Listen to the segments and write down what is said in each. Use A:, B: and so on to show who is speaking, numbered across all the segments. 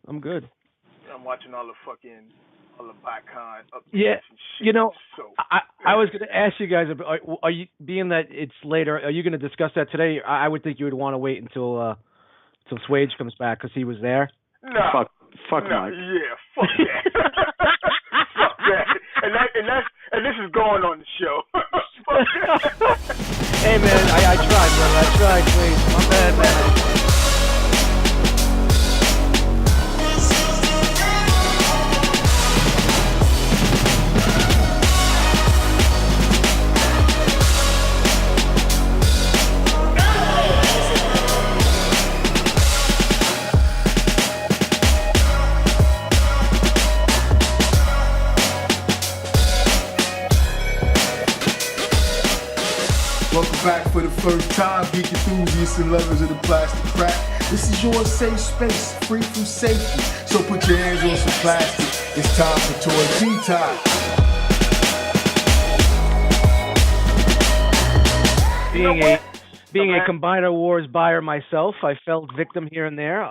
A: I'm good.
B: I'm watching all the Botcon
A: Yeah,
B: updates and shit.
A: you know,
B: So
A: I was going to ask you guys, are you being that it's later? Are you going to discuss that today? I would think you would want to wait until Swage comes back because he was there.
B: no,
C: Fuck
B: no,
C: Mike.
B: yeah, fuck that, fuck that, and this is going on the show. Fuck that.
A: Hey man, I tried, brother. I tried, please. My bad, man.
D: Welcome back for the first time, geek enthusiasts and lovers of the plastic crack. This is your safe space, free from safety. So put your hands on some plastic. It's time for toy tea time.
A: Being a Combiner Wars buyer myself, I felt victim here and there.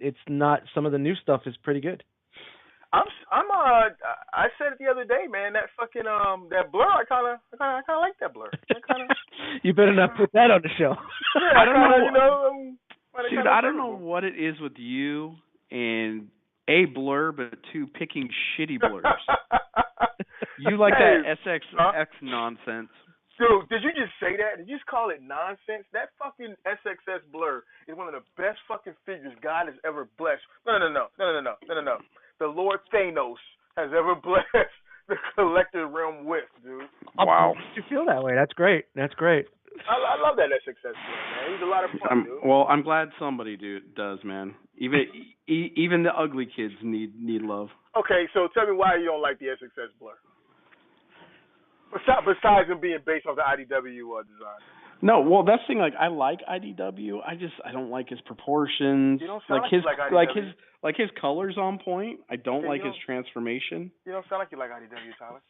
A: It's not, some of the new stuff is pretty good.
B: I said it the other day, man. That fucking that blur, I kind of like that blur.
A: You better not put that on the show.
B: Yeah,
C: I don't know.
B: You know,
C: Dude, I don't know what it is with you and A, blur, but two, picking shitty blurs. You like that SXX nonsense.
B: Dude, did you just say that? Did you just call it nonsense? That fucking SXS blur is one of the best fucking figures God has ever blessed. No. The Lord Thanos has ever blessed the collector realm with, dude.
C: Wow.
A: You feel that way? That's great.
B: I love that SXS blur, man. He's a lot of fun, dude.
C: Well, I'm glad somebody does, man. Even the ugly kids need love.
B: Okay, so tell me why you don't like the SXS blur. Besides him being based off the IDW design.
C: No, well, that's the thing. Like, I like IDW. I don't like his proportions.
B: You don't sound like
C: his colors on point. I don't like his transformation.
B: You don't sound like you like IDW, Tyler.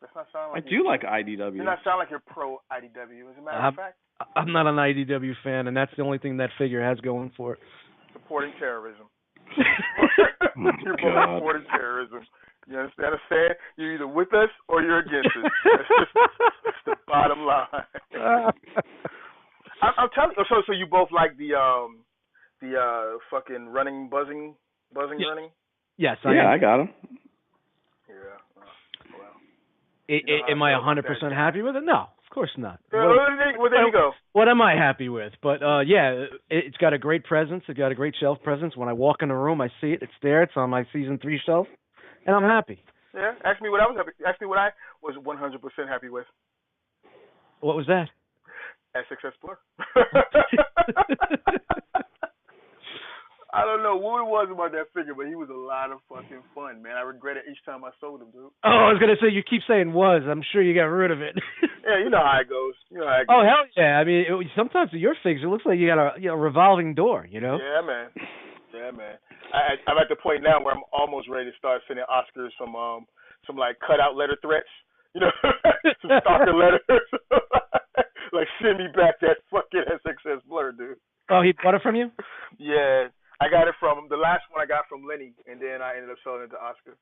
B: That's not sound like
C: I do like IDW.
B: You not sound like you're pro IDW. As a matter of fact,
A: I'm not an IDW fan, and that's the only thing that figure has going for it.
B: Supporting terrorism. You're both
C: God.
B: supporting terrorism. You understand? You're either with us or you're against us. That's the bottom line. I'm telling you. So you both like the fucking buzzing running?
A: Yes.
C: I got him.
B: Yeah.
A: Well. Am I 100% happy with it? No, of course not.
B: Well, there you go.
A: What am I happy with? But it's got a great presence. It's got a great shelf presence. When I walk in the room, I see it. It's there. It's on my season 3 shelf, and I'm happy.
B: Yeah. Ask me what I was happy. Ask me what I was 100% happy with.
A: What was that?
B: SXS Blur. I don't know what it was about that figure, but he was a lot of fucking fun, man. I regret it each time I sold him, dude.
A: Oh, I was gonna say, you keep saying was. I'm sure you got rid of it.
B: Yeah, you know how it goes.
A: Oh hell yeah! I mean, sometimes with your figs, it looks like you got a revolving door. You know?
B: Yeah, man. I'm at the point now where I'm almost ready to start sending Oscars some like cutout letter threats. You know, some stalker letters. Like, send me back that fucking SXS Blur, dude.
A: Oh, he bought it from you?
B: Yeah. I got it from the last one I got from Lenny, and then I ended up selling it to Oscar.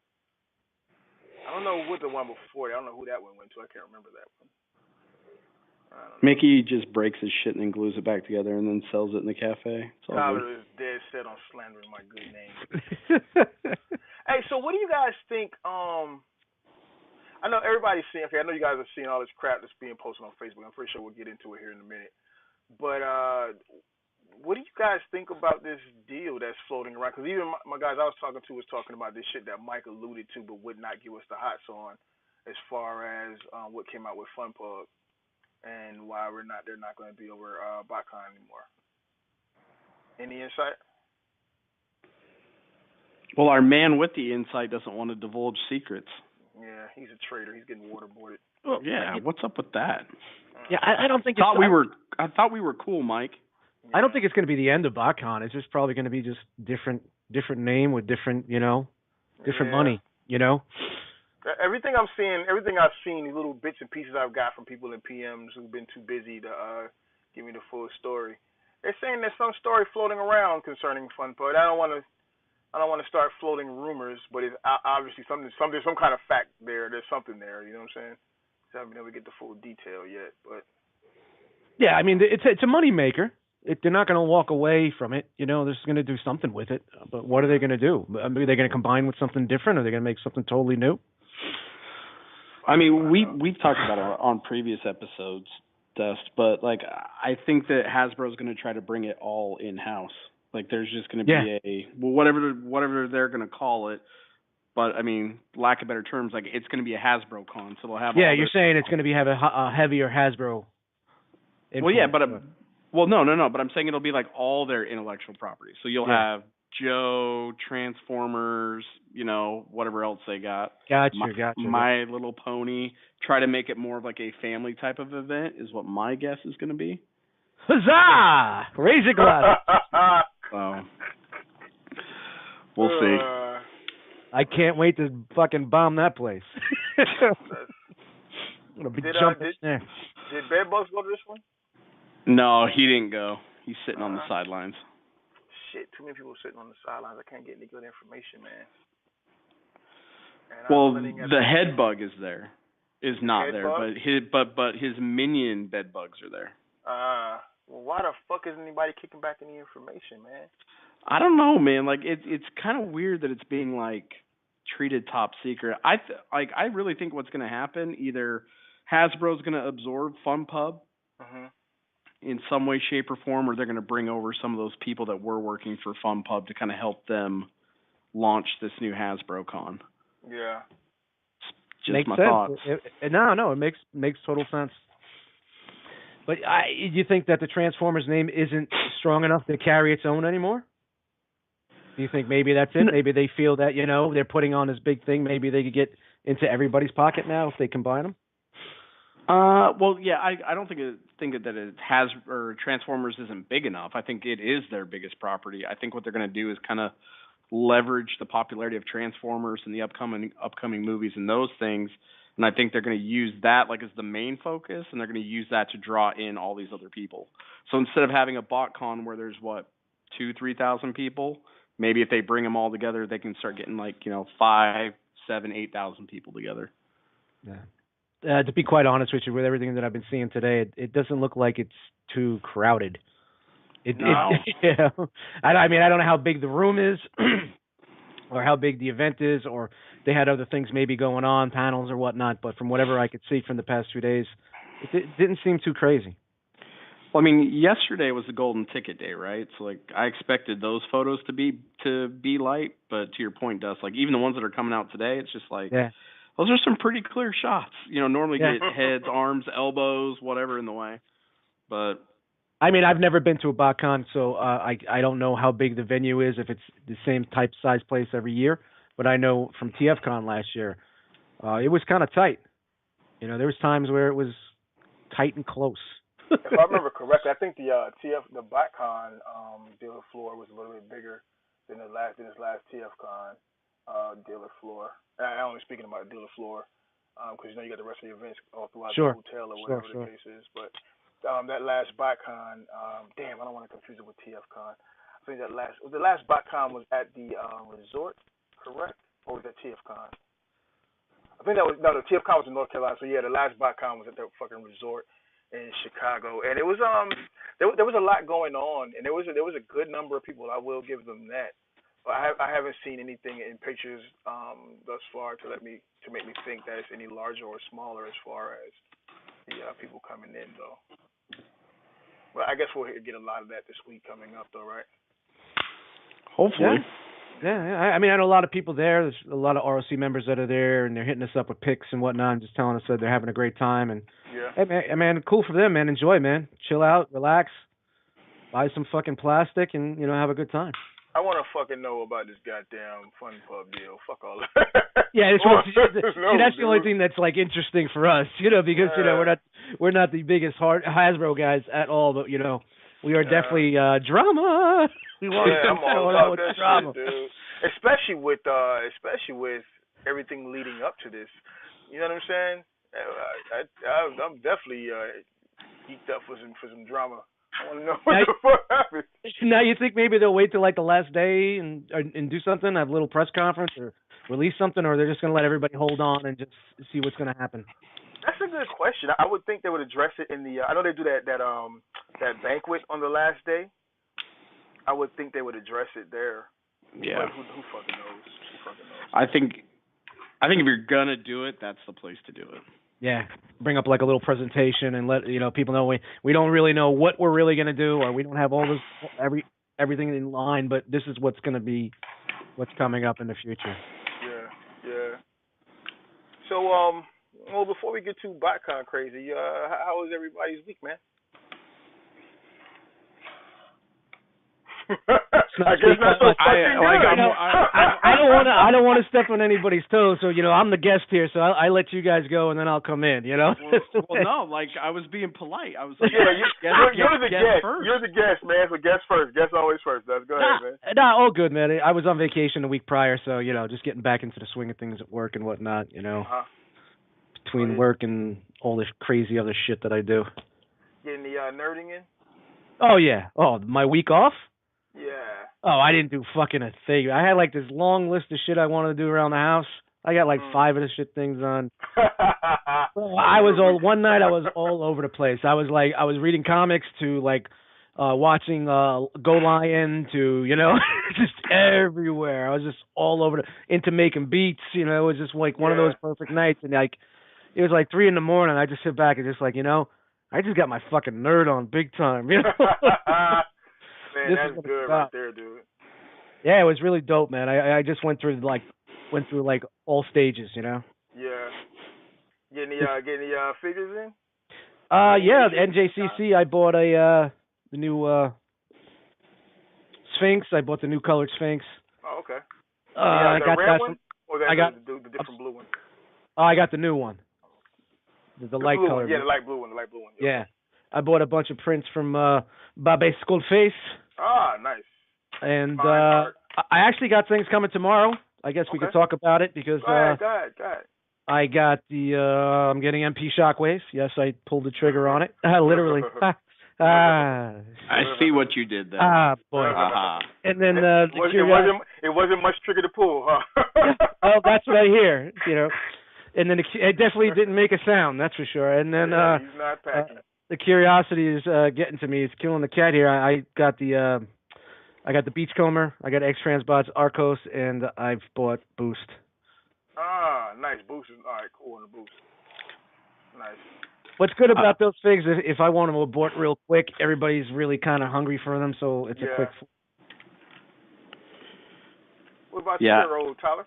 B: I don't know what the one before. I don't know who that one went to. I can't remember that one.
C: Mickey just breaks his shit and then glues it back together and then sells it in the cafe.
B: Tyler is dead set on slandering my good name. Hey, so what do you guys think? I know everybody's seeing. Okay, I know you guys are seeing all this crap that's being posted on Facebook. I'm pretty sure we'll get into it here in a minute. But what do you guys think about this deal that's floating around? Because even my guys I was talking to was talking about this shit that Mike alluded to but would not give us the hots on, as far as what came out with FunPub and why they're not going to be over Botcon anymore. Any insight?
C: Well, our man with the insight doesn't want to divulge secrets.
B: Yeah, he's a traitor. He's getting waterboarded.
C: Well, yeah, what's up with that?
A: Yeah, I don't think.
C: I thought we were cool, Mike.
A: I don't think it's going to be the end of Botcon. It's just probably going to be just different name with different money. You know.
B: Everything I've seen, these little bits and pieces I've got from people in PMs who've been too busy to give me the full story. They're saying there's some story floating around concerning FunPub. I don't want to I don't want to start floating rumors, but it's obviously there's some kind of fact there. There's something there. You know what I'm saying? So I haven't been able to get the full detail yet, but
A: Yeah, I mean, it's a money maker. They're not going to walk away from it. You know, they're just going to do something with it. But what are they going to do? I mean, are they going to combine with something different? Are they going to make something totally new?
C: I mean, we've talked about it on previous episodes, Dust, but like I think that Hasbro's going to try to bring it all in house. Like there's just going to be whatever they're going to call it. But I mean, lack of better terms, like it's going to be a Hasbro con, so they'll have.
A: Yeah, you're saying it's going to have a heavier Hasbro.
C: Well, yeah, but no. But I'm saying it'll be like all their intellectual property. So you'll have Joe, Transformers, you know, whatever else they got.
A: Gotcha.
C: My Little Pony. Try to make it more of like a family type of event is what my guess is going to be.
A: Huzzah! Raise a glass.
C: So we'll see.
A: I can't wait to fucking bomb that place. I'm gonna be jumping there.
B: Did Bedbugs go to this one?
C: No, he didn't go. He's sitting on the sidelines.
B: Shit, too many people sitting on the sidelines. I can't get any good information, man.
C: Well, the head bug is there. Is not there, but his minion bed bugs are there.
B: Well, why the fuck isn't anybody kicking back any information, man?
C: I don't know, man. Like it's kind of weird that it's being like treated top secret. I really think what's going to happen, either Hasbro's going to absorb FunPub in some way, shape, or form, or they're going to bring over some of those people that were working for FunPub to kind of help them launch this new Hasbro con.
B: Yeah.
C: Just
A: makes
C: my
A: sense.
C: thoughts.
A: No, it makes total sense. But you think that the Transformers name isn't strong enough to carry its own anymore? Do you think maybe that's it? Maybe they feel that, you know, they're putting on this big thing. Maybe they could get into everybody's pocket now if they combine them?
C: Well, yeah, I don't think that it has, or Transformers isn't big enough. I think it is their biggest property. I think what they're going to do is kind of leverage the popularity of Transformers and the upcoming movies and those things, and I think they're going to use that like as the main focus, and they're going to use that to draw in all these other people. So instead of having a Botcon where there's 2,000-3,000 people, maybe if they bring them all together, they can start getting 5, 7, 8,000 people together.
A: Yeah. To be quite honest with you, with everything that I've been seeing today, it doesn't look like it's too crowded.
C: No.
A: I mean, I don't know how big the room is, or how big the event is, or they had other things maybe going on, panels or whatnot. But from whatever I could see from the past few days, it didn't seem too crazy.
C: Well, I mean, yesterday was the golden ticket day, right? So I expected those photos to be light, but to your point, Dust, even the ones that are coming out today, it's just those are some pretty clear shots. You know, normally get heads, arms, elbows, whatever in the way. But
A: I mean, I've never been to a Botcon, so I don't know how big the venue is, if it's the same type size place every year. But I know from TFCon last year, it was kind of tight. You know, there was times where it was tight and close.
B: If I remember correctly, I think the Botcon dealer floor was a little bit bigger than this last TFCon dealer floor. I'm only speaking about the dealer floor because you got the rest of the events all throughout the hotel or whatever the case is. But that last Botcon, damn, I don't want to confuse it with TFCon. I think the last Botcon was at the resort, correct? Or was that TFCon? I think the TFCon was in North Carolina. So yeah, the last Botcon was at the fucking resort in Chicago, and it was there was a lot going on, and there was a good number of people. I will give them that. But I haven't seen anything in pictures thus far to make me think that it's any larger or smaller as far as the people coming in, though. But I guess we'll get a lot of that this week coming up, though, right?
C: Hopefully.
A: Yeah. I mean, I know a lot of people there. There's a lot of ROC members that are there, and they're hitting us up with pics and whatnot, and just telling us that they're having a great time. And hey, man, cool for them, man. Enjoy, man. Chill out, relax, buy some fucking plastic, and have a good time.
B: I want to fucking know about this goddamn FunPub deal. Fuck all that.
A: Yeah, that's the only thing that's interesting for us, because we're not the biggest Hasbro guys at all, but we are definitely drama. We want
B: I'm all about that drama, shit, dude. Especially with everything leading up to this. You know what I'm saying? I'm definitely geeked up for some drama. I want to know what the fuck happened.
A: Now you think maybe they'll wait till like the last day and do something, have a little press conference or release something, or they're just going to let everybody hold on and just see what's going to happen?
B: That's a good question. I would think they would address it in the. I know they do that banquet on the last day. I would think they would address it there.
C: Yeah.
B: But who fucking knows? Who fucking knows?
C: I think if you're gonna do it, that's the place to do it.
A: Yeah, bring up like a little presentation and let people know we don't really know what we're really gonna do, or we don't have all this everything in line, but this is what's gonna be what's coming up in the future.
B: Yeah. So well, before we get too Botcon crazy, how was everybody's week, man? I guess not so fucking good.
A: I don't want to step on anybody's toes, so I'm the guest here, so I let you guys go and then I'll come in.
C: Well, no, like I was being polite. I was like,
B: you're the guest.
C: First.
B: You're the guest, man. So guest first. Guest always first. Go ahead, man.
A: Nah, all good, man. I was on vacation the week prior, so just getting back into the swing of things at work and whatnot. Between work and all this crazy other shit that I do.
B: Getting the nerding in.
A: Oh yeah. Oh, my week off.
B: Yeah.
A: Oh, I didn't do fucking a thing. I had like this long list of shit I wanted to do around the house. I got like 5 of the shit things on. One night I was all over the place. I was reading comics to like watching Go Lion to just everywhere. I was just all over into making beats. It was just like one of those perfect nights, and like it was like 3 a.m. I just sit back and just like I just got my fucking nerd on big time.
B: Man, that's good right there, dude.
A: Yeah, it was really dope, man. I just went through all stages,
B: Yeah. Getting the figures in?
A: Yeah, the NJCC. I bought the new Sphinx. I bought the new colored Sphinx.
B: Oh, okay.
A: I got
B: red
A: that
B: one? Or that
A: I got
B: the different blue one.
A: Oh, I got the new one. The light
B: blue
A: color.
B: One. Yeah, the light blue one.
A: Yeah. I bought a bunch of prints from Babe Skullface.
B: Ah, nice.
A: And I actually got things coming tomorrow. I guess we could talk about it because
B: go ahead.
A: I got I'm getting MP Shockwaves. Yes, I pulled the trigger on it. Literally.
C: I see what you did there.
A: Ah, boy.
C: Uh-huh.
A: And then
B: it wasn't much trigger to pull, huh?
A: Oh, that's what I hear. And then it definitely didn't make a sound. That's for sure. And then
B: he's not packing.
A: The curiosity is getting to me. It's killing the cat here. I got the Beachcomber. I got X-Transbots, Arcos, and I've bought Boost.
B: Ah, nice. Boost is all right. Cool on the Boost. Nice.
A: What's good about those figs is if I want them abort real quick, everybody's really kind of hungry for them, so it's a quick.
B: What about you, old Tyler?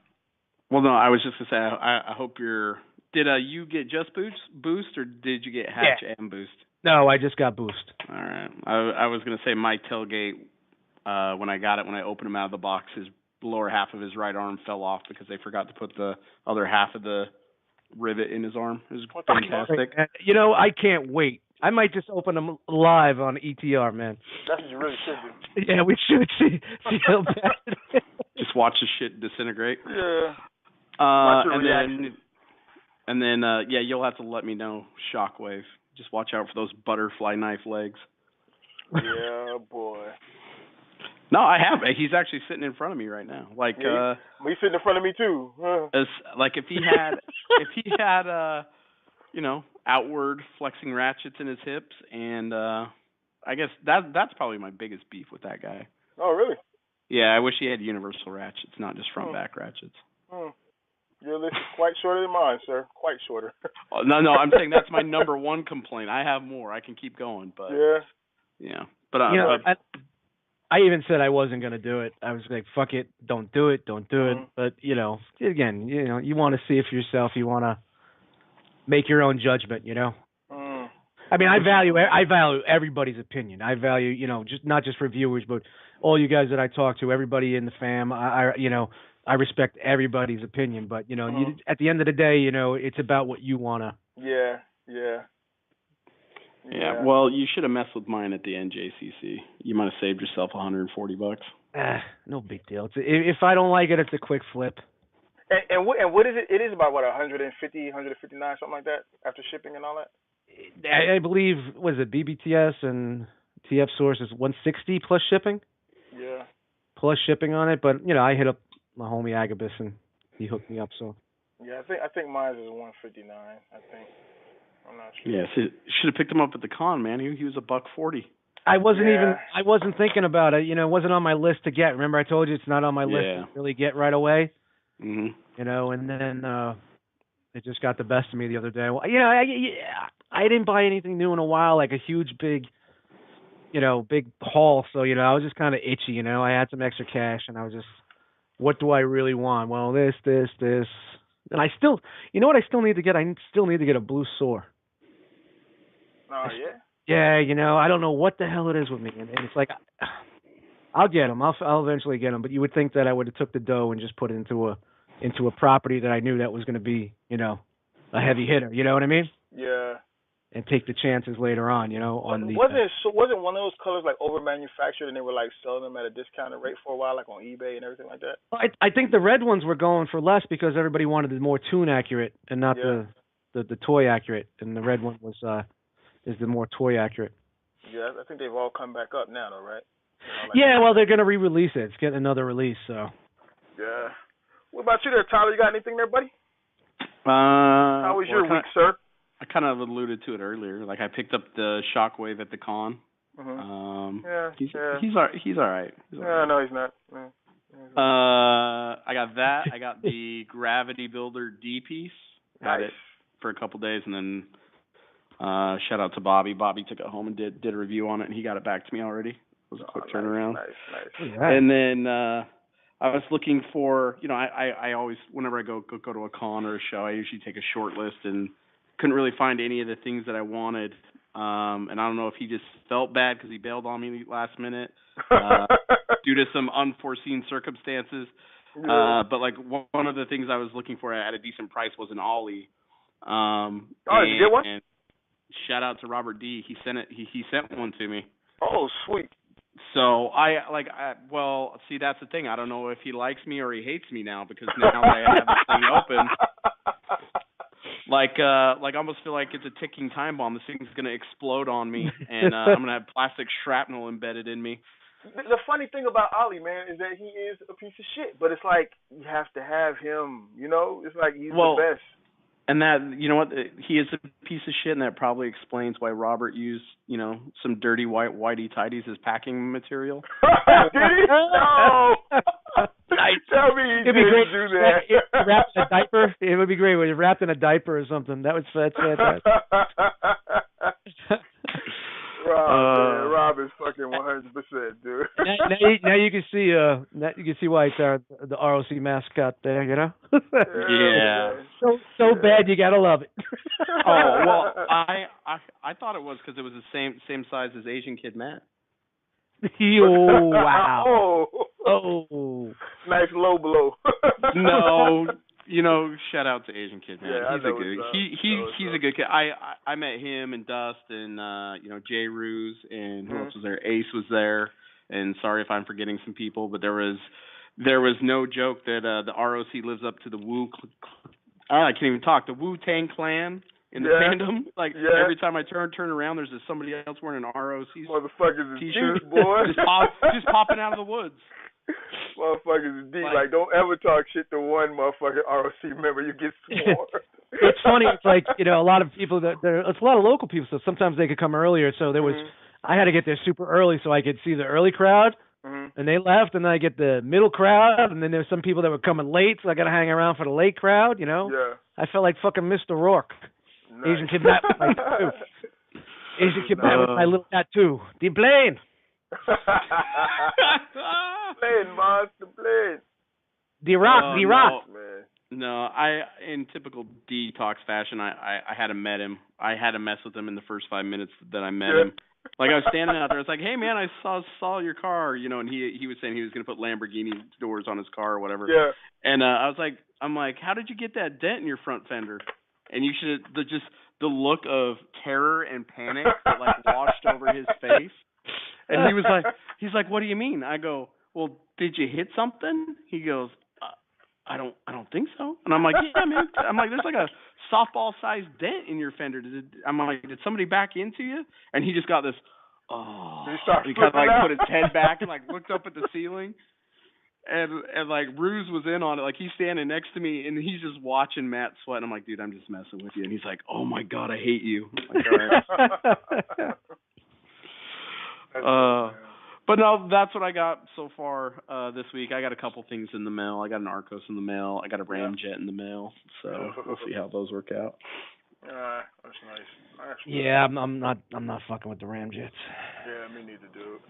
C: Well, no, I was just gonna say I hope you're. Did you get just Boost, or did you get Hatch and Boost?
A: No, I just got Boost.
C: All right. I was going to say my tailgate, when I opened him out of the box, his lower half of his right arm fell off because they forgot to put the other half of the rivet in his arm. It was fantastic.
A: I can't wait. I might just open them live on ETR, man.
B: That's what you really should do.
A: Yeah, we should see how bad.
C: Just watch the shit disintegrate.
B: Yeah.
C: And then you'll have to let me know, Shockwave. Just watch out for those butterfly knife legs.
B: Yeah, boy.
C: No, I have. He's actually sitting in front of me right now. Like,
B: he's sitting in front of me too.
C: Like if he had, outward flexing ratchets in his hips, and I guess that's probably my biggest beef with that guy.
B: Oh, really?
C: Yeah, I wish he had universal ratchets, not just front back ratchets.
B: Your list is quite shorter than mine, sir. Quite shorter.
C: No, I'm saying that's my number one complaint. I have more. I can keep going, but But
A: I even said I wasn't gonna do it. I was like, "Fuck it, don't do it." But again, you want to see it for yourself. You want to make your own judgment. I mean, I value everybody's opinion. I value, just not just reviewers, but all you guys that I talk to, everybody in the fam. I respect everybody's opinion, but at the end of the day, it's about what you wanna.
B: Yeah.
C: Well, you should have messed with mine at the NJCC. You might have saved yourself $140.
A: No big deal. If I don't like it, it's a quick flip.
B: And what is it? It is about 150, 159, something like that, after shipping and all that.
A: I believe, was it BBTS and TF Source is 160 plus shipping.
B: Yeah.
A: Plus shipping on it, but you know, I hit up my homie Agabus and he hooked me up. So.
B: Yeah, I think mine is 159. I think. I'm not sure.
C: Yeah, so should have picked him up at the con, man. He was $140.
A: I wasn't thinking about it. You know, it wasn't on my list to get. Remember, I told you it's not on my list to really get right away.
C: Mhm.
A: You know, and then it just got the best of me the other day. Well, you know, I didn't buy anything new in a while, like a huge big haul. So you know, I was just kind of itchy. You know, I had some extra cash, and I was just, what do I really want? Well, this, and I still, you know what I still need to get? I still need to get a blue Soar.
B: Oh yeah.
A: Yeah, you know, I don't know what the hell it is with me, and it's like, I'll get them. I'll eventually get them. But you would think that I would have took the dough and just put it into a property that I knew that was going to be, you know, a heavy hitter. You know what I mean?
B: Yeah.
A: And take the chances later on, you know. Wasn't
B: one of those colors like over manufactured and they were like selling them at a discounted rate for a while, like on eBay and everything like that?
A: I think the red ones were going for less because everybody wanted the more tune accurate and not the toy accurate, and the red one was is the more toy accurate.
B: Yeah, I think they've all come back up now, though, right?
A: Well, they're going to re-release it. It's getting another release, so.
B: Yeah. What about you there, Tyler? You got anything there, buddy?
C: How
B: was your week, sir?
C: I kind of alluded to it earlier. Like, I picked up the Shockwave at the con.
B: Mm-hmm.
C: He's all right.
B: No, he's not.
C: I got that. I got the Gravity Builder D piece. Had it for a couple days, and then shout out to Bobby. Bobby took it home and did a review on it, and he got it back to me already. It was a quick turnaround.
B: Nice.
C: And then I was looking for, you know, I always, whenever I go to a con or a show, I usually take a short list, and couldn't really find any of the things that I wanted. And I don't know if he just felt bad because he bailed on me last minute due to some unforeseen circumstances. But like one of the things I was looking for at a decent price was an Ollie.
B: Did you get one?
C: And shout out to Robert D. He sent it. He sent one to me.
B: Oh, sweet.
C: So well, see, that's the thing. I don't know if he likes me or he hates me now because now that I have this thing open. I almost feel like it's a ticking time bomb. This thing's gonna explode on me, and I'm gonna have plastic shrapnel embedded in me.
B: The funny thing about Ollie, man, is that he is a piece of shit. But it's like you have to have him. You know, it's like he's the best. And
C: that, you know what, he is a piece of shit, and that probably explains why Robert used, you know, some dirty whitey-tidies as packing material.
B: Did he? No. Tell me he didn't do that.
A: Wrapped in a diaper. It would be great when you're wrapped in a diaper or something. That's fantastic. Rob is fucking 100%, dude. now you can see why it's the ROC mascot there, you know.
C: Yeah.
A: So bad you gotta love it.
C: Oh well, I thought it was because it was the same size as Asian Kid Matt.
A: Oh wow. Oh.
B: Nice low blow.
C: No. You know, shout out to Asian Kid, man.
B: Yeah,
C: he's a good kid. I met him and Dust and you know, Jay Ruse and who else was there? Ace was there. And sorry if I'm forgetting some people, but there was no joke that the ROC lives up to the I can't even talk. The Wu-Tang Clan in the fandom. Like every time I turn around, there's somebody else wearing an ROC
B: t-shirt, boy.
C: just popping out of the woods.
B: Motherfuckers is deep. Like, don't ever talk shit to one motherfucking ROC member. You get sworn.
A: It's funny. It's like, you know, a lot of people it's a lot of local people, so sometimes they could come earlier. So there was, I had to get there super early so I could see the early crowd, and they left, and then I get the middle crowd, and then there's some people that were coming late, so I got to hang around for the late crowd. You know, I felt like fucking Mr. Rourke. Nice. Asian Kid Matt with my tattoo. Asian Kid Matt with my little tattoo. The plane.
B: Plane, monster plane.
A: The Rock.
B: Man.
C: No, in typical Detox fashion, I had to met him. I had to mess with him in the first 5 minutes that I met him. Like, I was standing out there, I was like, hey man, I saw your car, you know, and he was saying he was gonna put Lamborghini doors on his car or whatever.
B: Yeah.
C: And I'm like, how did you get that dent in your front fender? And you should just the look of terror and panic that like washed over his face. And he's like, what do you mean? I go, well, did you hit something? He goes, I don't think so. And I'm like, yeah, man. I'm like, there's like a softball-sized dent in your fender. I'm like, did somebody back into you? And he just got this, oh.
B: He
C: kind of like put his head back and like looked up at the ceiling. And like Ruse was in on it, like he's standing next to me and he's just watching Matt sweat. And I'm like, dude, I'm just messing with you. And he's like, oh my god, I hate you. I'm like, all right. But no, that's what I got so far this week. I got a couple things in the mail. I got an Arcos in the mail. I got a Ramjet in the mail. So we'll see how those work out.
B: That's nice.
A: Yeah, I'm not fucking with the Ramjets.
B: Yeah, me neither, dude.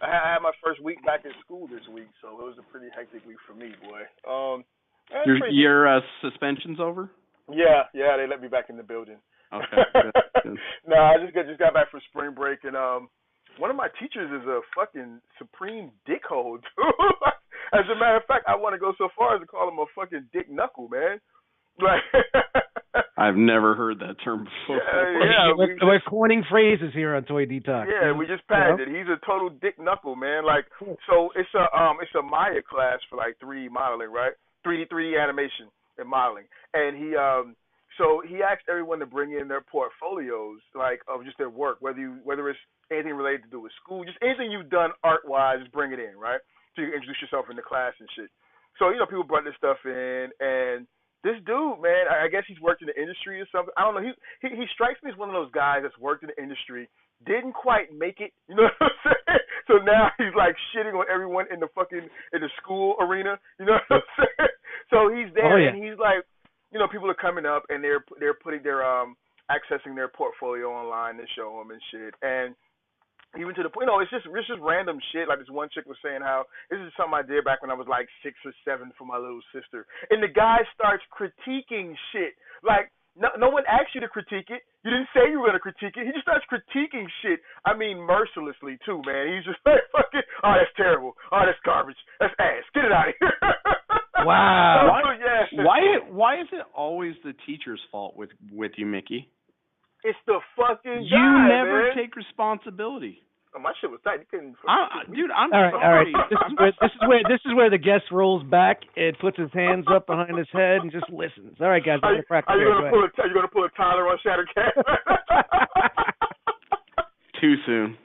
B: I had my first week back in school this week, so it was a pretty hectic week for me, boy.
C: Your suspension's over?
B: Yeah, they let me back in the building.
C: Okay. Good.
B: No, I just got back from spring break, and one of my teachers is a fucking supreme dickhole, dude. As a matter of fact, I want to go so far as to call him a fucking dick knuckle, man. Like,
C: I've never heard that term before.
B: Yeah,
A: we're coining phrases here on Toy Detox.
B: Yeah, we just passed it. He's a total dick knuckle, man. Like, so it's a Maya class for like 3D modeling, right? 3D animation and modeling, and he asked everyone to bring in their portfolios, like of just their work, whether it's anything related to do with school, just anything you've done art-wise, just bring it in, right? So you can introduce yourself in the class and shit. So people brought this stuff in, and this dude, man, I guess he's worked in the industry or something. I don't know. He strikes me as one of those guys that's worked in the industry, didn't quite make it. You know what I'm saying? So now he's like shitting on everyone in the school arena. You know what I'm saying? So he's there and he's like, people are coming up and they're putting their accessing their portfolio online to show them and shit. And even to the point, it's just random shit. Like this one chick was saying how this is something I did back when I was like 6 or 7 for my little sister. And the guy starts critiquing shit. Like, no one asked you to critique it. You didn't say you were going to critique it. He just starts critiquing shit. I mean, mercilessly, too, man. He's just like, fucking, oh, that's terrible. Oh, that's garbage. That's ass. Get it out of here.
A: Wow.
C: Why is it always the teacher's fault with you, Mickey?
B: It's the fucking guy,
C: You never
B: man.
C: take responsibility.
B: Oh, my shit was tight. You couldn't.
C: Dude, I'm
A: all right.
C: sorry.
A: This is where the guest rolls back and puts his hands up behind his head and just listens. All right, guys.
B: Are you gonna pull a Tyler on Shattercat?
C: Too soon.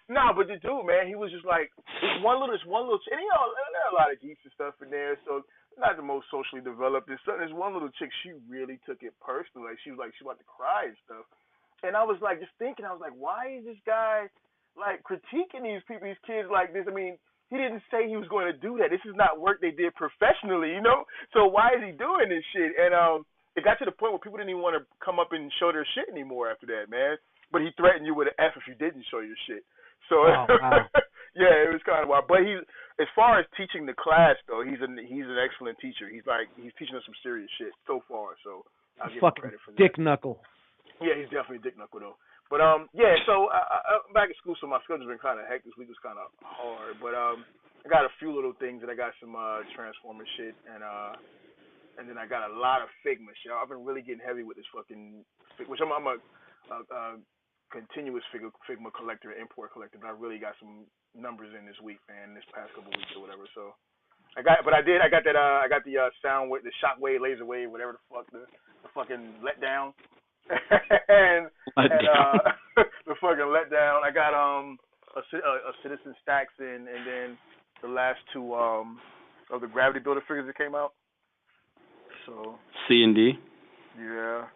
B: Nah, but the dude, man, he was just like this one little, and there are a lot of geeks and stuff in there, so not the most socially developed. There's one little chick, she really took it personally. Like she was like she about to cry and stuff. And I was like just thinking, I was like, why is this guy like critiquing these kids like this? I mean, he didn't say he was going to do that. This is not work they did professionally, So why is he doing this shit? And it got to the point where people didn't even want to come up and show their shit anymore after that, man. But he threatened you with an F if you didn't show your shit. So
A: wow.
B: yeah, it was kind of wild. But as far as teaching the class though, he's an excellent teacher. He's teaching us some serious shit so far. So I'll give him credit for that.
A: Dick knuckle.
B: Yeah, he's definitely a dick knuckle though. But yeah. So I'm back at school, so my schedule's been kind of hectic. This week was kind of hard. But I got a few little things that I got some Transformer shit and then I got a lot of Figma shit. I've been really getting heavy with this fucking, which I'm a continuous Figma collector, import collector, but I really got some numbers in this week, man, this past couple weeks or whatever. So I got the sound with the shockwave, Laserwave, whatever the fuck, the fucking letdown. and the fucking letdown. I got a Citizen Stacks and then the last two of the Gravity Builder figures that came out. So
C: C and D.
B: Yeah.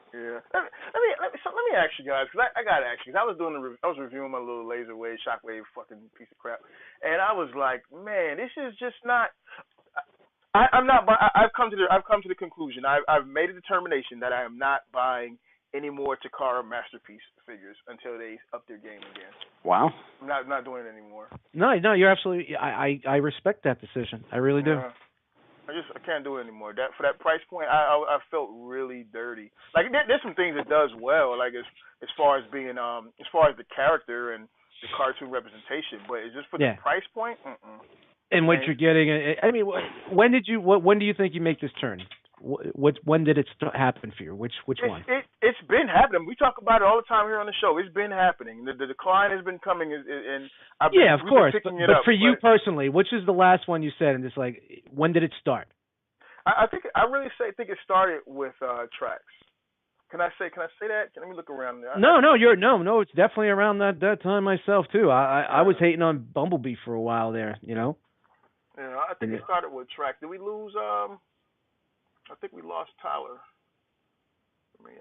B: Let me ask you guys, because I got to ask you, because I was reviewing my little Laserwave, Shockwave fucking piece of crap, and I was like, man, this is just not. I've come to the conclusion. I've made a determination that I am not buying any more Takara Masterpiece figures until they up their game again.
C: Wow.
B: I'm not doing it anymore.
A: No, you're absolutely. I respect that decision. I really do.
B: I can't do it anymore. That for that price point, I felt really dirty. Like there's some things it does well, like as far as being as far as the character and the cartoon representation, but it's just for the price point.
A: And what you're getting, I mean, when do you think you make this turn? When did it happen for you? Which one?
B: It's been happening. We talk about it all the time here on the show. It's been happening. The decline has been coming, and
A: of course. But for you personally, which is the last one you said? And it's like, when did it start?
B: I think it started with Tracks. Can I say that? Let me look around there.
A: No, it's definitely around that time myself too. I was hating on Bumblebee for a while there, you know.
B: Yeah, I think it started with track. Did we lose? I think we lost Tyler. Let me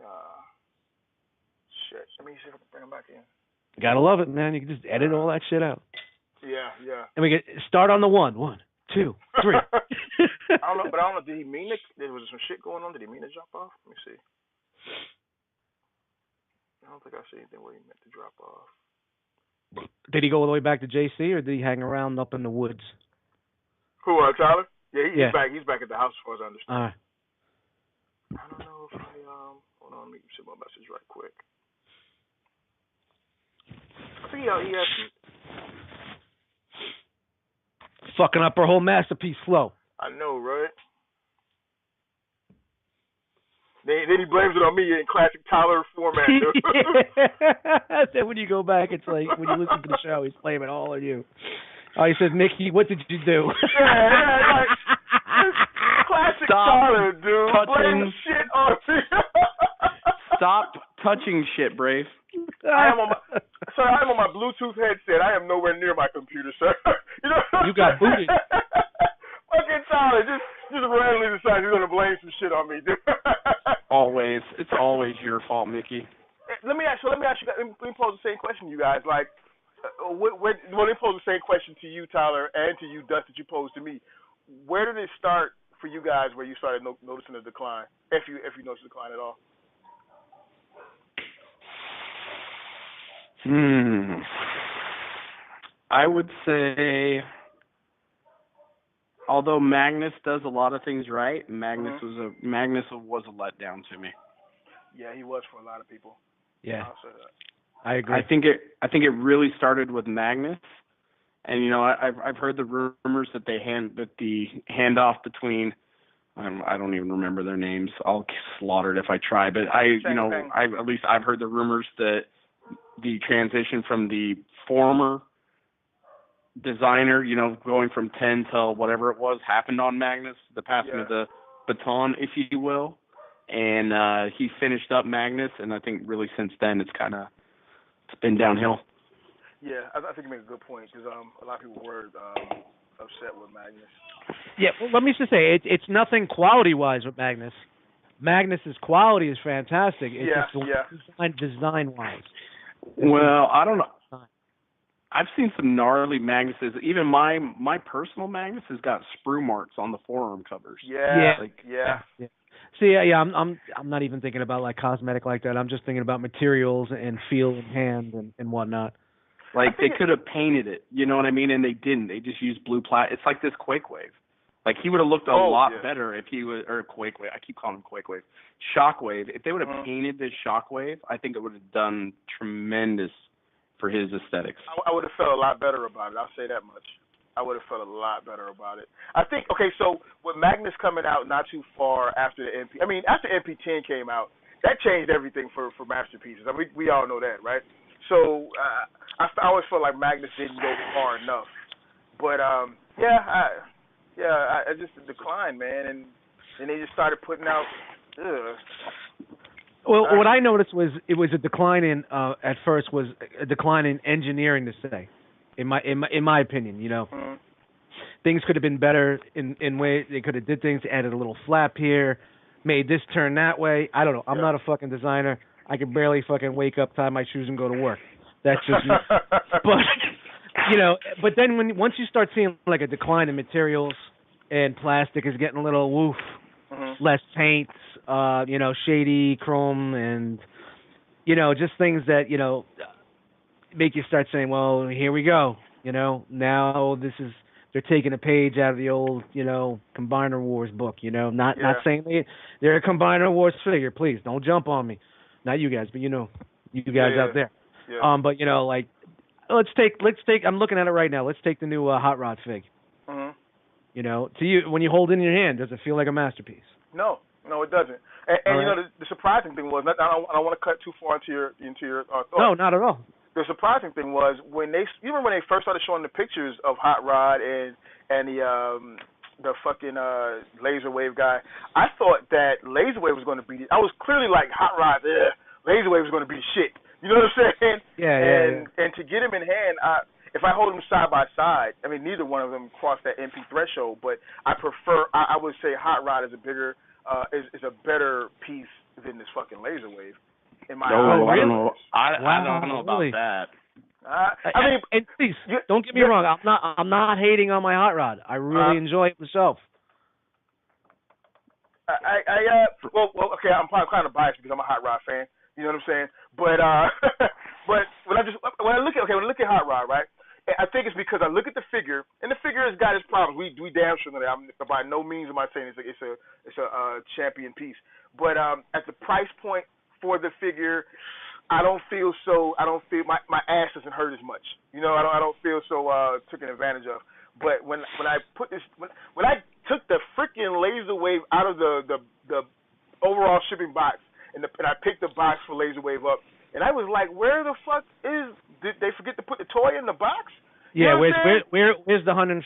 B: shit. Let me see if I can bring him back in.
A: Gotta love it, man. You can just edit all that shit out.
B: Yeah.
A: And we get start on the 1, 2, 3.
B: I don't know. Did he mean it? There was some shit going on. Did he mean to jump off? Let me see. I don't think I see anything where he meant to drop off.
A: Did he go all the way back to JC, or did he hang around up in the woods?
B: Who, Tyler? Yeah, he's back. He's back at the house, as far as I understand.
A: All right.
B: I don't know if I hold on. Let me see my message right quick. I think he has some.
A: Fucking up our whole masterpiece flow.
B: I know, right? Then he blames it on me in classic Tyler format.
A: Then when you go back, it's like when you listen to the show, he's blaming all on you. Oh, he says, Mickey, what did you do?
B: Yeah, classic Tyler, dude. Blame shit on me.
C: Stop touching shit, Brave.
B: I am on my Bluetooth headset. I am nowhere near my computer, sir.
A: You got booted.
B: Fucking Tyler just randomly decides he's gonna blame some shit on me, dude.
C: Always, it's always your fault, Mickey.
B: Let me ask you. Let me pose the same question, you guys. Like, let me pose the same question to you, Tyler, and to you, Dust, that you posed to me. Where did it start for you guys? Where you started noticing a decline, if you noticed a decline at all?
C: I would say, although Magnus does a lot of things right, Magnus was a letdown to me.
B: Yeah, he was for a lot of people.
A: Yeah,
B: I'll say that.
A: I agree.
C: I think it really started with Magnus, and you know I've heard the rumors that the handoff between I don't even remember their names. I'll get slaughtered if I try, but I've heard the rumors that the transition from the former designer, you know, going from 10 to whatever it was, happened on Magnus, the passing of the baton, if you will. And he finished up Magnus, and I think really since then it's been downhill.
B: Yeah, I think you make a good point, because a lot of people were upset with Magnus.
A: Yeah, well, let me just say, it's nothing quality-wise with Magnus. Magnus's quality is fantastic. It's just design-wise.
C: Well, I don't know. I've seen some gnarly Magnuses. Even my personal Magnus has got sprue marks on the forearm covers.
B: Yeah.
A: See, I'm not even thinking about like cosmetic like that. I'm just thinking about materials and feel and hand and whatnot.
C: Like they could have painted it, you know what I mean? And they didn't. They just used blue plat. It's like this Quakewave. Like he would have looked a lot better if he was, or Quakewave. I keep calling him Quakewave. Shockwave. If they would have painted this Shockwave, I think it would have done tremendous for his aesthetics.
B: I would have felt a lot better about it. I'll say that much. I would have felt a lot better about it. I think, okay, so with Magnus coming out not too far after the MP, after MP10 came out, that changed everything for Masterpieces. I mean, we all know that, right? So I always felt like Magnus didn't go far enough. But, I just declined, man, and they just started putting out,
A: Well, what I noticed was it was a decline in at first was a decline in engineering, to say, in my opinion, you know.
B: Mm-hmm.
A: Things could have been better in ways. They could have did things, added a little flap here, made this turn that way. I don't know. I'm not a fucking designer. I can barely fucking wake up, tie my shoes, and go to work. That's just me. But you know, but then once you start seeing like a decline in materials and plastic is getting a little woof, less paint, you know, shady chrome, and you know, just things that you know make you start saying, well, here we go. You know, now they're taking a page out of the old, you know, Combiner Wars book. You know, not saying they're a Combiner Wars figure. Please don't jump on me. Not you guys, but you know, you guys out there.
B: Yeah.
A: But you know, like let's take. I'm looking at it right now. Let's take the new Hot Rod fig. You know, to you, when you hold it in your hand, does it feel like a masterpiece?
B: No, it doesn't. And you know, the surprising thing was, I don't want to cut too far into your thoughts.
A: No, not at all.
B: The surprising thing was when they first started showing the pictures of Hot Rod and the the fucking Laserwave guy. I thought that Laserwave was going to be. I was clearly like Hot Rod. Laserwave was going to be the shit. You know what I'm saying?
A: Yeah.
B: And to get him in hand, if I hold them side by side, I mean, neither one of them crossed that MP threshold, but I prefer. I would say Hot Rod is a bigger, is a better piece than this fucking Laserwave. In my
C: I
A: really?
C: don't know. I don't know about
A: really?
C: that.
B: I mean,
A: and please don't get me wrong. I'm not hating on my Hot Rod. I really enjoy it myself.
B: Well, okay. I'm probably kind of biased because I'm a Hot Rod fan. You know what I'm saying? But but when I look at Hot Rod, right? I think it's because I look at the figure, and the figure has got its problems. We damn sure know that. By no means am I saying it's a champion piece. But at the price point for the figure, I don't feel my ass doesn't hurt as much. You know, I don't feel so taken advantage of. But when I put this when I took the freaking Laserwave out of the overall shipping box and I picked the box for Laserwave up, and I was like, where the fuck did they forget to put the toy in the box?
A: Yeah, where's the $150?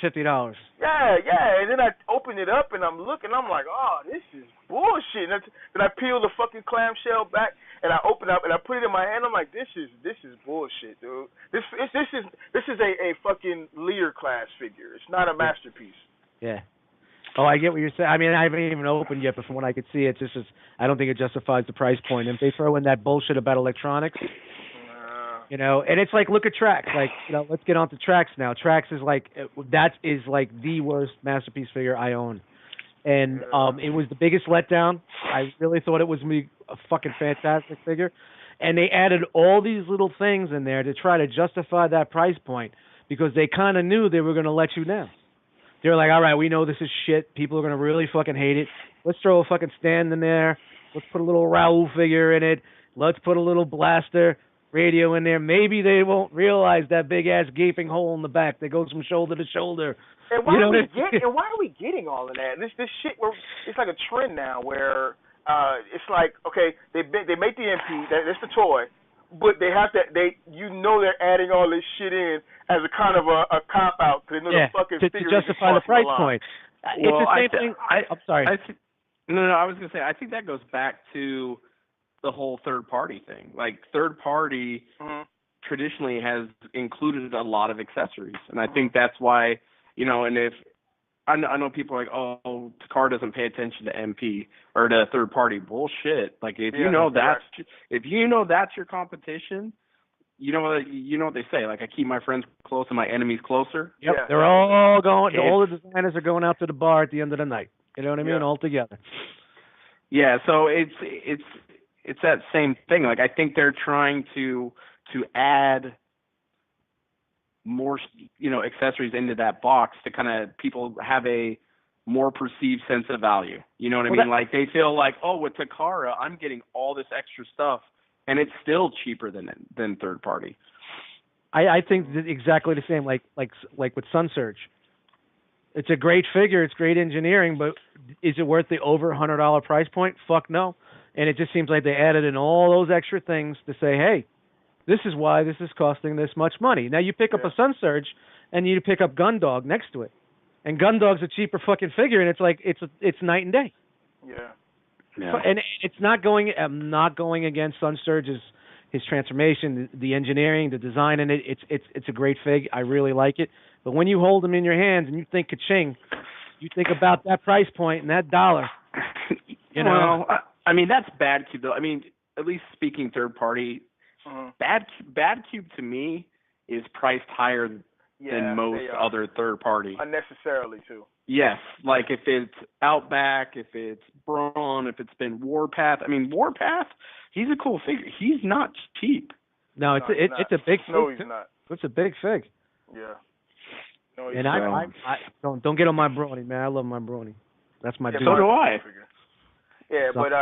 B: Yeah, and then I opened it up and I'm looking, I'm like, oh, this is bullshit. And then I peel the fucking clamshell back and I open it up and I put it in my hand. I'm like, this is bullshit, dude. This is a fucking leader class figure. It's not a masterpiece.
A: Yeah. Oh, I get what you're saying. I mean, I haven't even opened yet, but from what I could see, it just is. I don't think it justifies the price point. And if they throw in that bullshit about electronics, you know, and it's like, look at Trax. Like, you know, let's get on to Trax now. Trax is like the worst masterpiece figure I own, and it was the biggest letdown. I really thought it was going to be a fucking fantastic figure, and they added all these little things in there to try to justify that price point because they kind of knew they were going to let you down. They're like, all right, we know this is shit. People are going to really fucking hate it. Let's throw a fucking stand in there. Let's put a little Raoul figure in it. Let's put a little blaster radio in there. Maybe they won't realize that big-ass gaping hole in the back that goes from shoulder to shoulder.
B: And why are we getting all of that? This shit, it's like a trend now where it's like, okay, they make the MP, that's the toy, but they're adding all this shit in as a kind of a cop out because they know the fucking figure
A: to justify the price point. It's the same thing. I'm sorry.
C: I was gonna say I think that goes back to the whole third party thing. Like third party traditionally has included a lot of accessories, and I think that's why, you know. And if I know people are like, oh, Takara doesn't pay attention to MP or to third party. Bullshit. Like if you know that's your competition, you know what they say. Like I keep my friends close and my enemies closer.
A: Yep, yeah. They're all going. All the designers are going out to the bar at the end of the night. You know what I mean? All together.
C: Yeah. So it's that same thing. Like I think they're trying to add more, accessories into that box to kind of people have a more perceived sense of value. You know what I mean? Like they feel like, oh, with Takara, I'm getting all this extra stuff, and it's still cheaper than third party.
A: I think exactly the same. Like with Sun Surge, it's a great figure, it's great engineering, but is it worth the over $100 price point? Fuck no. And it just seems like they added in all those extra things to say, hey, this is why this is costing this much money. Now you pick up a Sun Surge and you pick up Gundog next to it. And Gundog's a cheaper fucking figure, and it's like it's night and day.
B: Yeah.
A: And it's not going. I'm not going against Sun Surge's his transformation, the engineering, the design, and it's a great fig. I really like it. But when you hold them in your hands and you think ka-ching, you think about that price point and that dollar. You know.
C: Well, I mean that's Bad Cube though. I mean, at least speaking third party, Bad Cube to me is priced higher than most other third party.
B: Unnecessarily too.
C: Yes, like if it's Outback, if it's Braun, if it's been Warpath. I mean, Warpath, he's a cool figure. He's not cheap.
A: No, it's a big fig.
B: No, he's not.
A: It's a big fig.
B: Yeah. No,
A: and I don't get on my brony, man. I love my brony. That's my dude.
C: So do I.
B: Yeah,
A: so,
B: but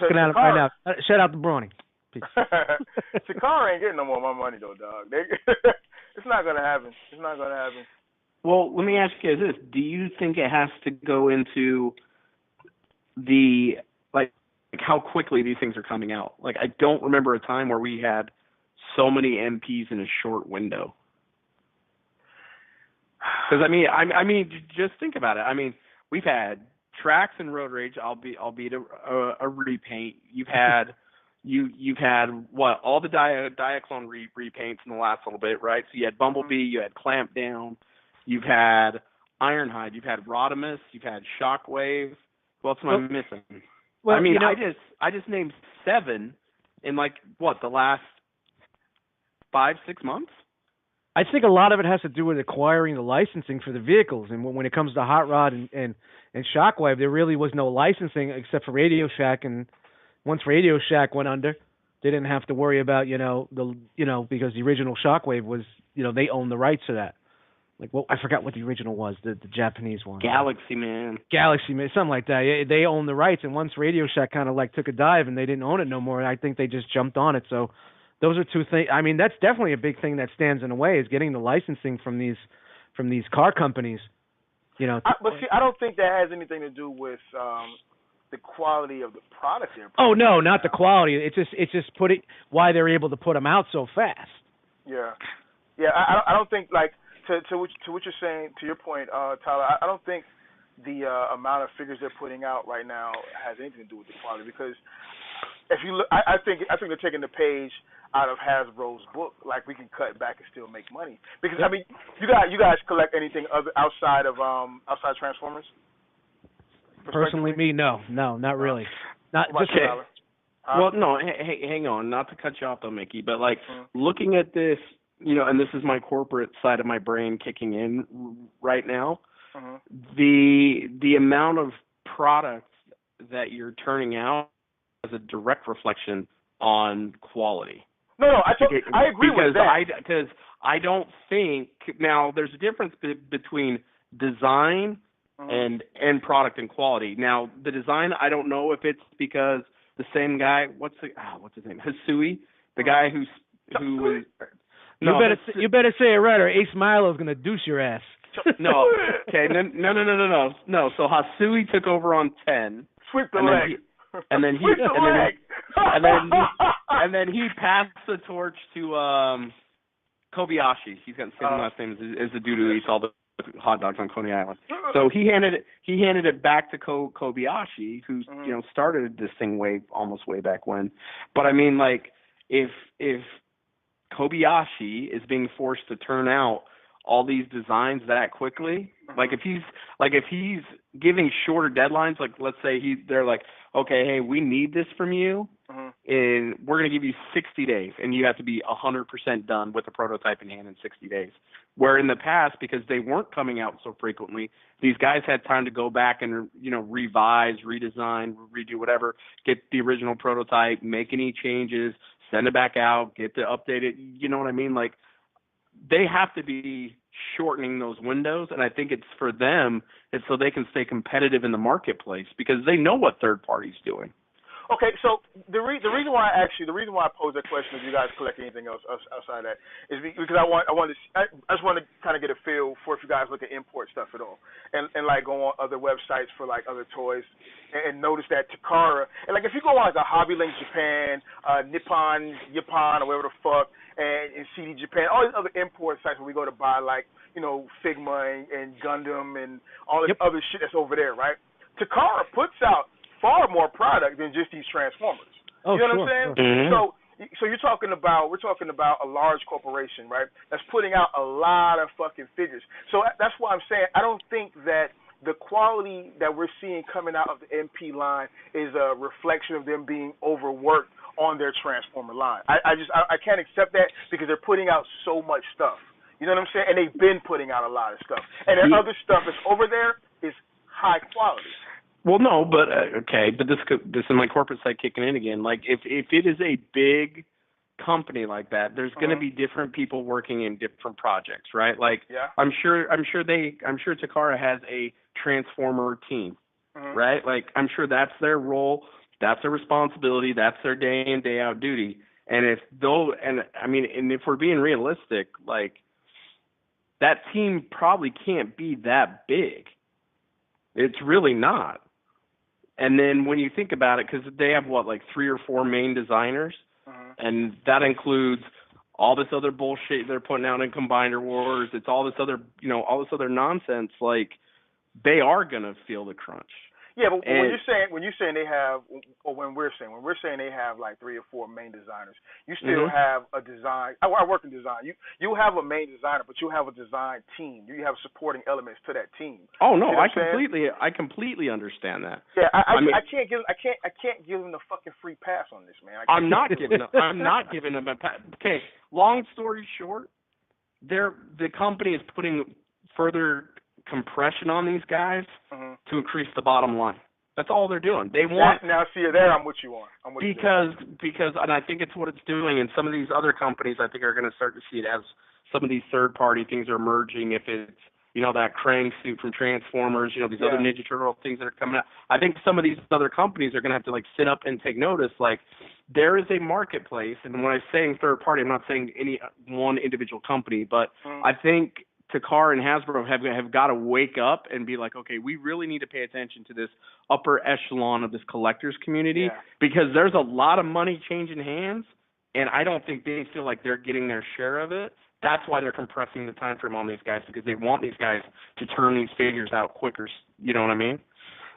A: looking at it right now. Shout out to Brony.
B: Takara ain't getting no more of my money though, dog. It's not gonna happen. It's not gonna happen.
C: Well, let me ask you this: do you think it has to go into the like how quickly these things are coming out? Like, I don't remember a time where we had so many MPs in a short window. Because I mean, just think about it. I mean, we've had Tracks and Road Rage, albeit a repaint. You've had what, all the Diaclone repaints in the last little bit, right? So you had Bumblebee, you had Clamp Down, you've had Ironhide, you've had Rodimus, you've had Shockwave. What else am I missing?
A: Well,
C: I mean, I just named 7 in like what, the last 5-6 months.
A: I think a lot of it has to do with acquiring the licensing for the vehicles, and when it comes to Hot Rod and Shockwave, there really was no licensing except for Radio Shack, and once Radio Shack went under, they didn't have to worry about because the original Shockwave was they owned the rights to that. Like, well, I forgot what the original was, the Japanese one.
C: Galaxy Man,
A: something like that. They owned the rights, and once Radio Shack kind of like took a dive and they didn't own it no more, I think they just jumped on it. So those are two things. I mean, that's definitely a big thing that stands in the way, is getting the licensing from these car companies.
B: But see, I don't think that has anything to do with the quality of the product they're
A: Oh no, not the quality. It's just why they're able to put them out so fast.
B: Yeah. I don't think, like, to what you're saying, to your point, Tyler. I don't think the amount of figures they're putting out right now has anything to do with the quality, because if you look, I think they're taking the page out of Hasbro's book. Like, we can cut back and still make money, because I mean, you guys collect anything other outside Transformers?
A: Personally, me, no, not really. Not just
C: okay. Well, no, hey, hang on, not to cut you off though, Mickey, but like looking at this, and this is my corporate side of my brain kicking in right now. The amount of products that you're turning out is a direct reflection on quality.
B: No, I agree with that.
C: Because I don't think, now there's a difference between design and end product and quality. Now the design, I don't know if it's because the same guy, what's his name, Hisui, the guy who was. No,
A: you better say it right, or Ace Milo's gonna douche your ass.
C: No, okay, no. So Hisui took over on 10.
B: Sweep the leg.
C: And then he passed the torch to Kobayashi. He's got the same last name as the dude who eats all the hot dogs on Coney Island. So he handed it back to Kobayashi, who started this thing almost way back when. But I mean, like, if Kobayashi is being forced to turn out all these designs that quickly, like if he's giving shorter deadlines, like let's say they're like, okay, hey, we need this from you, and we're going to give you 60 days, and you have to be 100% done with the prototype in hand in 60 days. Where in the past, because they weren't coming out so frequently, these guys had time to go back and revise, redesign, redo whatever, get the original prototype, make any changes, send it back out, get to update it. You know what I mean? Like, they have to be shortening those windows, and I think it's for them, it's so they can stay competitive in the marketplace, because they know what third party's doing.
B: Okay, so the reason why I posed that question, if you guys collect anything else outside that, is because I just want to kind of get a feel for if you guys look at import stuff at all, and like go on other websites for like other toys, and notice that Takara, and like if you go on like a Hobby Link Japan, Nippon, or whatever the fuck, and CD Japan, all these other import sites where we go to buy like Figma and Gundam and all this other shit that's over there, right? Takara puts out far more product than just these Transformers.
A: Oh,
B: you know what I'm saying?
A: Sure.
B: So we're talking about a large corporation, right? That's putting out a lot of fucking figures. So that's why I'm saying I don't think that the quality that we're seeing coming out of the MP line is a reflection of them being overworked on their Transformer line. I can't accept that, because they're putting out so much stuff. You know what I'm saying? And they've been putting out a lot of stuff. And their other stuff that's over there is high quality.
C: Well, no, but okay, but this is my corporate side kicking in again. Like, if it is a big company like that, there's going to be different people working in different projects, right? Like, I'm sure Takara has a Transformer team, right? Like, I'm sure that's their role, that's their responsibility, that's their day in, day out duty. And if we're being realistic, like, that team probably can't be that big. It's really not. And then when you think about it, because they have like 3 or 4 main designers, and that includes all this other bullshit they're putting out in Combiner Wars. It's all this other, all this other nonsense. Like, they are going to feel the crunch.
B: Yeah, but when you're saying they have, or when we're saying they have like 3 or 4 main designers, you still have a design. I work in design. You have a main designer, but you have a design team. You have supporting elements to that team.
C: Oh no, I completely understand that.
B: Yeah, I can't give them the fucking free pass on this, man.
C: I'm not giving them a pass. Okay, long story short, the company is putting further compression on these guys to increase the bottom line. That's all they're doing. They want
B: now. See, there I'm with you on.
C: Because and I think it's what it's doing. And some of these other companies, I think, are going to start to see it as some of these third-party things are merging. If it's that Krang suit from Transformers, these other Ninja Turtle things that are coming out. I think some of these other companies are going to have to sit up and take notice. Like, there is a marketplace, and when I'm saying third-party, I'm not saying any one individual company, but I think Takara and Hasbro have got to wake up and be like, okay, we really need to pay attention to this upper echelon of this collectors community because there's a lot of money changing hands, and I don't think they feel like they're getting their share of it. That's why they're compressing the time frame on these guys, because they want these guys to turn these figures out quicker. You know what I mean?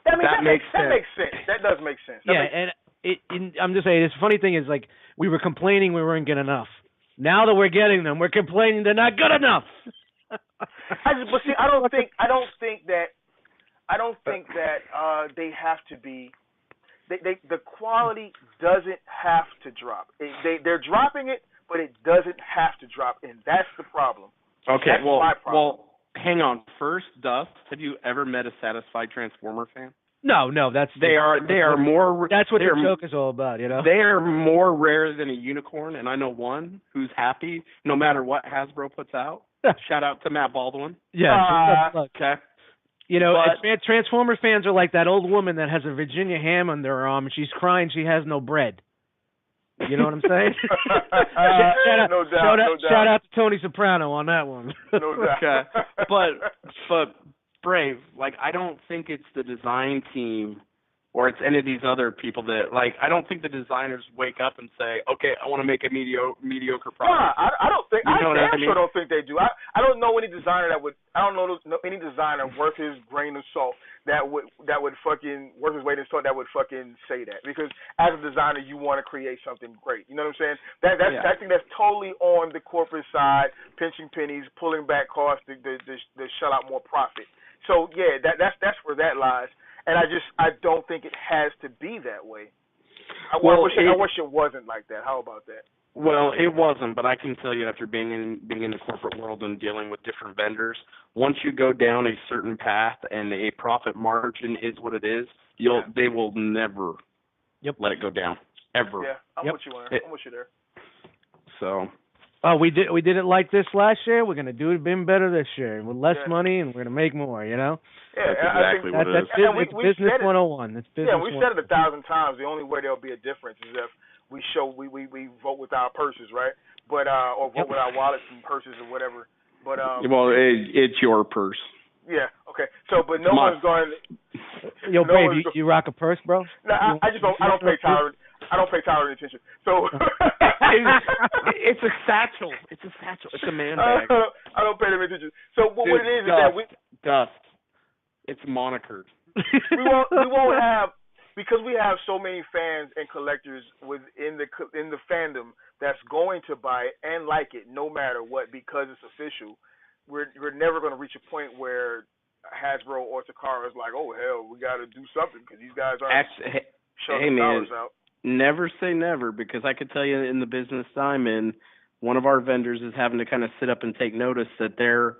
B: That makes sense. That does make sense.
A: I'm just saying, the funny thing is, like, we were complaining we weren't getting enough. Now that we're getting them, we're complaining they're not good enough.
B: I don't think that they have to be. The quality doesn't have to drop. They're dropping it, but it doesn't have to drop, and that's the problem.
C: Okay,
B: that's my problem.
C: Well, hang on. First, Dust, have you ever met a satisfied Transformer fan?
A: No,
C: they are more.
A: That's what their joke is all about,
C: They are more rare than a unicorn, and I know one who's happy no matter what Hasbro puts out. Shout out to Matt Baldwin.
A: Yeah.
C: Okay.
A: Transformer fans are like that old woman that has a Virginia ham under her arm and she's crying she has no bread. You know what I'm saying?
B: No doubt.
A: Shout out to Tony Soprano on that one.
B: No doubt.
C: Okay. But Brave, I don't think it's the design team or it's any of these other people that, I don't think the designers wake up and say, okay, I want to make a mediocre product.
B: I don't think, sure don't think they do. I don't know any designer any designer worth his grain of salt that would fucking, worth his weight in salt that would fucking say that. Because as a designer, you want to create something great. You know what I'm saying? I think that's totally on the corporate side, pinching pennies, pulling back costs to shut out more profit. So, yeah, that's where that lies. And I don't think it has to be that way. I wish it wasn't like that. How about that?
C: Well, it wasn't, but I can tell you after being in the corporate world and dealing with different vendors, once you go down a certain path and a profit margin is what it is, they will never let it go down ever.
B: Yeah, I'm with you on there. I'm with you there.
C: So.
A: Oh, we didn't like this last year. We're gonna do it even better this year with less money, and we're gonna make more.
B: Yeah,
C: that's exactly what it is.
A: It's business 101. It's business.
B: Yeah, we said it 1,000 times. The only way there'll be a difference is if we vote with our purses, right? But or vote with our wallets and purses or whatever. But
C: it's your purse.
B: Yeah. Okay. So, but no one's going.
A: Yo, babe, you rock a purse, bro?
B: No, I just don't. I don't pay Tyler. I don't pay Tyler any attention. So
C: it's a satchel. It's a satchel. It's a man bag.
B: I don't pay them attention. So what it is that
C: Dust. It's monikered.
B: we won't have, because we have so many fans and collectors within the fandom that's going to buy it and like it no matter what because it's official. We're never going to reach a point where Hasbro or Takara is like, oh hell, we got to do something because these guys aren't shoving dollars out.
C: Never say never, because I could tell you in the business I'm in, one of our vendors is having to kind of sit up and take notice that their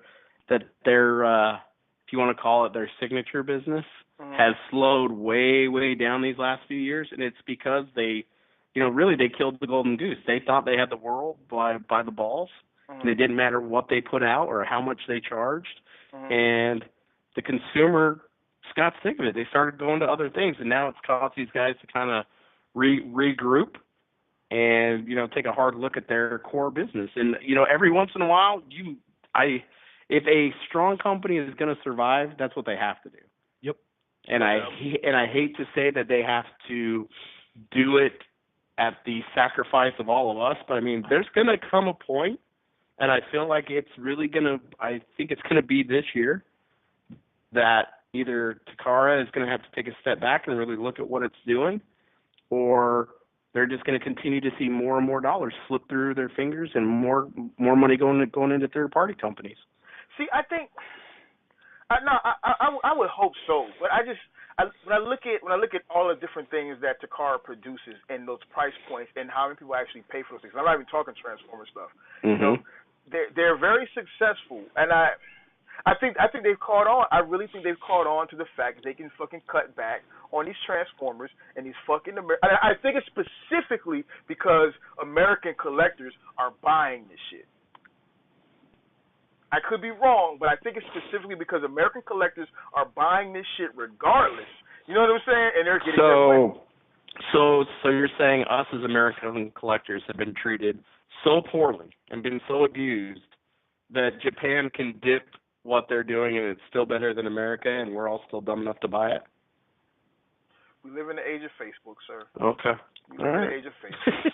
C: if you want to call it their signature business has slowed way down these last few years, and it's because they killed the golden goose. They thought they had the world by the balls, and it didn't matter what they put out or how much they charged, and the consumer got sick of it. They started going to other things, and now it's caused these guys to kind of regroup and take a hard look at their core business. And every once in a while, if a strong company is going to survive, that's what they have to do.
A: Yep.
C: And I hate to say that they have to do it at the sacrifice of all of us, but I mean, there's going to come a point, and I feel like it's really going to. I think it's going to be this year that either Takara is going to have to take a step back and really look at what it's doing, or they're just going to continue to see more and more dollars slip through their fingers and more money going into third-party companies.
B: See, I think I would hope so, but when I look at all the different things that Takara produces and those price points and how many people actually pay for those things, I'm not even talking Transformer stuff. You know, they're very successful, and I think they've caught on. I really think they've caught on to the fact that they can fucking cut back on these Transformers and these fucking I think it's specifically because American collectors are buying this shit. I could be wrong, but I think it's specifically because American collectors are buying this shit regardless. You know what I'm saying? And they're getting their money.
C: So you're saying us as American collectors have been treated so poorly and been so abused that Japan can dip what they're doing and it's still better than America, and we're all still dumb enough to buy it?
B: We live in the age of Facebook, sir.
C: Okay.
B: We live in the age of Facebook.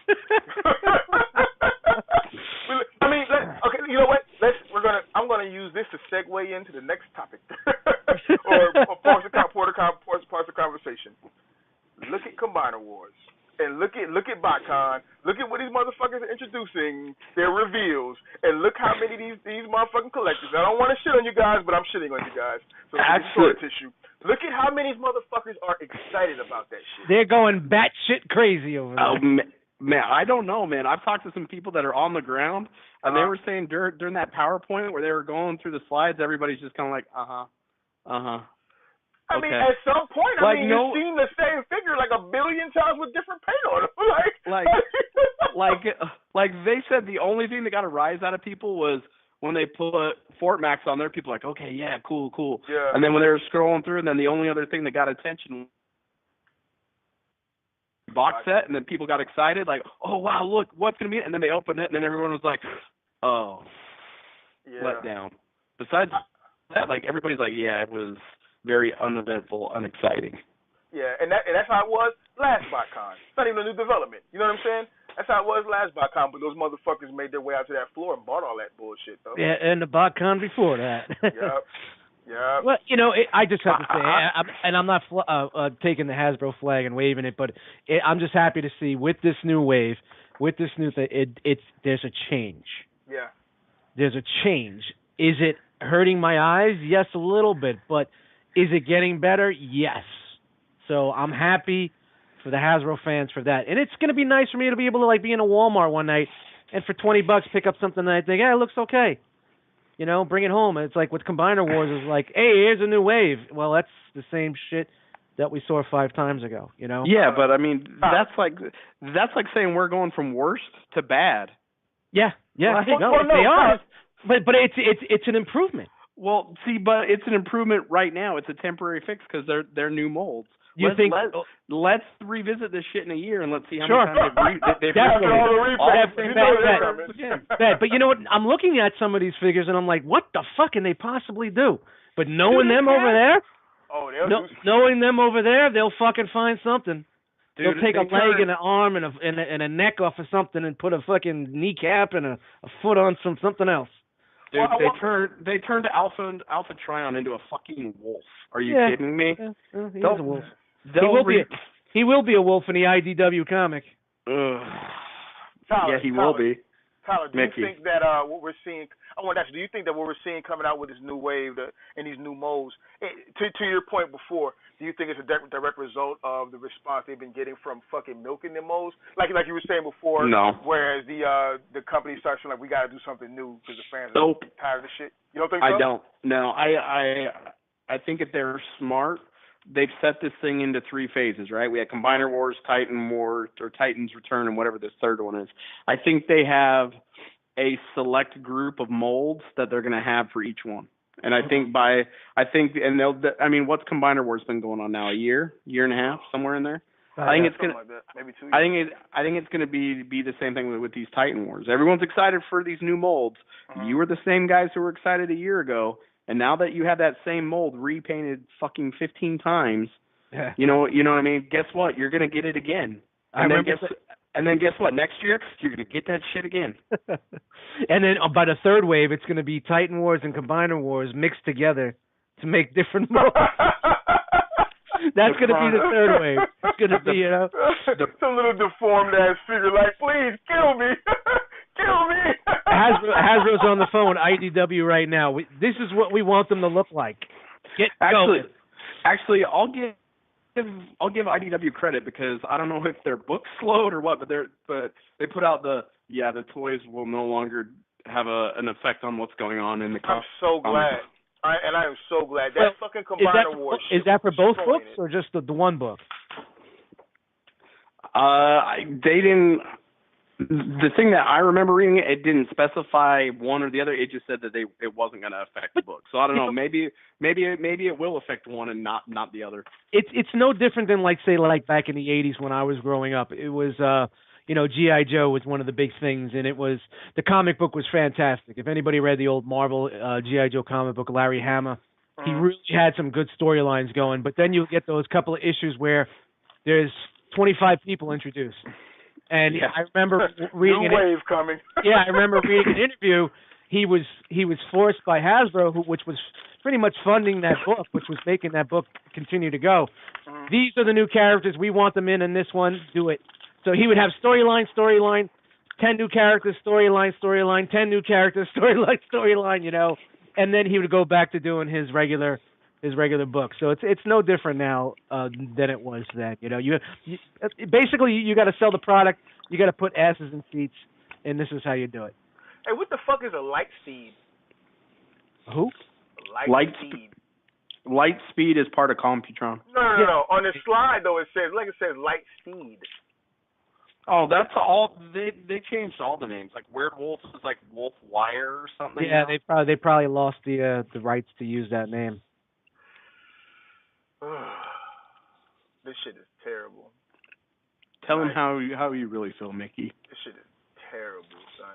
B: I mean, okay. You know what? I'm gonna use this to segue into the next topic, or parts of the conversation. Look at Combiner Wars, and look at Botcon. Look at what these motherfuckers are introducing, their reveals, and look how many of these motherfucking collectors. I don't want to shit on you guys, but I'm shitting on you guys. So toilet tissue. Look at how many motherfuckers are excited about that shit.
A: They're going batshit crazy over there.
C: Oh, man, I don't know, man. I've talked to some people that are on the ground, and they were saying during that PowerPoint where they were going through the slides, everybody's just kind of like,
B: I mean, at some point, you've seen the same figure like 1 billion times with different paint on it.
C: like they said the only thing that got a rise out of people was when they put Fort Max on there. People were like, okay, yeah, cool.
B: Yeah.
C: And then when they were scrolling through, and then the only other thing that got attention box set, and then people got excited, like, oh wow, look, what's gonna be it? And then they opened it, and then everyone was like, oh, let down. Besides that, like, everybody's like, yeah, it was very uneventful, unexciting.
B: Yeah, and that's how it was last Botcon. It's not even a new development. You know what I'm saying? That's how it was last Botcon, but those motherfuckers made their way out to that floor and bought all that bullshit, though.
A: Yeah, and the Botcon before that.
B: Yep.
A: Well, you know, I just have to say, and I'm not taking the Hasbro flag and waving it, but I'm just happy to see with this new wave, with this new thing, there's a change.
B: Yeah.
A: There's a change. Is it hurting my eyes? Yes, a little bit, but is it getting better? Yes. So I'm happy for the Hasbro fans for that. And it's going to be nice for me to be able to, like, be in a Walmart one night and for $20 pick up something that I think, hey, it looks okay. You know, bring it home. It's like with Combiner Wars, it's like, hey, here's a new wave. Well, that's the same shit that we saw 5 times ago, you know?
C: Yeah, but I mean, that's like saying we're going from worst to bad.
A: Yeah. They are. But it's an improvement.
C: Well, see, but it's an improvement right now. It's a temporary fix because they're new molds. Let's revisit this shit in a year and let's see how many times they've
A: But you know what? I'm looking at some of these figures and I'm like, what the fuck can they possibly do? But knowing them over there, they'll fucking find something. They'll take a leg and an arm and a neck off of something and put a fucking kneecap and a foot on something else.
C: Dude, they turned Alpha Trion into a fucking wolf. Are you kidding me?
A: Yeah, he's a wolf. He will be a wolf in the IDW comic.
B: Tyler,
C: he will be.
B: Tyler, do you think that what we're seeing? Do you think that what we're seeing coming out with this new wave and these new molds, to your point before, do you think it's a direct result of the response they've been getting from fucking milking the molds? Like you were saying before.
C: No.
B: Whereas the company starts feeling like we got to do something new because the fans are tired of the shit. You don't think so?
C: I don't. No, I think if they're smart, they've set this thing into 3 phases, right? We had Combiner Wars, Titan War, or Titan's Return, and whatever this third one is. I think they have a select group of molds that they're going to have for each one. And I think what's Combiner Wars been going on now? A year and a half, somewhere in there. I think it's gonna, like that. Maybe 2 years. I think it's going to be the same thing with these Titan Wars. Everyone's excited for these new molds. You were the same guys who were excited a year ago, and now that you have that same mold repainted fucking 15 times, you know what I mean? Guess what? You're going to get it again. And then guess what? Next year, you're going to get that shit again.
A: And then by the third wave, it's going to be Titan Wars and Combiner Wars mixed together to make different books. That's going to be the third wave. It's going to be,
B: some little deformed ass figure like, please kill me. Kill me.
A: Hasbro's on the phone, IDW right now. This is what we want them to look like.
C: Actually, I'll give IDW credit because I don't know if their books slowed or what, but they put out the toys will no longer have an effect on what's going on in the comic.
B: I'm so glad. I am so glad. That fucking Combiner War shit.
A: Is that for both books or just the one book?
C: They didn't. The thing that I remember reading, it didn't specify one or the other. It just said that it wasn't going to affect the book. So I don't know. Maybe it will affect one and not the other.
A: It's no different than like back in the 80s when I was growing up. It was G.I. Joe was one of the big things, and the comic book was fantastic. If anybody read the old Marvel G.I. Joe comic book, Larry Hama, he really had some good storylines going. But then you get those couple of issues where there's 25 people introduced. And I remember reading I remember reading an interview. He was forced by Hasbro, which was pretty much funding that book, which was making that book continue to go. These are the new characters. We want them in this one. Do it. So he would have storyline, 10 new characters, storyline, 10 new characters, storyline, and then he would go back to doing his regular book. So it's no different now than it was then. You basically you got to sell the product. You got to put asses in seats, and this is how you do it.
B: Hey, what the fuck is a light speed?
A: Who?
B: Light speed.
C: Light speed is part of Computron.
B: No. On the slide though, it says light speed.
C: Oh, that's all. They changed all the names. Like Weird Wolf is like Wolf Wire or something.
A: Yeah, they probably lost the rights to use that name.
B: This shit is terrible.
C: Tell him how you really feel, Mickey.
B: This shit is terrible, son.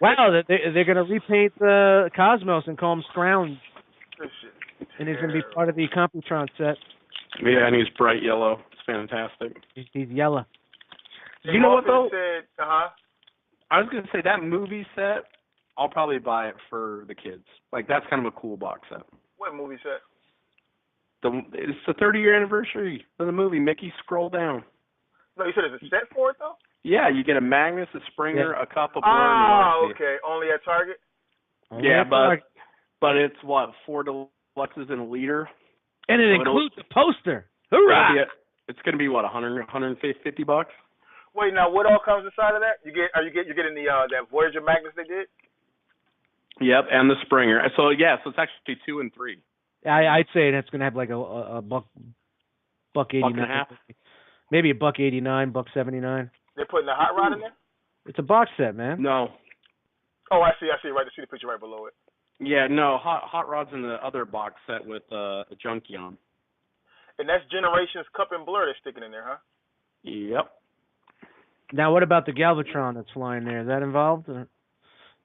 A: Wow, they're gonna repaint the Cosmos and call him Scrounge.
B: This shit is
A: and he's gonna be part of the Computron set.
C: Yeah, and he's bright yellow. It's fantastic.
A: He's yellow.
C: You know what though?
B: I
C: was gonna say that movie set. I'll probably buy it for the kids. Like that's kind of a cool box set.
B: What movie set?
C: It's the 30-year anniversary of the movie. Mickey, scroll down.
B: No, you said it's a set for it though.
C: Yeah, you get a Magnus, a Springer, a cup of blur.
B: Okay. Only at Target.
C: But it's what 4 deluxes and a liter,
A: and it includes a poster. Hoorah!
C: It's gonna be what $150.
B: Wait, now what all comes inside of that? You're getting the that Voyager Magnus they did?
C: Yep, and the Springer. So it's actually 2 and 3.
A: I'd say that's gonna have like a $1.89, maybe $1.89, $1.79.
B: They're putting the hot rod in there.
A: It's a box set, man.
C: No.
B: Oh, I see. Right, I see the picture right below it.
C: Yeah, no, hot rod's in the other box set with a junkie on.
B: And that's Generations Cup and Blur they're sticking in there, huh?
C: Yep.
A: Now, what about the Galvatron that's flying there? Is that involved? Or is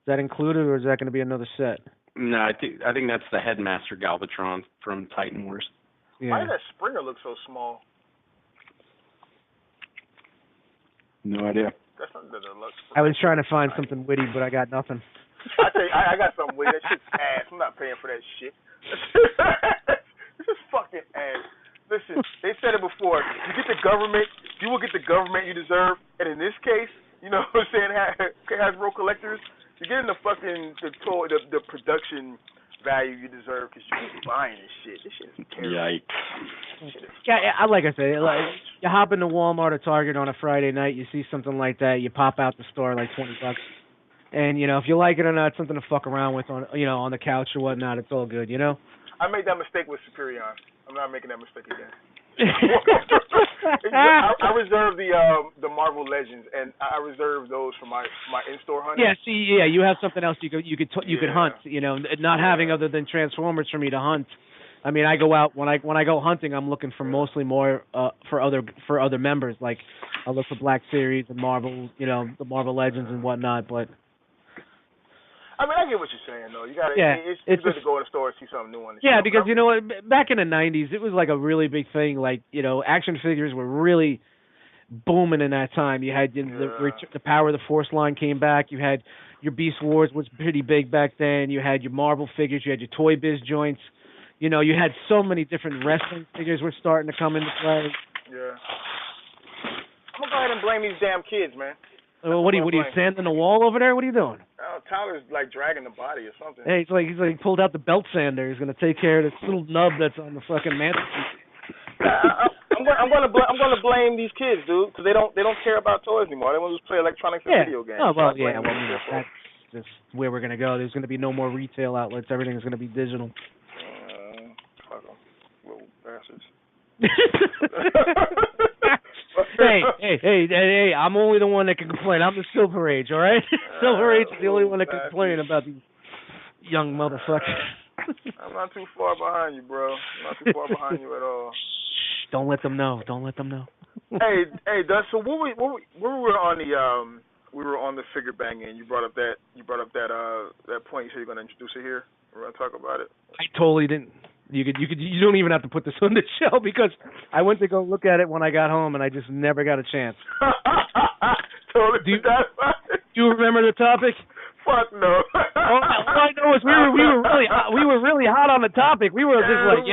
A: that included, or is that going to be another set?
C: No, I think that's the Headmaster Galvatron from Titan Wars.
A: Yeah.
B: Why does that Springer look so small?
C: No idea.
B: That's not the deluxe.
A: I was trying to find something witty, but I got nothing.
B: I tell you, I got something witty. That shit's ass. I'm not paying for that shit. This is fucking ass. Listen, they said it before. You will get the government you deserve. And in this case, you know what I'm saying, Hasbro collectors, you're getting the production value you deserve because you keep buying this shit. This shit is terrible.
C: Yikes.
A: Yeah, like I said, you hop into Walmart or Target on a Friday night, you see something like that, you pop out the store like $20. And, if you like it or not, it's something to fuck around with on the couch or whatnot. It's all good,
B: I made that mistake with Superion. I'm not making that mistake again. I reserve the Marvel Legends, and I reserve those for my in-store hunting.
A: Yeah, you have something else you could hunt. Not having other than Transformers for me to hunt. I mean, I go out when I go hunting. I'm looking for mostly more for other members. Like I look for Black Series and Marvel, the Marvel Legends and whatnot. But
B: I mean, I get what you're saying, though. You got it's good to go in the store and see something new on the show.
A: Because you know what? Back in the '90s, it was like a really big thing. Like action figures were really booming in that time. You had the Power of the Force line came back. You had your Beast Wars was pretty big back then. You had your Marvel figures. You had your Toy Biz joints. You know, you had so many different wrestling figures were starting to come into play.
B: Yeah. I'm gonna go ahead and blame these damn kids, man.
A: Well, what are you sanding the wall over there? What are you doing?
B: Oh, Tyler's like dragging the body or something.
A: Hey, he's like pulled out the belt sander. He's gonna take care of this little nub that's on the fucking mantelpiece.
B: I'm gonna blame these kids, dude, because they don't care about toys anymore. They want to just play electronics and video games.
A: Oh well, yeah. Well, that's just where we're gonna go. There's gonna be no more retail outlets. Everything's gonna be digital.
B: Fuck them, little bastards.
A: Hey, I'm only the one that can complain. I'm the Silver Age, all right? Silver Age is the only one that can complain about these young motherfuckers.
B: I'm not too far behind you, bro. I'm not too far behind you at all.
A: Shh, don't let them know.
B: hey, Dust, so when we were on the figure banging, you brought up that point. You said you're gonna introduce it here. We're gonna talk about it.
A: I totally didn't. You don't even have to put this on the show because I went to go look at it when I got home and I just never got a chance.
B: Totally.
A: Do you remember the topic?
B: Fuck no.
A: All I know is we were really hot on the topic. We were just like,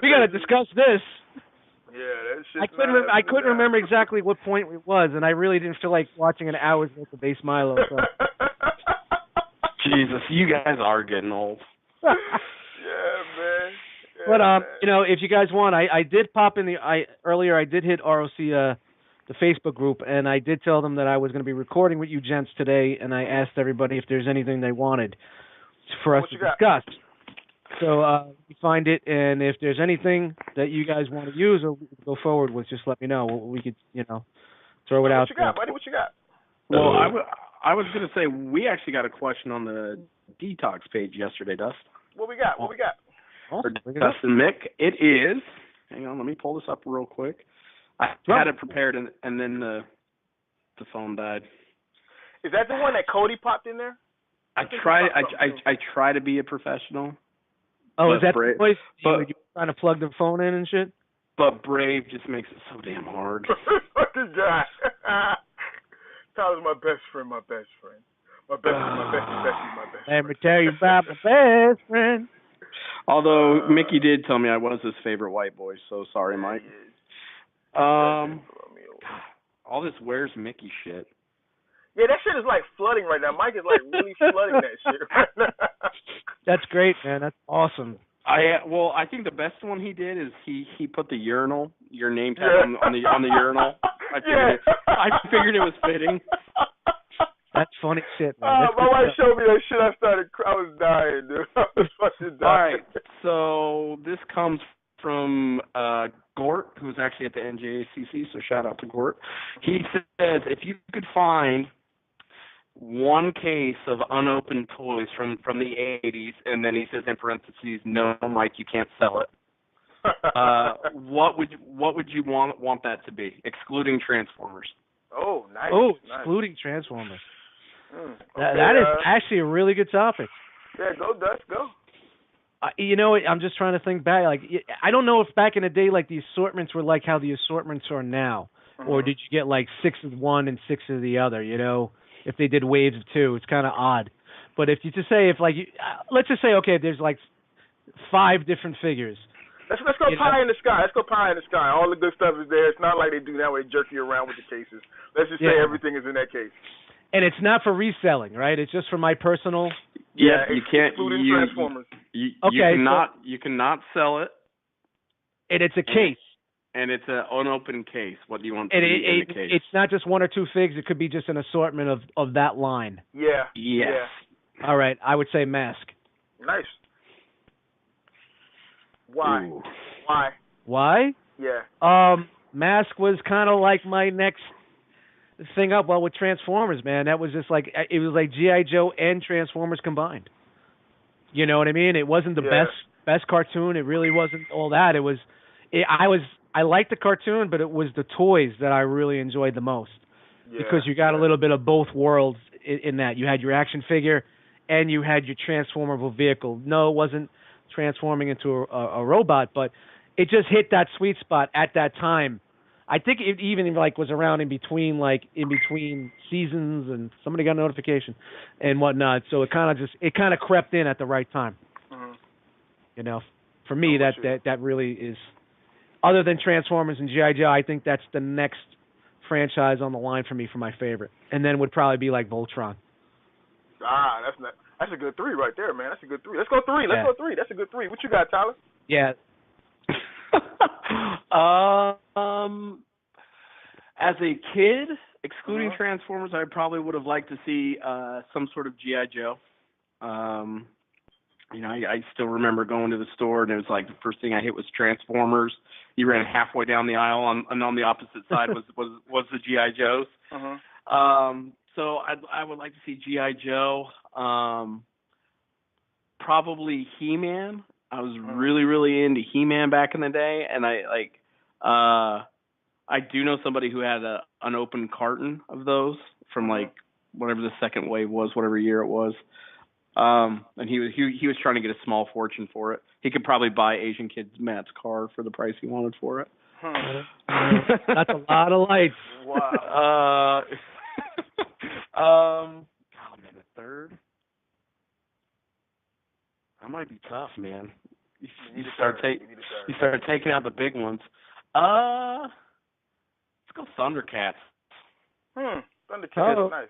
A: we got to discuss this.
B: Yeah, that shit.
A: I couldn't remember exactly what point it was, and I really didn't feel like watching an hour's worth of Base Milo. So.
C: Jesus, you guys are getting old.
B: Yeah, man.
A: But you know, if you guys want, I did pop in earlier. I did hit ROC the Facebook group, and I did tell them that I was going to be recording with you gents today, and I asked everybody if there's anything they wanted for us to discuss. So you find it, and if there's anything that you guys want to use or go forward with, just let me know. We could, throw it out.
B: What you got, buddy? What you got?
C: Well, I was going to say we actually got a question on the Detox page yesterday, Dust.
B: What we got?
C: For Dust and Mick, it is. Hang on, let me pull this up real quick. I had it prepared, and then the phone died.
B: Is that the one that Cody popped in there?
C: I try to be a professional.
A: Oh, is that the voice?
C: You're
B: trying
A: to plug the phone in and shit?
C: But Brave just makes it so damn hard.
B: Fucking guy. Tyler's my best friend. My best.
A: Let me tell you about my best friend.
C: Although Mickey did tell me I was his favorite white boy, so sorry, Mike. All this Where's Mickey shit.
B: Yeah, that shit is like flooding right now. Mike is like really flooding that shit right now. That's
A: great, man. That's awesome.
C: I think the best one he did is he put the urinal, your name tag on the urinal. I figured it was fitting.
A: That's funny shit, man.
B: My wife showed me that shit. I was dying, dude. I was fucking dying.
C: All right, so this comes from Gort, who's actually at the NJACC, so shout out to Gort. He says, if you could find one case of unopened toys from the 80s, and then he says in parentheses, no, Mike, you can't sell it. What would you want that to be, excluding Transformers?
B: Oh, nice.
A: Oh,
B: nice.
A: Excluding Transformers.
B: Okay,
A: that is actually a really good topic.
B: Yeah, go Dust, go.
A: I'm just trying to think back. Like, I don't know if back in the day, like the assortments were like how the assortments are now, or did you get like 6 of one and 6 of the other? If they did waves of 2, it's kind of odd. But if you just say let's just say there's like 5 different figures.
B: Let's go pie in the sky. Let's go pie in the sky. All the good stuff is there. It's not like they do that where they jerk you around with the cases. Let's just say everything is in that case. And
A: it's not for reselling, right? It's just for my personal.
C: Yeah, you can't.
B: Including Transformers.
C: You cannot sell it.
A: And it's a case.
C: And it's an unopened case. What do you want to be in the case?
A: It's not just 1 or 2 figs. It could be just an assortment of that line.
B: Yeah.
C: Yes.
B: Yeah.
A: All right. I would say Mask.
B: Nice. Why?
C: Ooh.
B: Why? Yeah.
A: Mask was kind of like my next thing up. Well, with Transformers, man, that was just like it was like G.I. Joe and Transformers combined. You know what I mean? It wasn't the best cartoon. It really wasn't all that. I liked the cartoon, but it was the toys that I really enjoyed the most because you got a little bit of both worlds in that. You had your action figure and you had your transformable vehicle. No, it wasn't transforming into a robot, but it just hit that sweet spot at that time I think it even like was around in between seasons, and somebody got a notification and whatnot. So it kind of crept in at the right time.
B: Mm-hmm.
A: You know, for me that really is. Other than Transformers and G.I. Joe, I think that's the next franchise on the line for me for my favorite, and then would probably be like Voltron.
B: That's a good 3 right there, man. That's a good 3. Let's go 3. Let's go 3. That's a good 3. What you got, Tyler?
A: Yeah.
C: As a kid, excluding Transformers, I probably would have liked to see some sort of G.I. Joe. You know, I still remember going to the store, and it was like the first thing I hit was Transformers. You ran halfway down the aisle, and on the opposite side was the G.I. Joes. So I would like to see G.I. Joe. Probably He-Man. I was really, really into He-Man back in the day, and I do know somebody who had an open carton of those from like whatever the second wave was, whatever year it was. And he was trying to get a small fortune for it. He could probably buy Asian Kid Matt's car for the price he wanted for it.
A: That's a lot of lights.
B: Wow.
C: Oh man, the third. That might be tough, man. You start taking out the big ones. Let's go Thundercats.
B: Thundercats is nice.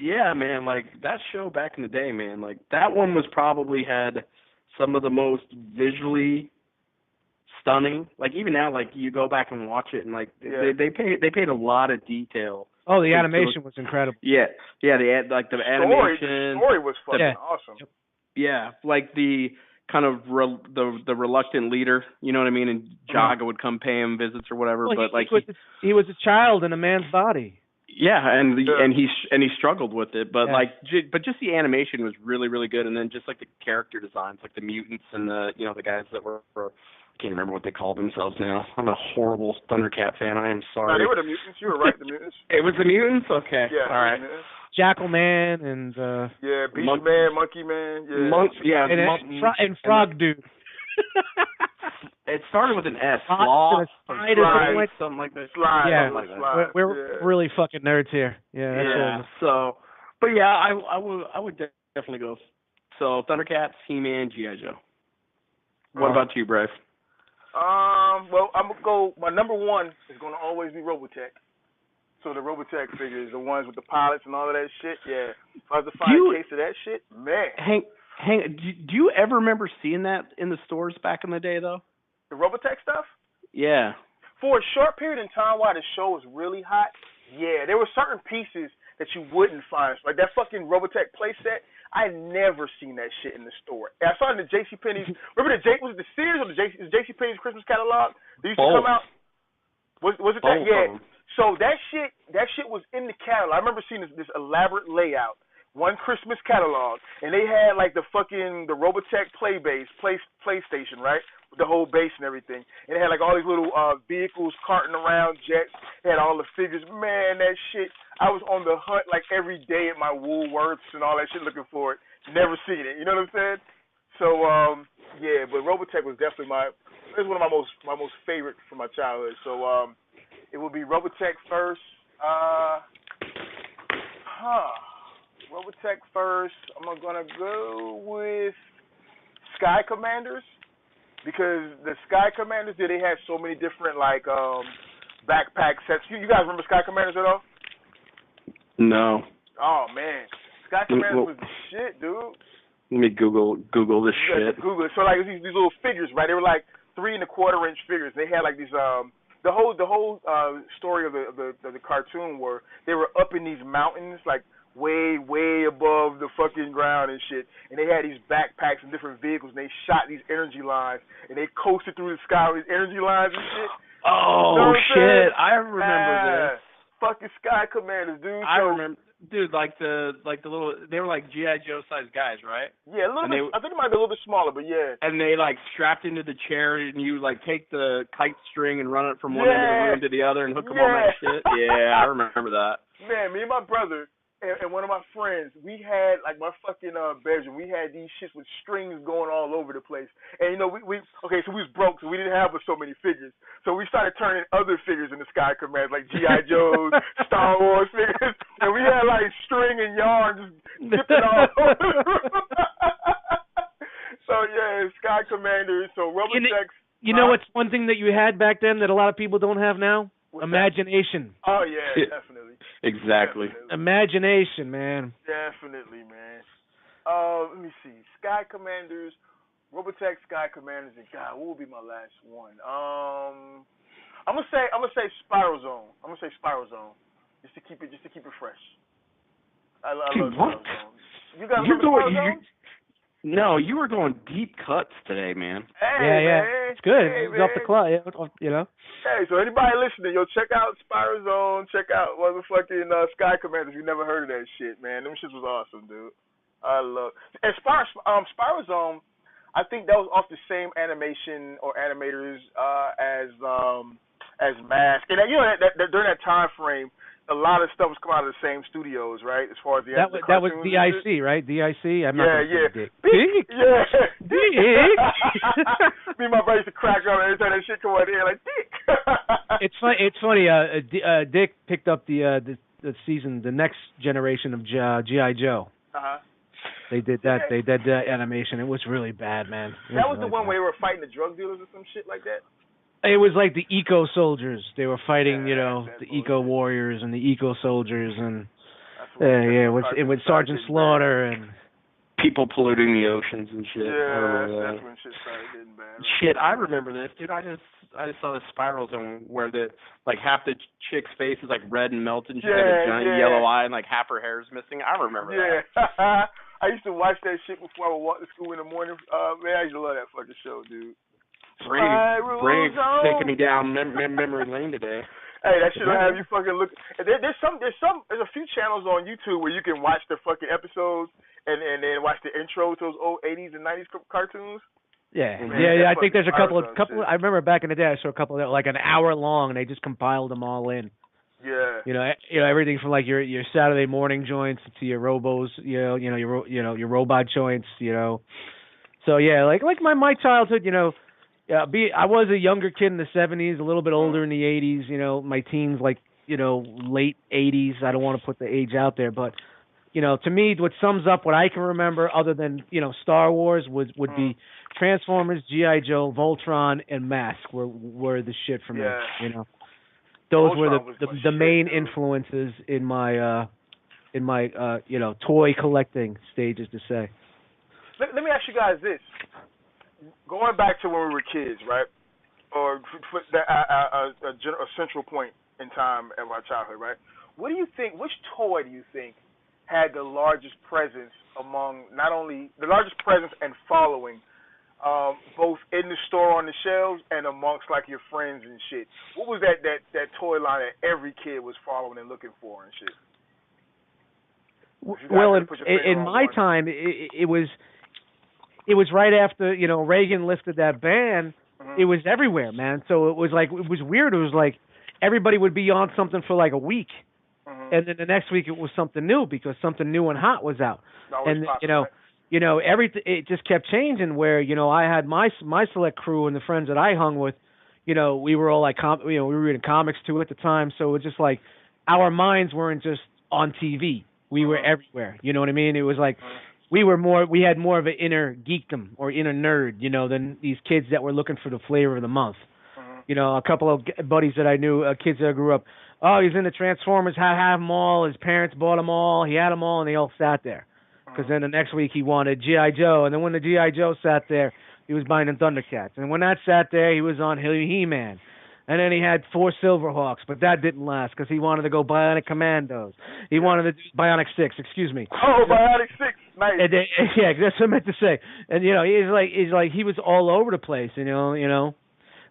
C: Yeah, man, like that show back in the day, man, like that one was probably had some of the most visually stunning. Like even now, like you go back and watch it, and like they paid a lot of detail.
A: Oh, the animation was incredible.
C: Yeah, they had like the animation.
B: The story was fucking awesome.
C: Yeah, like the kind of the reluctant leader, you know what I mean? And Jaga would come pay him visits or whatever, but
A: he was a child in a man's body.
C: Yeah, and he struggled with it, but but just the animation was really, really good, and then just like the character designs, like the mutants and the the guys that were I can't remember what they called themselves now. I'm a horrible Thundercat fan. I am sorry.
B: No, they were the mutants. You were right, the mutants.
C: It was the mutants. Okay.
B: Yeah.
C: All right.
A: Jackal Man and
B: Beast Man, Monkey Man,
A: and Frog Dude.
C: It started with an S.
A: Slide,
C: something like that.
B: Slide.
A: We're really fucking nerds here. Yeah.
C: So, but yeah, I would definitely go. So Thundercats, He-Man, G.I. Joe. What about you, Brave?
B: Well, I'm gonna go. My number one is gonna always be Robotech. So the Robotech figures, the ones with the pilots and all of that shit. Yeah. If I was to find a case of that shit, man.
C: Do you ever remember seeing that in the stores back in the day, though?
B: The Robotech stuff?
C: Yeah.
B: For a short period in time while the show was really hot, yeah, there were certain pieces that you wouldn't find. Like that fucking Robotech playset, I never seen that shit in the store. I saw it in the JCPenney's. Remember was it the Sears or the JCPenney's Christmas catalog? They used to come out. Was it that? Yeah. So that shit was in the catalog. I remember seeing this elaborate layout, one Christmas catalog, and they had like the Robotech PlayStation, right? With the whole base and everything. And it had like all these little vehicles carting around, jets. It had all the figures. Man, that shit. I was on the hunt like every day at my Woolworths and all that shit looking for it. Never seen it. You know what I'm saying? So yeah, but Robotech was definitely it was one of my most favorite from my childhood. So it would be Robotech first. Robotech first. I'm gonna go with Sky Commanders. Because the Sky Commanders, they had so many different like backpack sets. You guys remember Sky Commanders at all?
C: No.
B: Oh man, Sky Commanders was the shit, dude.
C: Let me Google this shit.
B: Google it. So like these little figures, right? They were like 3 1/4 inch figures. They had like these the whole story of the cartoon were they were up in these mountains like way above the fucking ground and shit, and they had these backpacks and different vehicles, and they shot these energy lines, and they coasted through the sky with these energy lines and shit.
C: Oh, you know shit! I remember this.
B: Fucking Sky Commanders, dude.
C: I remember, dude. Like the little, they were like G.I. Joe sized guys, right?
B: Yeah, a little bit. I think it might be a little bit smaller, but yeah.
C: And they like strapped into the chair, and you like take the kite string and run it from one end of the room to the other and hook them on that shit. Yeah, I remember that.
B: Man, me and my brother and one of my friends, we had like my fucking bedroom. We had these shits with strings going all over the place. And you know, we okay, so we was broke, so we didn't have but so many figures. So we started turning other figures into Sky Commanders, like G.I. Joe's, Star Wars figures, and we had like string and yarn just dipping all over the room. So yeah, Sky Commanders. So Robotechs.
A: You know what's one thing that you had back then that a lot of people don't have now?
B: What's
A: imagination.
B: That? Oh yeah, definitely.
C: Exactly.
B: Definitely.
A: Imagination, man.
B: Definitely, man. Let me see. Sky Commanders, Robotech, Sky Commanders, and God, what would be my last one? I'm gonna say Spiral Zone. I'm gonna say Spiral Zone, just to keep it fresh. I love Spiral Zone. You got Spiral Zone?
C: No, you were going deep cuts today, man.
B: Hey,
A: yeah.
B: Man.
A: It's good.
B: Hey,
A: it's off the clock, you know.
B: Hey, so anybody listening, check out Spiral Zone. Check out motherfucking Sky Commanders. You never heard of that shit, man. Them shits was awesome, dude. I love. And Spiral Zone, I think that was off the same animation or animators as Mask. And you know that during that time frame, a lot of stuff was coming out of the same studios, right? As far as the
A: that was DIC, right? DIC. I'm not
B: Dick.
A: Dick.
B: Yeah.
A: Dick.
B: Me and my brother used to crack up every time that shit come out there like Dick.
A: It's funny. Dick picked up the season, the next generation of G.I. Joe. They did that. They did that animation. It was really bad, man.
B: That was the one where they were fighting the drug dealers or some shit like that.
A: It was like the eco soldiers. They were fighting, the eco warriors and the eco soldiers, and it was Sergeant Slaughter and
C: people polluting the oceans and shit.
B: Yeah, that's when shit started getting bad. Right?
C: Shit, I remember this, dude. I just saw the Spiral Zone where the half the chick's face is like red and melted, and she's got a giant yellow eye, and like half her hair is missing. I remember that.
B: Yeah. I used to watch that shit before I would walk to school in the morning. Man, I used to love that fucking show, dude.
C: Brave taking me down memory lane today.
B: Hey, that shit will have you fucking look. There's a few channels on YouTube where you can watch the fucking episodes and then watch the intro to those old 80s and 90s cartoons.
A: Yeah, I think there's a couple. I remember back in the day I saw a couple that were like an hour long, and they just compiled them all in.
B: Yeah.
A: You know everything from like your Saturday morning joints to your robos, your robot joints, So yeah, like my childhood, I was a younger kid in the 70s, a little bit older in the 80s, my teens like, late 80s. I don't want to put the age out there, but to me what sums up what I can remember other than, Star Wars would be Transformers, G.I. Joe, Voltron, and Mask were the shit for me, Those were the main influences in my toy collecting stages, to say.
B: Let me ask you guys this. Going back to when we were kids, right? Or a central point in time of our childhood, right? What do you think, which toy do you think had the largest presence among, not only, the largest presence and following, both in the store on the shelves and amongst like your friends and shit? What was that toy line that every kid was following and looking for and shit?
A: Well, in my time, it was right after, Reagan lifted that ban. It was everywhere, man. So it was weird. It was like everybody would be on something for like a week. And then the next week it was something new because something new and hot was out. And everything, it just kept changing where, I had my select crew and the friends that I hung with, we were all like, we were reading comics too at the time. So it was just like our minds weren't just on TV. We were everywhere. You know what I mean? It was like we had more of an inner geekdom or inner nerd, than these kids that were looking for the flavor of the month. A couple of buddies that I knew, kids that grew up, he's into Transformers, had them all, his parents bought them all, he had them all, and they all sat there. Because then the next week he wanted G.I. Joe, and then when the G.I. Joe sat there, he was buying the Thundercats. And when that sat there, he was on He-Man. And then he had 4 Silverhawks, but that didn't last because he wanted to go Bionic Commandos. He wanted to do Bionic 6, excuse me.
B: Oh, Bionic 6, nice.
A: And yeah, that's what I meant to say. And he was all over the place,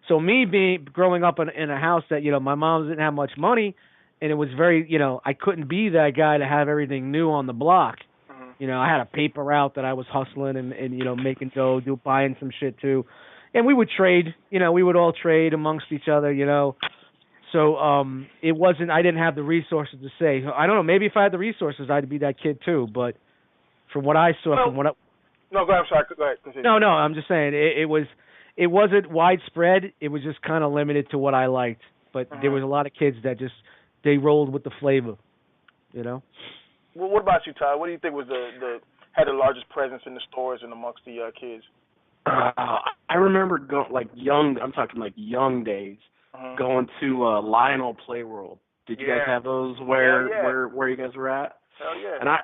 A: So me growing up in a house that my mom didn't have much money, and it was very I couldn't be that guy to have everything new on the block. I had a paper route that I was hustling and making dough, buying some shit too. And we would trade, we would all trade amongst each other, So it wasn't. I didn't have the resources to say. I don't know. Maybe if I had the resources, I'd be that kid too. But from what I saw, from what I,
B: no, go ahead. I'm sorry. Go ahead. Continue.
A: no, I'm just saying it wasn't widespread. It was just kind of limited to what I liked. But there was a lot of kids that just they rolled with the flavor, you know.
B: Well, what about you, Ty? What do you think was the had the largest presence in the stores and amongst the kids?
C: I remember I'm talking like young days, going to Lionel Playworld. Did you guys have those where you guys were at?
B: Hell yeah.
C: And I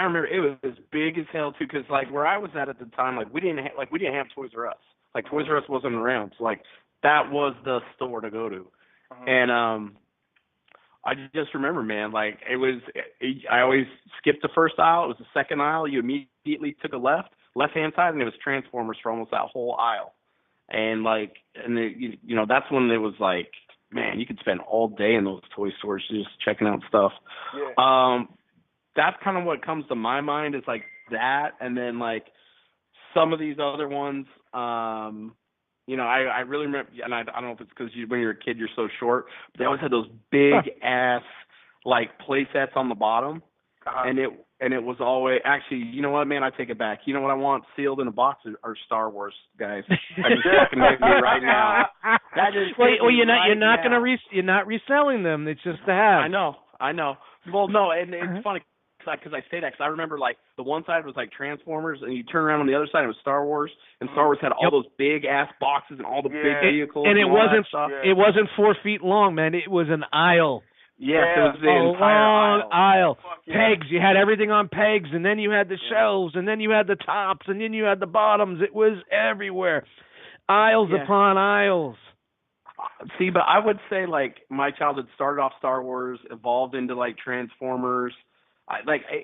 C: remember it was as big as hell too, because like where I was at the time, like we didn't have Toys R Us. Like Toys R Us wasn't around, so like that was the store to go to. And I just remember, man, like I always skipped the first aisle. It was the second aisle. You immediately took a left-hand side, and it was Transformers for almost that whole aisle. And that's when it was like, man, you could spend all day in those toy stores just checking out stuff.
B: Yeah.
C: That's kind of what comes to my mind is like that, and then like some of these other ones. I really remember, and I don't know if it's because when you're a kid you're so short, but they always had those big ass like play sets on the bottom, and it was always actually, you know what, man, I take it back. You know what I want sealed in a box are Star Wars, guys. I just fucking make me right now. That is
A: you're not reselling them. It's just to have.
C: I know. Well, no, and it's funny. Because I say that because I remember like the one side was like Transformers, and you turn around on the other side it was Star Wars, and Star Wars had all those big ass boxes and all the big vehicles,
A: and it wasn't 4 feet long, man. It was an aisle.
C: Yes, it was the entire
A: long aisle. Pegs. You had everything on pegs, and then you had the shelves, and then you had the tops, and then you had the bottoms. It was everywhere, aisles upon aisles.
C: See, but I would say like my childhood started off Star Wars, evolved into like Transformers.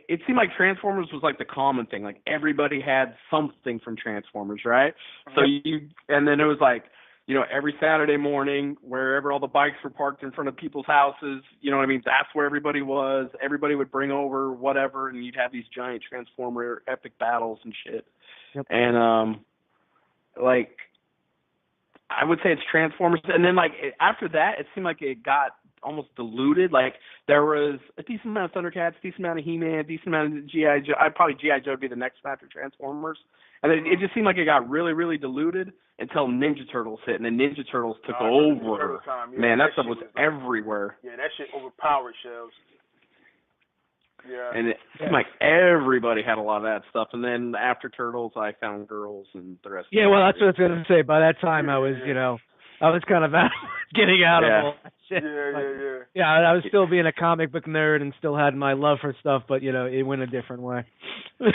C: It seemed like Transformers was like the common thing. Like everybody had something from Transformers, right? So and then it was like, every Saturday morning, wherever all the bikes were parked in front of people's houses, you know what I mean? That's where everybody was. Everybody would bring over whatever, and you'd have these giant Transformer epic battles and shit. Yep. And I would say it's Transformers, and then like after that, it seemed like it got almost diluted. Like there was a decent amount of Thundercats, decent amount of He-Man, a decent amount of G.I. Joe. Probably G.I. Joe would be the next after Transformers. And then it just seemed like it got really, really diluted until Ninja Turtles hit, and then Ninja Turtles took over. Man, that stuff was everywhere.
B: Yeah, that shit overpowered shelves. Yeah.
C: And it seemed like everybody had a lot of that stuff. And then after Turtles, I found Girls and the rest.
A: Yeah, well, that's what I was going to say. By that time, I was, I was kind of getting out of all that shit. Yeah, I was still being a comic book nerd and still had my love for stuff, but, it went a different way.
B: Did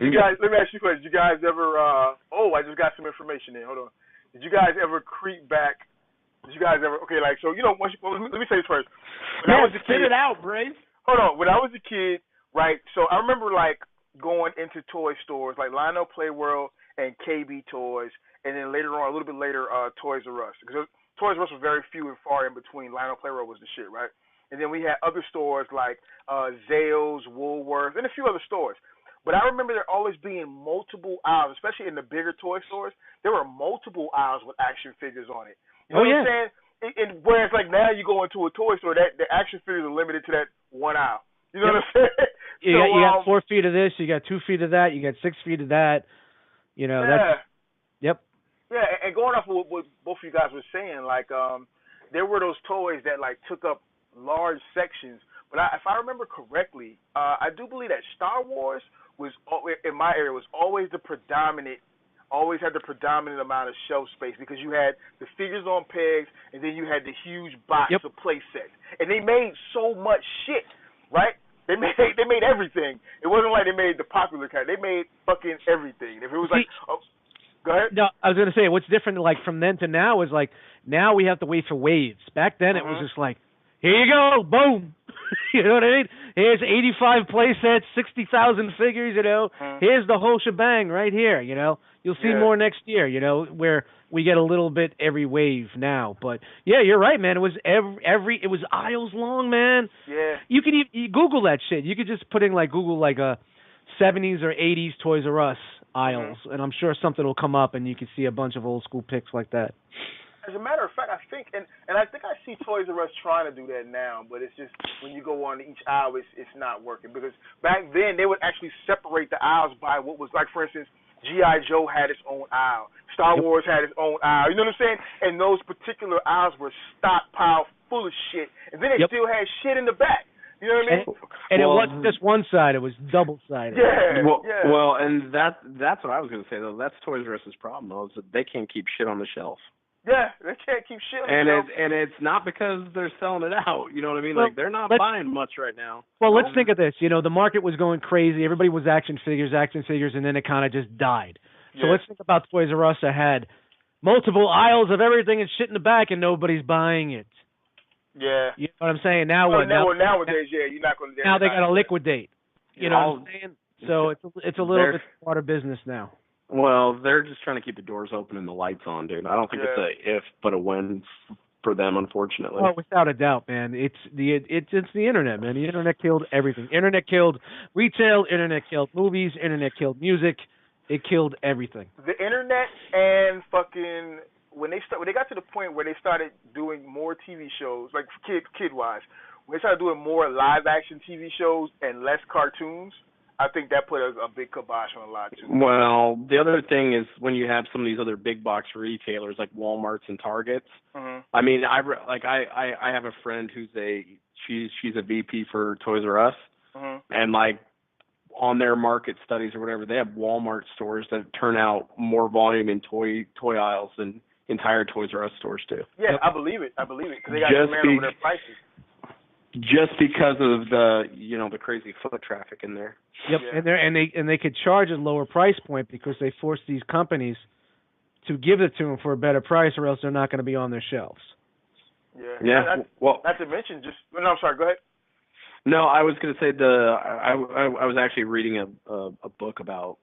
B: you guys, let me ask you a question. Did you guys ever, I just got some information in. Hold on. Did you guys ever creep back? Did you guys ever, let me say this first. When I was a kid,
C: spit it out, Brave.
B: Hold on. When I was a kid, right, so I remember, going into toy stores, like Lionel Playworld and KB Toys, and then later on, a little bit later, Toys R Us. Because Toys R Us was very few and far in between. Lionel Playworld was the shit, right? And then we had other stores like Zales, Woolworth, and a few other stores. But I remember there always being multiple aisles, especially in the bigger toy stores. There were multiple aisles with action figures on it. You know what I'm saying? And whereas now you go into a toy store, that the action figures are limited to that one aisle. You know what I'm saying?
A: You got 4 feet of this, you got 2 feet of that, you got 6 feet of that. That's yep.
B: Yeah, and going off of what both of you guys were saying, there were those toys that took up large sections. But if I remember correctly, I do believe that Star Wars was in my area was always had the predominant amount of shelf space because you had the figures on pegs and then you had the huge box of play sets. And they made so much shit, right? They made everything. It wasn't like they made the popular kind. They made fucking everything. If it was go ahead.
A: No, I was going to say what's different from then to now is now we have to wait for waves. Back then it was just here you go, boom. You know what I mean? Here's 85 play sets, 60,000 figures, Here's the whole shebang right here, You'll see more next year, where we get a little bit every wave now. But, yeah, you're right, man. It was it was aisles long, man.
B: Yeah.
A: You can Google that shit. You could just put in, Google, a 70s or 80s Toys R Us aisles, and I'm sure something will come up and you can see a bunch of old school pics like that.
B: As a matter of fact, I think, and I think I see Toys R Us trying to do that now, but it's just when you go on each aisle, it's not working. Because back then, they would actually separate the aisles by what was, like, for instance, G.I. Joe had its own aisle. Star Wars had its own aisle. You know what I'm saying? And those particular aisles were stockpiled full of shit. And then they still had shit in the back. You know what I mean?
A: And it wasn't just one side; it was double-sided.
B: Yeah.
C: Well, and that's what I was going to say though. That's Toys R Us's problem though, is that they can't keep shit on the shelf.
B: Yeah, they can't keep shit on the shelf.
C: And it's not because they're selling it out. You know what I mean?
A: Well,
C: like they're not buying much right now.
A: Well, let's think of this. You know, the market was going crazy. Everybody was action figures, and then it kind of just died. So let's think about Toys R Us that had multiple aisles of everything and shit in the back, and nobody's buying it.
B: Yeah.
A: You know what I'm saying? Now what?
B: Nowadays, you're not going to.
A: Now they got to liquidate. You know what I'm saying? So it's a little bit smarter business now.
C: Well, they're just trying to keep the doors open and the lights on, dude. I don't think it's a if, but a when for them, unfortunately.
A: Well, without a doubt, man. It's the internet, man. The internet killed everything. Internet killed retail. Internet killed movies. Internet killed music. It killed everything.
B: The internet and fucking when they got to the point where they started doing more TV shows, like kid wise, when they started doing more live action TV shows and less cartoons, I think that put a big kibosh on a lot too.
C: Well, the other thing is when you have some of these other big box retailers like Walmarts and Targets. Mm-hmm. I mean, I have a friend who's she's a VP for Toys R Us, and like on their market studies or whatever, they have Walmart stores that turn out more volume in toy aisles than entire Toys R Us stores do.
B: Yeah, I believe it because they got to command over their prices.
C: Just because of the crazy foot traffic in there.
A: Yep, yeah. and they could charge a lower price point because they force these companies to give it to them for a better price, or else they're not going to be on their shelves.
B: Yeah. Well, not to mention, I'm sorry. Go ahead.
C: No, I was going to say I was actually reading a book about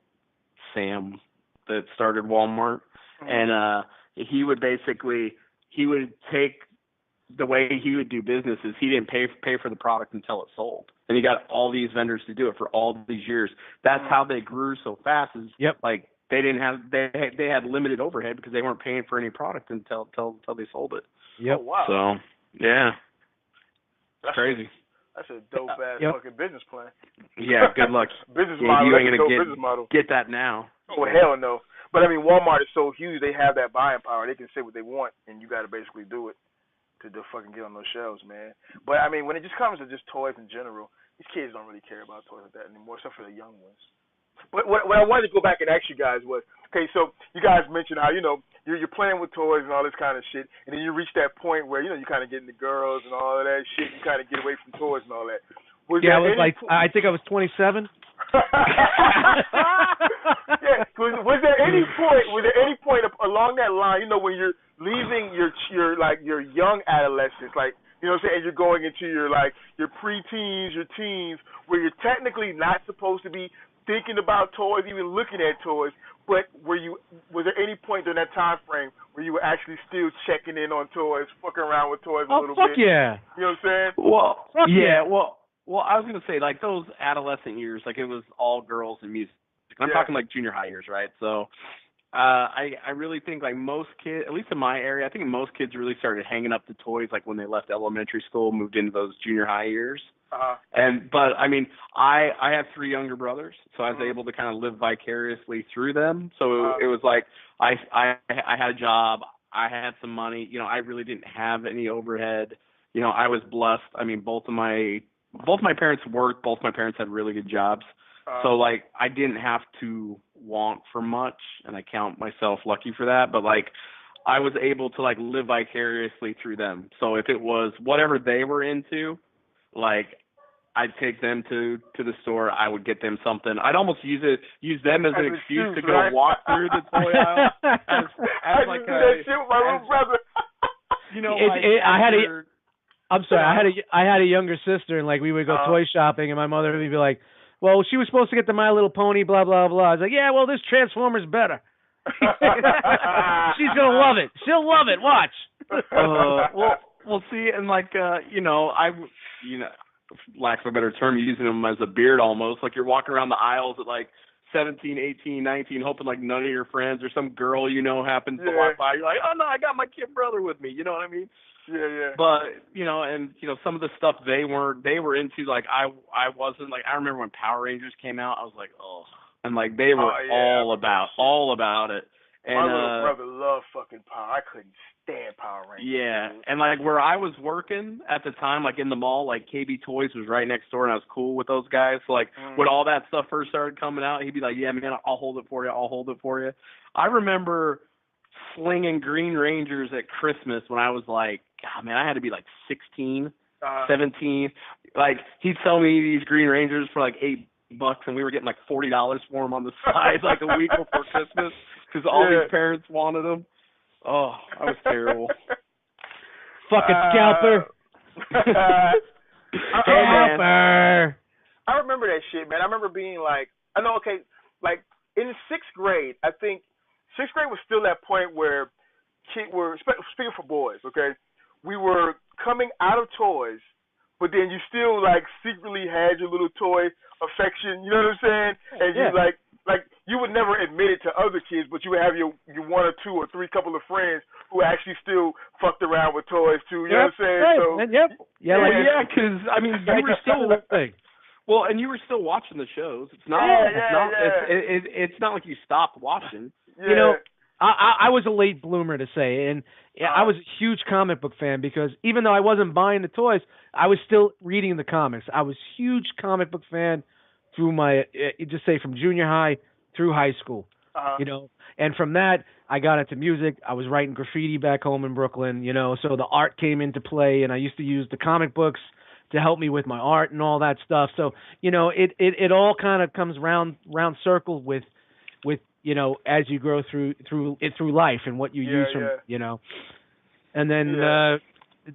C: Sam that started Walmart, and he would take the way he would do business is he didn't pay for the product until it sold, and he got all these vendors to do it for all these years. That's how they grew so fast. Like they had limited overhead because they weren't paying for any product until they sold it.
B: Yep. Oh, wow.
C: So yeah, that's crazy.
B: That's a dope ass fucking business plan.
C: Yeah, good luck.
B: Business model.
C: You ain't gonna
B: business model.
C: Get that now.
B: Oh hell no! But I mean, Walmart is so huge; they have that buying power. They can say what they want, and you got to basically do it to fucking get on those shelves, man. But I mean, when it just comes to just toys in general, these kids don't really care about toys like that anymore, except for the young ones. But what I wanted to go back and ask you guys was, okay, so you guys mentioned how you're playing with toys and all this kind of shit, and then you reach that point where you kind of get into girls and all of that shit. You kind of get away from toys and all that.
A: I think I was 27.
B: Yeah. Was there any point along that line? When you're leaving your young adolescence, like you know what I'm saying, and you're going into your preteens, your teens, where you're technically not supposed to be thinking about toys, even looking at toys, but was there any point during that time frame where you were actually still checking in on toys, fucking around with toys a little bit?
A: Oh, fuck yeah.
B: You know what I'm saying?
C: Well, yeah. Well, I was going to say, like, those adolescent years, like, it was all girls and music. I'm talking, like, junior high years, right? So I really think, like, most kids, at least in my area, I think most kids really started hanging up the toys, like, when they left elementary school, moved into those junior high years. But I mean, I have 3 younger brothers, so I was able to kind of live vicariously through them. So it was like I had a job, I had some money. I really didn't have any overhead. I was blessed. I mean, both my parents worked. Both my parents had really good jobs. So like I didn't have to want for much, and I count myself lucky for that. But like I was able to like live vicariously through them. So if it was whatever they were into, like I'd take them to the store. I would get them something. I'd almost use them as an excuse to go walk through the toy aisle. As like
B: that shit with my little brother.
A: I had a younger sister, and like we would go toy shopping, and my mother would be like, "Well, she was supposed to get the My Little Pony, blah blah blah." I was like, "Yeah, well, this Transformer's better." She's gonna love it. She'll love it. Watch.
C: We'll see, and like lack of a better term, using them as a beard almost. Like you're walking around the aisles at like 17, 18, 19, hoping like none of your friends or some girl you know happens to walk by. You're like, oh no, I got my kid brother with me. You know what I mean?
B: Yeah.
C: But and some of the stuff they were into, like I wasn't. Like I remember when Power Rangers came out, I was like, oh, and like they were all about it. And
B: my little brother loved fucking Power. I couldn't stand Power Rangers.
C: Yeah, and like where I was working at the time, like in the mall, like KB Toys was right next door, and I was cool with those guys. So like when all that stuff first started coming out, he'd be like, "Yeah, man, I'll hold it for you. I remember slinging Green Rangers at Christmas when I was like, God, man, I had to be like 16, 17. Like he'd sell me these Green Rangers for like $8, and we were getting like $40 for them on the side like a week before Christmas because all these parents wanted them. Oh, I was terrible.
A: Fucking scalper.
B: Scalper. I remember that shit, man. I remember being like, like in 6th grade, I think 6th grade was still that point where speaking for boys, okay, we were coming out of toys, but then you still like secretly had your little toy affection, you know what I'm saying? And you like you would never admit it to other kids, but you would have your 1 or 2 or 3 couple of friends who actually still fucked around with toys too. You know what I'm saying?
A: Right.
B: So
C: because I mean you were still well, and you were still watching the shows. It's not. It's not like you stopped watching.
B: Yeah.
A: You know, I was a late bloomer to say, and I was a huge comic book fan because even though I wasn't buying the toys, I was still reading the comics. I was a huge comic book fan through my just say from junior high through high school, you know, and from that I got into music. I was writing graffiti back home in Brooklyn, you know, so the art came into play, and I used to use the comic books to help me with my art and all that stuff. So you know, it all kind of comes round circle with you know, as you grow through life and what you use from you know, and then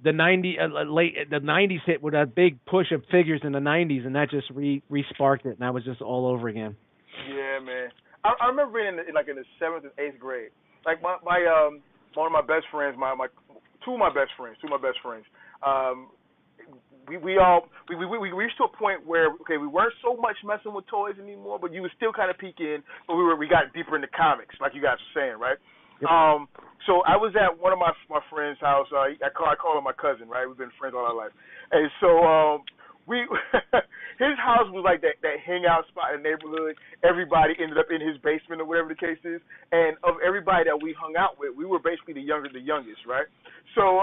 A: the 90s hit with a big push of figures in the 90s, and that just re-sparked it, and that was just all over again.
B: Yeah, man. I remember being in the 7th and 8th grade. Like my one of my best friends, two of my best friends. We reached to a point where we weren't so much messing with toys anymore, but you would still kind of peek in. But we got deeper into comics, like you guys were saying, right? Yep. So I was at one of my friend's house. I call him my cousin, right? We've been friends all our life, and so his house was like that hangout spot in the neighborhood. Everybody ended up in his basement or whatever the case is. And of everybody that we hung out with, we were basically the youngest, right? So,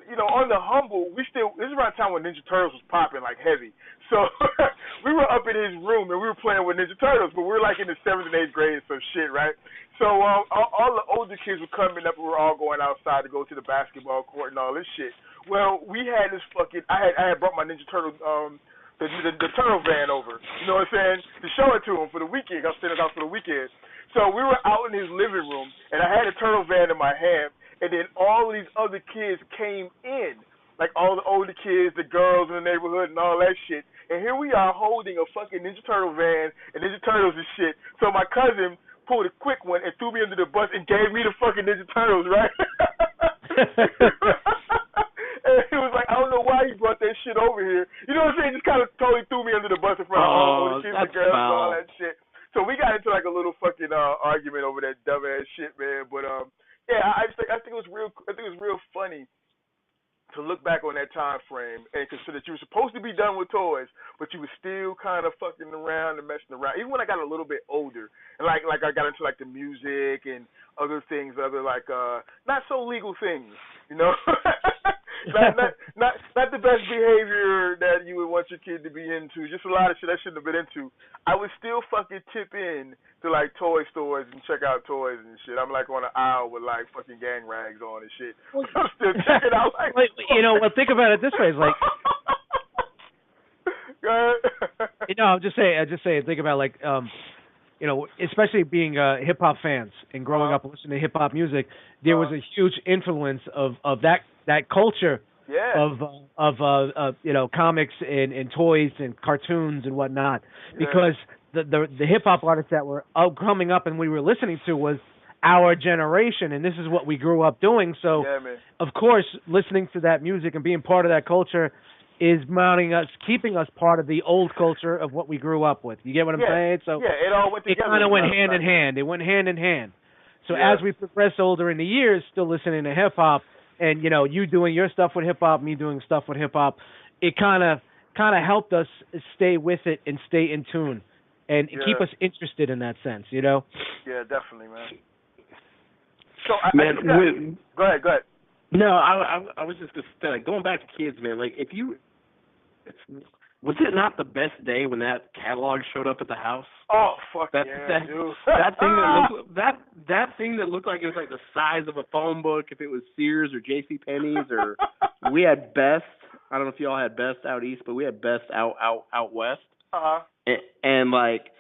B: you know, on the humble, this is around the time when Ninja Turtles was popping like heavy. So we were up in his room and we were playing with Ninja Turtles, but we were like in the 7th and 8th grade and some shit, right? So all the older kids were coming up and we were all going outside to go to the basketball court and all this shit. Well, we had this I had brought my Ninja Turtle, the turtle van over, you know what I'm saying, to show it to him for the weekend. I was sitting out for the weekend. So we were out in his living room, and I had a turtle van in my hand, and then all of these other kids came in, like all the older kids, the girls in the neighborhood, and all that shit. And here we are holding a fucking Ninja Turtle van and Ninja Turtles and shit. So my cousin pulled a quick one and threw me under the bus and gave me the fucking Ninja Turtles, right? And he was like, I don't know why he brought that shit over here. You know what I'm saying? Just kind of totally threw me under the bus in front of all the kids and girls and all that shit. So we got into like a little fucking argument over that dumbass shit, man. But yeah, I think it was real. I think it was real funny to look back on that time frame and consider that you were supposed to be done with toys, but you were still kind of fucking around and messing around. Even when I got a little bit older, and like I got into like the music and other things, other like not so legal things, you know. not the best behavior that you would want your kid to be into. Just a lot of shit I shouldn't have been into. I would still fucking tip in to like toy stores and check out toys and shit. I'm like on an aisle with like fucking gang rags on and shit. I'm still checking out like.
A: You know, well, think about it this way: it's like.
B: Go ahead.
A: You know, I'm just saying. Think about like, you know, especially being hip hop fans and growing up listening to hip hop music. There was a huge influence of that culture of you know, comics and toys and cartoons and whatnot, because the hip hop artists that were coming up and we were listening to was our generation, and this is what we grew up doing. So of course, listening to that music and being part of that culture, is keeping us part of the old culture of what we grew up with. You get what I'm saying? So
B: it all went together.
A: It kind of went hand in hand. It went hand in hand. So as we progress older in the years, still listening to hip hop, and you doing your stuff with hip hop, me doing stuff with hip hop, it kind of helped us stay with it and stay in tune, and keep us interested in that sense.
B: Yeah, definitely, man. So go ahead.
E: No, I was just going back to kids, man. Like, was it not the best day when that catalog showed up at the house?
B: Oh, fuck dude.
E: That thing that looked like it was like the size of a phone book if it was Sears or JCPenney's, or we had Best. I don't know if y'all had Best out east, but we had Best out west.
B: Uh-huh.
E: And like,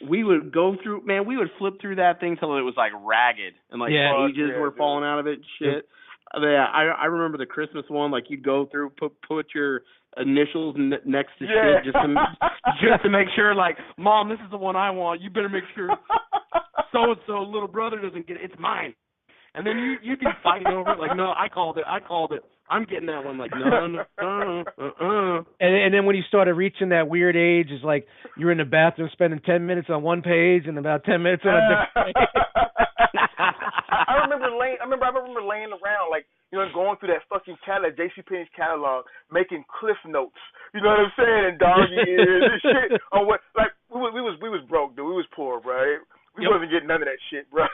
E: we would go through, man, we would flip through that thing till it was like ragged and like pages were falling out of it and shit. Yeah, I remember the Christmas one. Like, you'd go through, put your initials next to shit just to make sure. Like, Mom, this is the one I want. You better make sure so and so little brother doesn't get it. It's mine. And then you'd be fighting over it. Like, no, I called it. I'm getting that one. Like, no.
A: And then when you started reaching that weird age, it's like you're in the bathroom spending 10 minutes on one page and about 10 minutes on a different page.
B: I remember laying around, like, going through that fucking catalog, JCPenney's catalog, making cliff notes. You know what I'm saying? And doggy ears and shit. On what, like, we was broke, dude. We was poor, bro. We wasn't getting none of that shit, bro.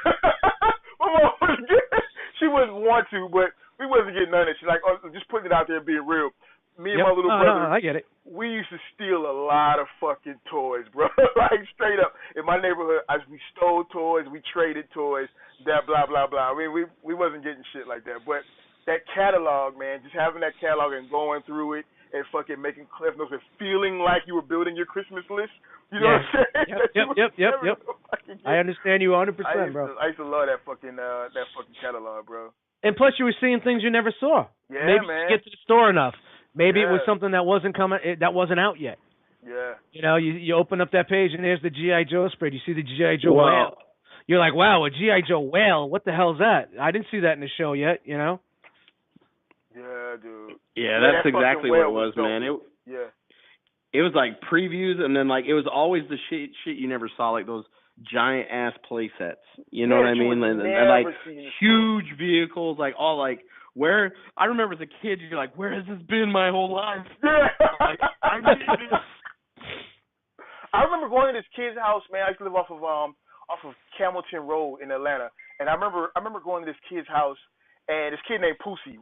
B: My mom was getting, she wouldn't want to, but we wasn't getting none of that shit. Like, just putting it out there and being real. Me and my little brother,
A: I get it.
B: We used to steal a lot of fucking toys, bro. Like, straight up. In my neighborhood, we stole toys, we traded toys, that blah, blah, blah. I mean, we wasn't getting shit like that. But that catalog, man, just having that catalog and going through it and fucking making cliff notes and feeling like you were building your Christmas list. You know what I'm saying?
A: Yep. I understand you 100%, bro.
B: I used to love that fucking catalog, bro.
A: And plus, you were seeing things you never saw.
B: Yeah,
A: Maybe
B: man.
A: you get to the store enough. Maybe it was something that wasn't out yet.
B: Yeah.
A: You open up that page and there's the G.I. Joe spread. You see the G.I. Joe whale. You're like, wow, a G.I. Joe whale. What the hell's that? I didn't see that in the show yet.
B: Yeah, dude.
E: Yeah, that's exactly what it was, man. It was like previews, and then like it was always the shit you never saw, like those giant ass play sets. You know what I mean? And like huge vehicles, like all like. Where I remember as a kid, you're like, where has this been my whole life? Like,
B: I remember going to this kid's house, man. I used to live off of Camelton Road in Atlanta, and I remember going to this kid's house, and this kid named Pussy.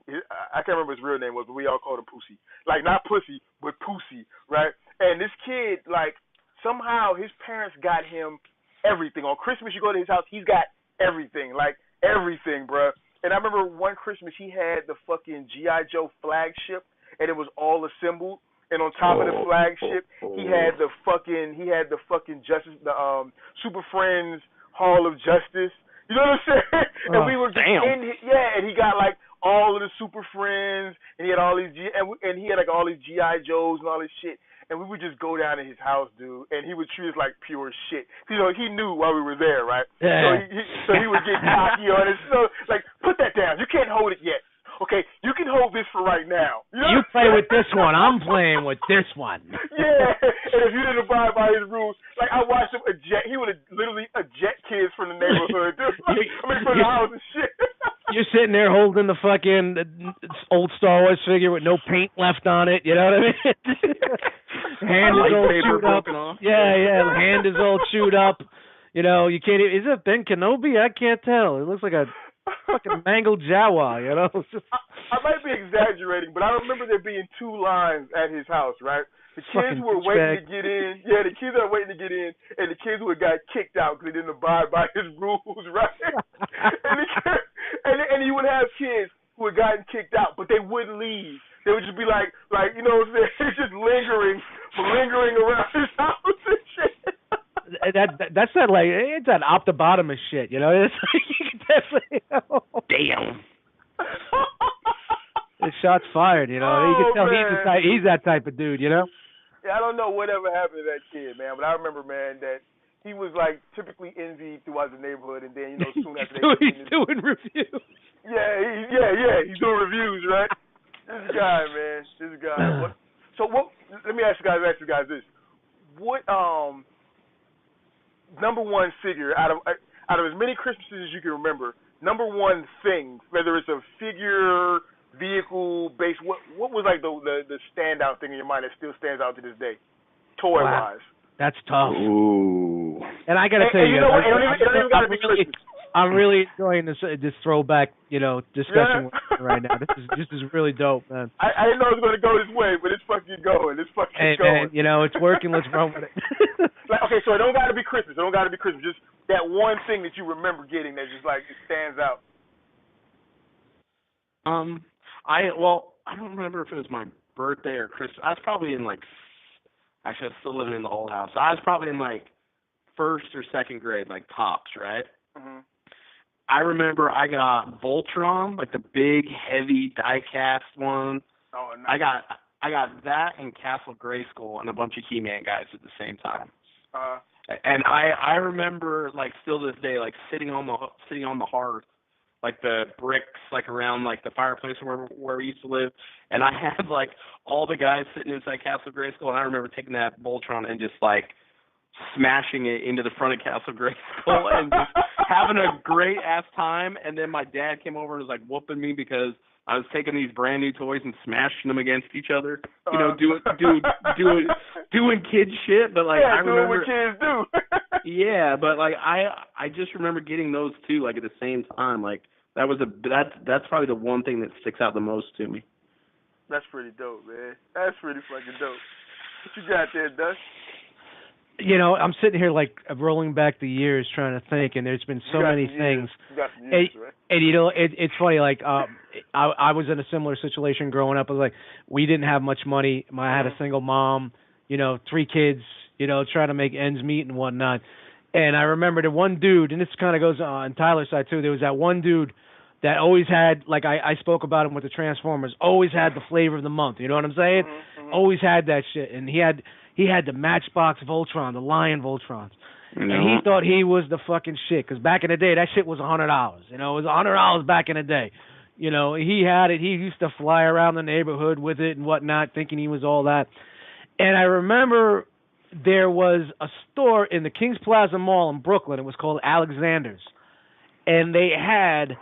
B: I can't remember his real name was, but we all called him Pussy. Like, not Pussy, but Pussy, right? And this kid, like, somehow his parents got him everything. On Christmas, you go to his house, he's got everything, like everything, bruh. And I remember one Christmas he had the fucking G.I. Joe flagship, and it was all assembled. And on top of the flagship, he had the fucking Justice, the Super Friends Hall of Justice. You know what I'm saying? And we were just and he got like all of the Super Friends, and he had all these and he had like all these G.I. Joes and all this shit. And we would just go down to his house, dude, and he would treat us like pure shit. He knew while we were there, right?
A: Yeah.
B: So he would get cocky on us. So, like, put that down. You can't hold it yet. Okay, you can hold this for right now.
A: You play with this one. I'm playing with this one.
B: Yeah, and if you didn't abide by his rules, like I watched him eject. He would literally eject kids from the neighborhood, dude. From the house and shit.
A: You're sitting there holding the fucking old Star Wars figure with no paint left on it. You know what I mean? Hand is all chewed up. Yeah. Hand is all chewed up. You know, you can't. Is it Ben Kenobi? I can't tell. It looks like a fucking mangled Jawa. You know.
B: I might be exaggerating, but I remember there being two lines at his house. Right. The kids who were waiting to get in. Yeah, the kids that were waiting to get in, and the kids who had got kicked out because they didn't abide by his rules. Right. And he would have kids who had gotten kicked out, but they wouldn't leave. They would just be like, you know what I'm saying? It's just lingering around his house and shit.
A: That's not like, it's that optobotomist shit, you know? It's like, you can definitely,
E: damn.
A: The shot's fired, you know? You can tell he's that type of dude, you know?
B: Yeah, I don't know whatever happened to that kid, man, but I remember, man, that he was, like, typically envied throughout the neighborhood, and then, you know, soon after
A: he's doing reviews.
B: Yeah, he's doing reviews, right? This guy, man. So what? Let me ask you guys this: what number one figure out of as many Christmases as you can remember? Number one thing, whether it's a figure, vehicle, base, what was like the standout thing in your mind that still stands out to this day, toy wise?
A: That's tough.
C: Ooh.
A: And I gotta tell you,
B: know what? It don't even gotta be Christmas.
A: I'm really enjoying this throwback, discussion right now. This is really dope, man.
B: I didn't know it was gonna go this way, but it's fucking going. It's fucking going.
A: Man, it's working. Let's run with it.
B: Okay, so it don't gotta be Christmas. Just that one thing that you remember getting that just like it stands out.
E: I don't remember if it was my birthday or Christmas. I was probably in actually I was still living in the old house. So I was probably in first or second grade, tops, right?
B: Mhm.
E: I remember I got Voltron, the big, heavy die-cast one.
B: Oh, nice.
E: I got that and Castle Grayskull and a bunch of He-Man guys at the same time. And I remember still to this day sitting on the hearth, the bricks around the fireplace where we used to live, and I had all the guys sitting inside Castle Grayskull, and I remember taking that Voltron and just smashing it into the front of Castle Grayskull and just having a great ass time. And then my dad came over and was whooping me because I was taking these brand new toys and smashing them against each other, doing kid shit. But I remember
B: doing what kids do.
E: Yeah, but I just remember getting those two at the same time. That's probably the one thing that sticks out the most to me.
B: That's pretty dope, man. That's pretty fucking dope. What you got there, Dust?
A: I'm sitting here rolling back the years trying to think, and there's been so many things.
B: You got some years, right?
A: And it's funny. I was in a similar situation growing up. It was we didn't have much money. I had a single mom. 3 kids. Trying to make ends meet and whatnot. And I remember the one dude, and this kind of goes on Tyler's side too. There was that one dude that always had, I spoke about him with the Transformers. Always had the flavor of the month. You know what I'm saying?
B: Mm-hmm.
A: Always had that shit, and he had the Matchbox Voltron, the Lion Voltrons. And he thought he was the fucking shit. Because back in the day, that shit was $100. It was $100 back in the day. He had it. He used to fly around the neighborhood with it and whatnot, thinking he was all that. And I remember there was a store in the Kings Plaza Mall in Brooklyn. It was called Alexander's. And they had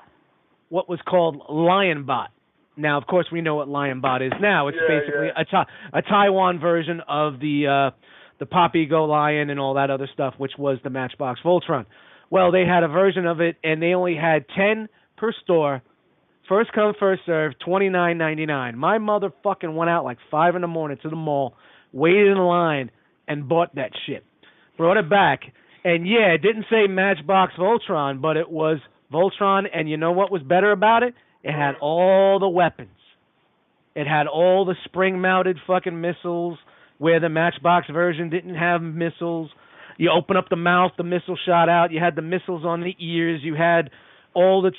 A: what was called Lionbot. Now, of course, we know what Lionbot is now. It's basically a Taiwan version of the Pop Ego Lion and all that other stuff, which was the Matchbox Voltron. Well, they had a version of it, and they only had 10 per store. First come, first serve, $29.99. My motherfucking went out 5 in the morning to the mall, waited in line, and bought that shit. Brought it back, and it didn't say Matchbox Voltron, but it was Voltron, and you know what was better about it? It had all the weapons. It had all the spring-mounted fucking missiles, where the Matchbox version didn't have missiles. You open up the mouth, the missile shot out. You had the missiles on the ears. You had all the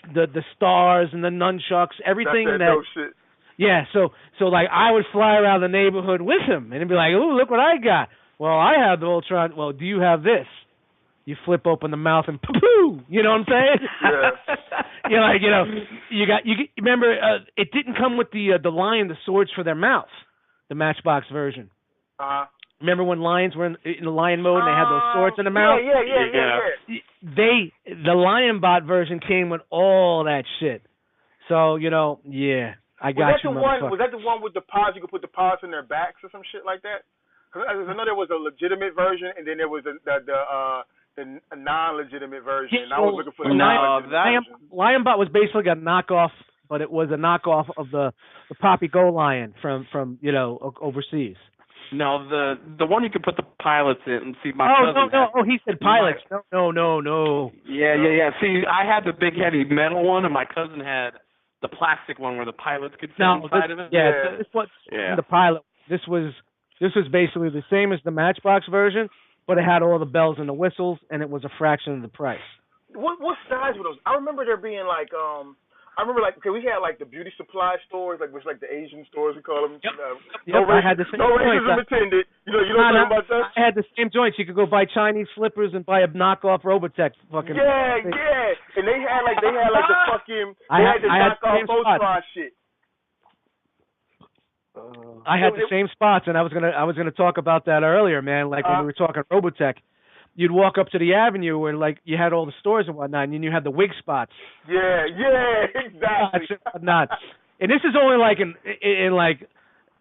A: stars and the nunchucks, everything
B: That's that dope shit.
A: Yeah, so I would fly around the neighborhood with him, and he'd be like, "Ooh, look what I got." Well, I have the Voltron. Well, do you have this? You flip open the mouth and poo-poo. You know what I'm saying?
B: Yeah.
A: you remember it didn't come with the lion, the swords for their mouth, the Matchbox version. Remember when lions were in the lion mode and they had those swords in the mouth?
B: Yeah.
A: The Lionbot version came with all that shit. So, I got you.
B: Was that the one with the paws? You could put the paws in their backs or some shit like that? Because I know there was a legitimate version, and then there was the non-legitimate version. And I was looking for the non-legitimate version.
A: Lionbot was basically a knockoff, but it was a knockoff of the Poppy Go Lion from overseas.
E: No, the one you could put the pilots in and see my cousin.
A: Oh, he said pilots. No.
E: Yeah. See, I had the big heavy metal one, and my cousin had the plastic one where the pilots could sit inside of it.
A: Yeah, this was the pilot. This was basically the same as the Matchbox version, but it had all the bells and the whistles, and it was a fraction of the price.
B: What size were those? I remember there being okay, we had the beauty supply stores, which the Asian stores we call them.
A: I had the same
B: racism intended. You know what I'm talking about that?
A: I had the same joints. You could go buy Chinese slippers and buy a knockoff Robotech fucking.
B: Yeah. And they had the fucking. They had the knockoff Voltron shit.
A: I had the same spots, and I was gonna talk about that earlier, man. Like when we were talking Robotech, you'd walk up to the avenue where like you had all the stores and whatnot, and you had the wig spots.
B: Yeah, exactly.
A: And whatnot. And this is only like in like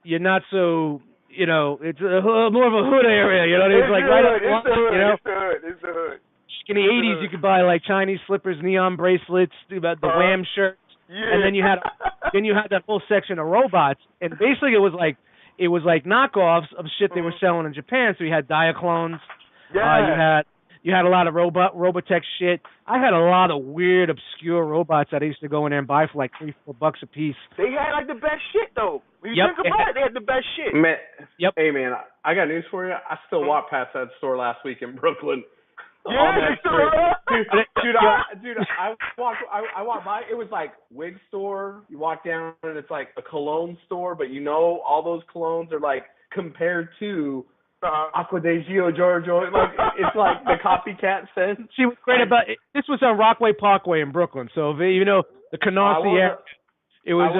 A: you're not so, you know, it's more of a hood area, you know. It's like right up, you know.
B: It's the hood.
A: In the 80s, you could buy like Chinese slippers, neon bracelets, the Wham shirts, and then you had that whole section of robots, and basically it was like knockoffs of shit they were selling in Japan. So you had Diaclones, you had a lot of Robotech shit. I had a lot of weird, obscure robots that I used to go in there and buy for like $3-4 a piece.
B: They had like the best shit though. When you think about it, they had the best shit.
E: Man, Hey man, I got news for you. I still walked past that store last week in Brooklyn. Dude, I walked by. It was like wig store. You walk down and it's like a cologne store, but you know all those colognes are like compared to Aqua de Gio Giorgio. Like it's like the copycat sense.
A: See what's great about it? This was on Rockaway Parkway in Brooklyn, so you know the Canarsie area. It was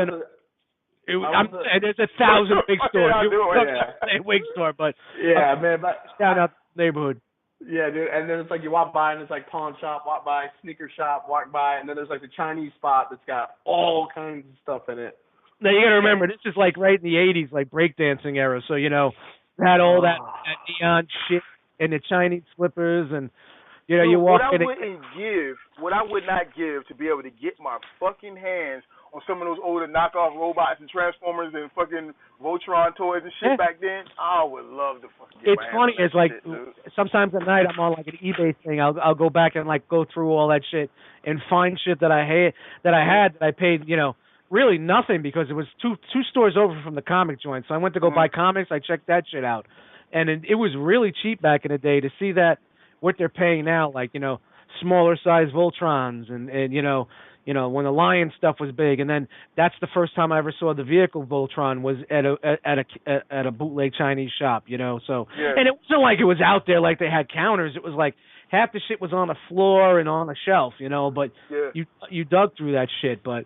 A: there's 1,000 big stores. Wig store, but
E: man, but
A: down out the neighborhood.
E: Yeah, dude, and then it's like you walk by and it's like pawn shop, walk by, sneaker shop, walk by, and then there's like the Chinese spot that's got all kinds of stuff in it.
A: Now you gotta remember, this is like right in the 80s, like breakdancing era, so you know, had all that neon shit and the Chinese slippers, and you know, you walk in.
B: What I would not give to be able to get my fucking hands on some of those older knockoff robots and Transformers and fucking Voltron toys and shit back then, I would love to fucking get my hands on that. It's funny. It's like
A: sometimes at night I'm on like an eBay thing. I'll go back and like go through all that shit and find shit that I had that I paid, you know, really nothing because it was two stores over from the comic joint. So I went to go buy comics. I checked that shit out, and it was really cheap back in the day. To see that what they're paying now, like, you know, smaller size Voltrons and you know when the Lion stuff was big, and then that's the first time I ever saw the vehicle Voltron was at a bootleg Chinese shop, you know. So and it wasn't like it was out there like they had counters. It was like half the shit was on the floor and on the shelf, you know. But you dug through that shit. But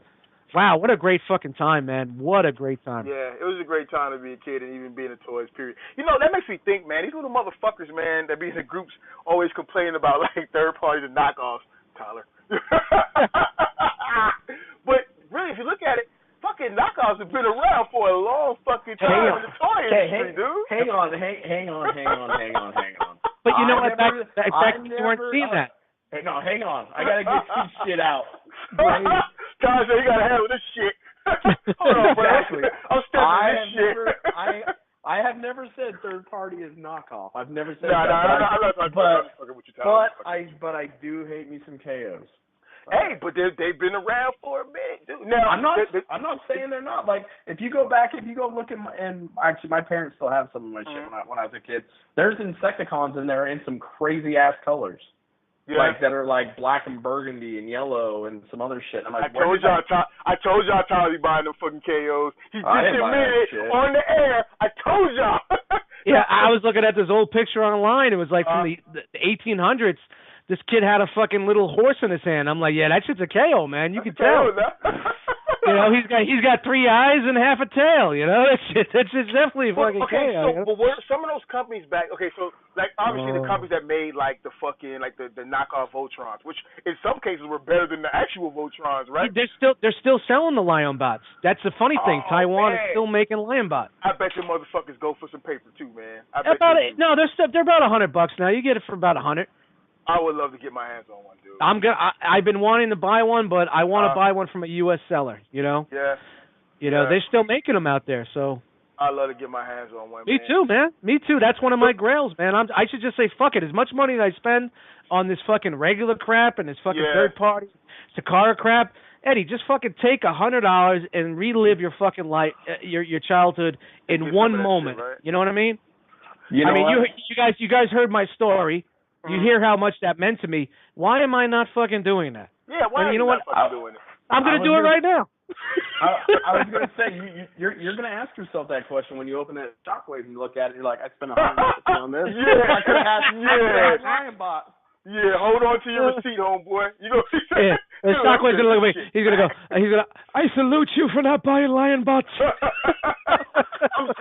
A: wow, what a great fucking time, man! What a great time.
B: Yeah, it was a great time to be a kid and even be in the toys. Period. You know, that makes me think, man. These little motherfuckers, man, that be in the groups always complaining about like third parties and knockoffs. Tyler. But really, if you look at it, fucking knockoffs have been around for a long fucking time in the toy industry, dude.
E: Hang on.
A: But you know what? Back you weren't seeing that.
E: Hang on. I gotta get this shit out.
B: Tyler said, you gotta handle this shit. Hold on, bro. I'm stepping this shit.
E: I have never said third party is knockoff. I've never said
B: that.
E: But I do hate me some KOs.
B: Hey, but they've been around for a minute, dude. Now
E: I'm not saying they're not. Like if you go look at and actually my parents still have some of my shit when I was a kid. There's Insecticons in there in some crazy ass colors. Yeah. Like that are like black and burgundy and yellow and some other shit. I'm like,
B: I told y'all Tyler be buying them fucking KOs. He just admitted it on the air. I told y'all.
A: Yeah, I was looking at this old picture online. It was like from the 1800s. This kid had a fucking little horse in his hand. I'm like, yeah, that shit's a KO, man. You can tell. You know, he's got 3 eyes and half a tail. You know, that's definitely fucking KO.
B: But were some of those companies back? Okay, so like obviously the companies that made like the fucking like the knockoff Voltrons, which in some cases were better than the actual Voltrons, right?
A: They're still selling the Lion bots. That's the funny thing. Taiwan is still making Lion bots.
B: I bet your motherfuckers go for some paper too, man.
A: They're about $100 now. You get it for about $100.
B: I would love to get my hands on one, dude.
A: I've been wanting to buy one, but I want to buy one from a U.S. seller. You know.
B: Yeah.
A: You know they're still making them out there, so.
B: I'd love to get my hands on one.
A: Me too, man. Me too. That's one of my grails, man. I should just say fuck it. As much money that I spend on this fucking regular crap and this fucking third party Takara crap, Eddie, just fucking take $100 and relive your fucking life, your childhood in one moment.
B: Shit, right?
A: You know what I mean? You guys heard my story. You hear how much that meant to me. Why am I not fucking doing that?
B: Yeah, why are you not fucking doing it?
A: I'm going to do it right now.
E: I was going to say, you're going to ask yourself that question when you open that Shockwave and you look at it. You're like, I spent $100 on this.
B: I
E: could have had Lion bot.
B: Yeah, hold on to your receipt, homeboy. You go see that.
A: The Shockwave's going to look at me. He's going to go, I salute you for not buying Lion bots.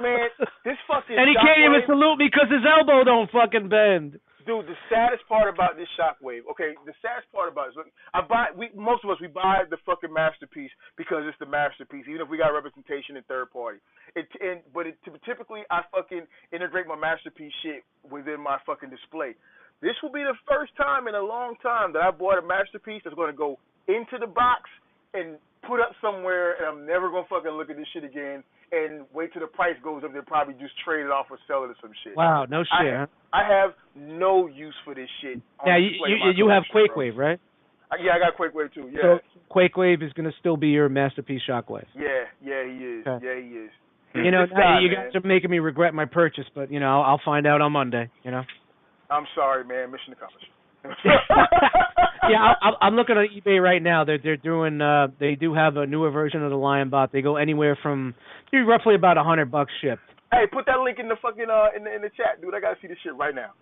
B: Man, this fucking.
A: And he can't even salute me because his elbow don't fucking bend.
B: Dude, the saddest part about this Shockwave, okay, the saddest part about it is, look, most of us buy the fucking masterpiece because it's the masterpiece, even if we got representation in third party. Typically, I fucking integrate my masterpiece shit within my fucking display. This will be the first time in a long time that I bought a masterpiece that's going to go into the box and put up somewhere, and I'm never going to fucking look at this shit again and wait till the price goes up. They'll probably just trade it off or sell it or some shit.
A: Wow, no shit.
B: I have no use for this shit.
A: Yeah, you have QuakeWave, right?
B: Yeah, I got QuakeWave too. Yeah.
A: So QuakeWave is going to still be your masterpiece Shockwave.
B: Yeah, he is.
A: Okay.
B: Yeah, he is.
A: You know, you guys are making me regret my purchase, but you know, I'll find out on Monday. You know.
B: I'm sorry, man. Mission accomplished.
A: Yeah, I'm looking at eBay right now. They're doing. They do have a newer version of the Lion Bot. They go anywhere from roughly about $100 shipped.
B: Hey, put that link in the fucking in the chat, dude. I gotta see this shit right now.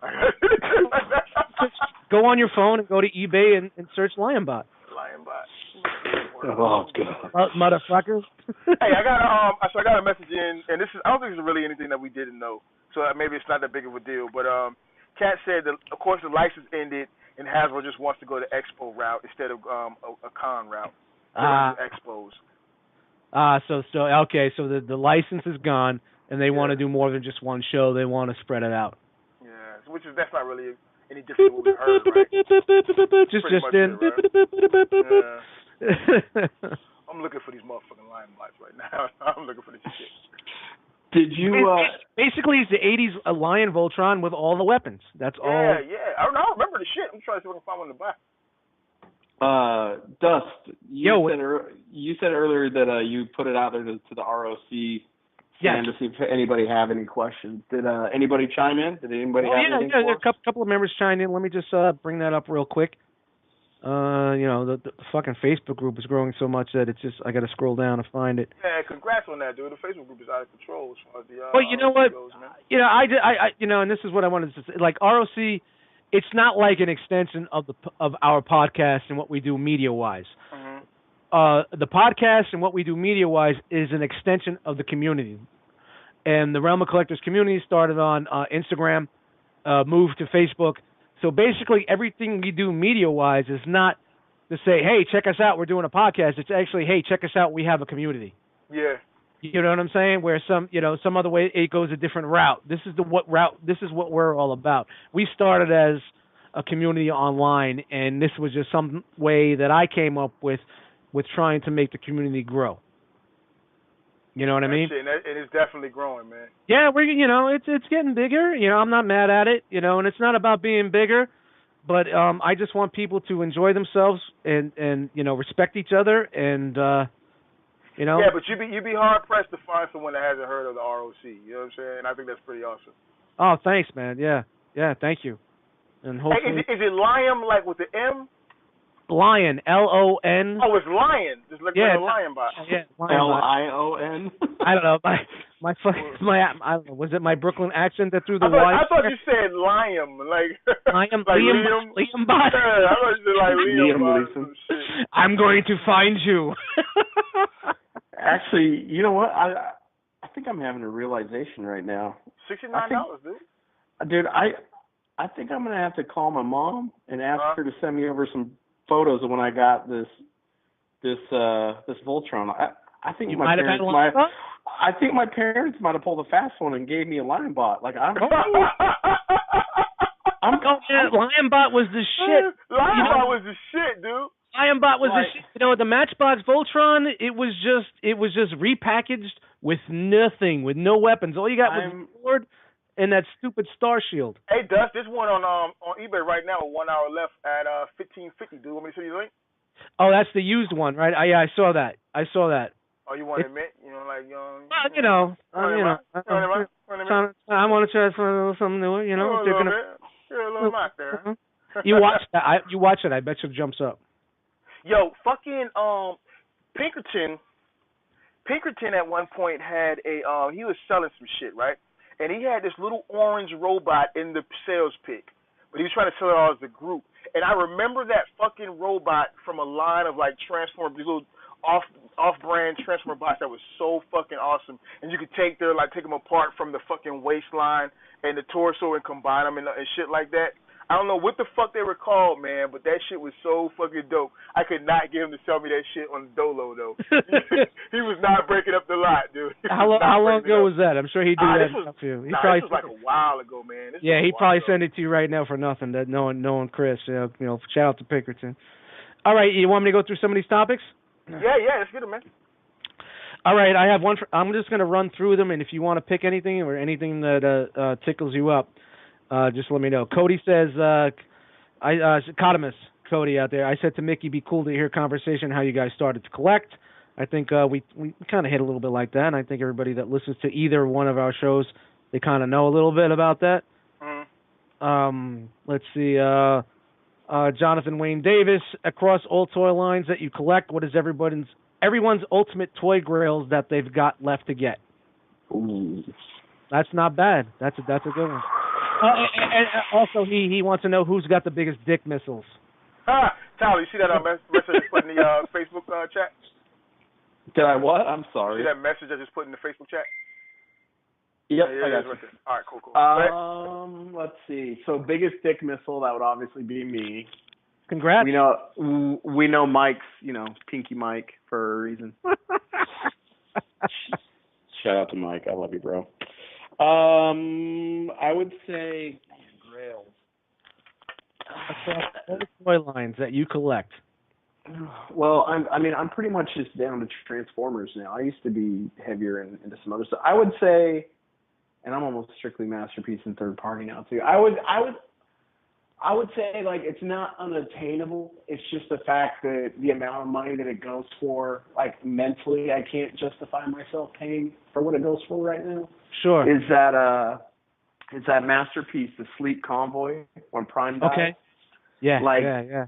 A: Just go on your phone and go to eBay and search Lion Bot.
B: Lion Bot.
E: Oh god.
A: Motherfuckers.
B: Hey, I got a message in, and this is, I don't think it's really anything that we didn't know, so maybe it's not that big of a deal. But Kat said that, of course, the license ended, and Hasbro just wants to go the expo route instead of a con route. Expos.
A: So okay, so the license is gone, and they want to do more than just one show. They want to spread it out.
B: Yeah, that's not really any different than what we heard, right?
A: Just in.
B: I'm looking for these motherfucking Lion Bots right now. I'm looking for this shit.
E: Did you?
A: Basically, it's the '80s Lion Voltron with all the weapons. That's all.
B: Yeah. I don't remember the shit. I'm trying to see if I can find one to buy.
E: Dust. You said earlier that you put it out there to the ROC stand to see if anybody have any questions. Did anybody chime in? Did anybody have anything?
A: Yeah, a couple of members chimed in. Let me just bring that up real quick. The fucking Facebook group is growing so much that it's just I got to scroll down to find it.
B: Yeah, congrats on that, dude. The Facebook group is out of control as far as the.
A: Well, you know what? Goes, and this is what I wanted to say. Like ROC, it's not like an extension of our podcast and what we do media wise. Mm-hmm. The podcast and what we do media wise is an extension of the community, and the Realm of Collectors community started on Instagram, moved to Facebook. So basically, everything we do media-wise is not to say, "Hey, check us out, we're doing a podcast." It's actually, "Hey, check us out, we have a community."
B: Yeah.
A: You know what I'm saying? Where some other way it goes a different route. This is what we're all about. We started as a community online, and this was just some way that I came up with trying to make the community grow. You know what I mean?
B: It is definitely growing, man.
A: Yeah, it's getting bigger. I'm not mad at it. And it's not about being bigger, but I just want people to enjoy themselves and respect each other and
B: Yeah, but you'd be hard pressed to find someone that hasn't heard of the ROC. You know what I'm saying? And I think that's pretty awesome.
A: Oh, thanks, man. Yeah, thank you. And hopefully,
B: is it Lion like with the M?
A: Lion, Lon.
B: Oh, it's Lion. Just like a Lion Bot.
A: Yeah,
E: Lion.
A: I don't know. I don't know. Was it my Brooklyn accent that threw the Y?
B: I thought you said Liam, like
A: Liam.
B: like
A: Liam Bot.
B: Yeah, I thought you said like Liam Bot.
A: I'm going to find you.
E: Actually, you know what? I think I'm having a realization right now.
B: $69, dude.
E: Dude, I think I'm gonna have to call my mom and ask her to send me over some photos of when I got this Voltron. I think
A: you
E: my parents I think my parents might have pulled a fast one and gave me a Lion Bot. Like Lion
A: Bot was the shit.
B: Lion Bot was the shit, dude.
A: Lion Bot was the shit. The Matchbox Voltron, it was just repackaged with nothing, with no weapons. All you got was a sword and that stupid star shield.
B: Hey, Dust, there's one on eBay right now with 1 hour left at $15.50. Do you want me to see the link?
A: Oh, that's the used one, right? I saw that.
B: Oh, you want to admit?
A: I want to try something new.
B: A little bit there.
A: You watch that? You watch it. I bet you it jumps up.
B: Yo, fucking Pinkerton at one point had he was selling some shit, right? And he had this little orange robot in the sales pick, but he was trying to sell it all as a group. And I remember that fucking robot from a line of like Transformers, these little off-brand Transformer box that was so fucking awesome, and you could take them apart from the fucking waistline and the torso and combine them and shit like that. I don't know what the fuck they were called, man, but that shit was so fucking dope. I could not get him to sell me that shit on the Dolo, though. He was not breaking up the lot, dude.
A: How long ago was that? I'm sure he did that for you.
B: This was like a while ago, man.
A: He probably sent it to you right now for nothing. That knowing Chris, shout out to Pinkerton. All right, you want me to go through some of these topics?
B: Yeah, let's get them, man.
A: All right, I have one. I'm just going to run through them, and if you want to pick anything or anything that tickles you up, just let me know. Cody says, Cotimus, Cody out there, I said to Mickey, be cool to hear conversation how you guys started to collect. I think we kind of hit a little bit like that, and I think everybody that listens to either one of our shows, they kind of know a little bit about that.
B: Mm-hmm.
A: Let's see. Jonathan Wayne Davis, across all toy lines that you collect, what is everyone's ultimate toy grails that they've got left to get?
E: Ooh.
A: That's not bad. That's a good one. And also, he wants to know who's got the biggest dick missiles.
B: Tyler, you see that message I just put in the Facebook chat?
E: Did I what? I'm sorry.
B: See that message I just put in the Facebook chat?
E: Yep,
B: yeah,
E: I got you.
B: All right, cool.
E: Let's see. So biggest dick missile, that would obviously be me.
A: Congrats.
E: We know Mike's, Pinky Mike for a reason. Shout out to Mike. I love you, bro. I would say grails.
A: Across all the toy lines that you collect.
E: Well, I'm pretty much just down to Transformers now. I used to be heavier into some other stuff. I would say, and I'm almost strictly Masterpiece and third party now too. I would say like it's not unattainable. It's just the fact that the amount of money that it goes for, like mentally, I can't justify myself paying for what it goes for right now.
A: Sure.
E: Is that Masterpiece, the Sleep Convoy when Prime died?
A: Okay. Yeah. Yeah.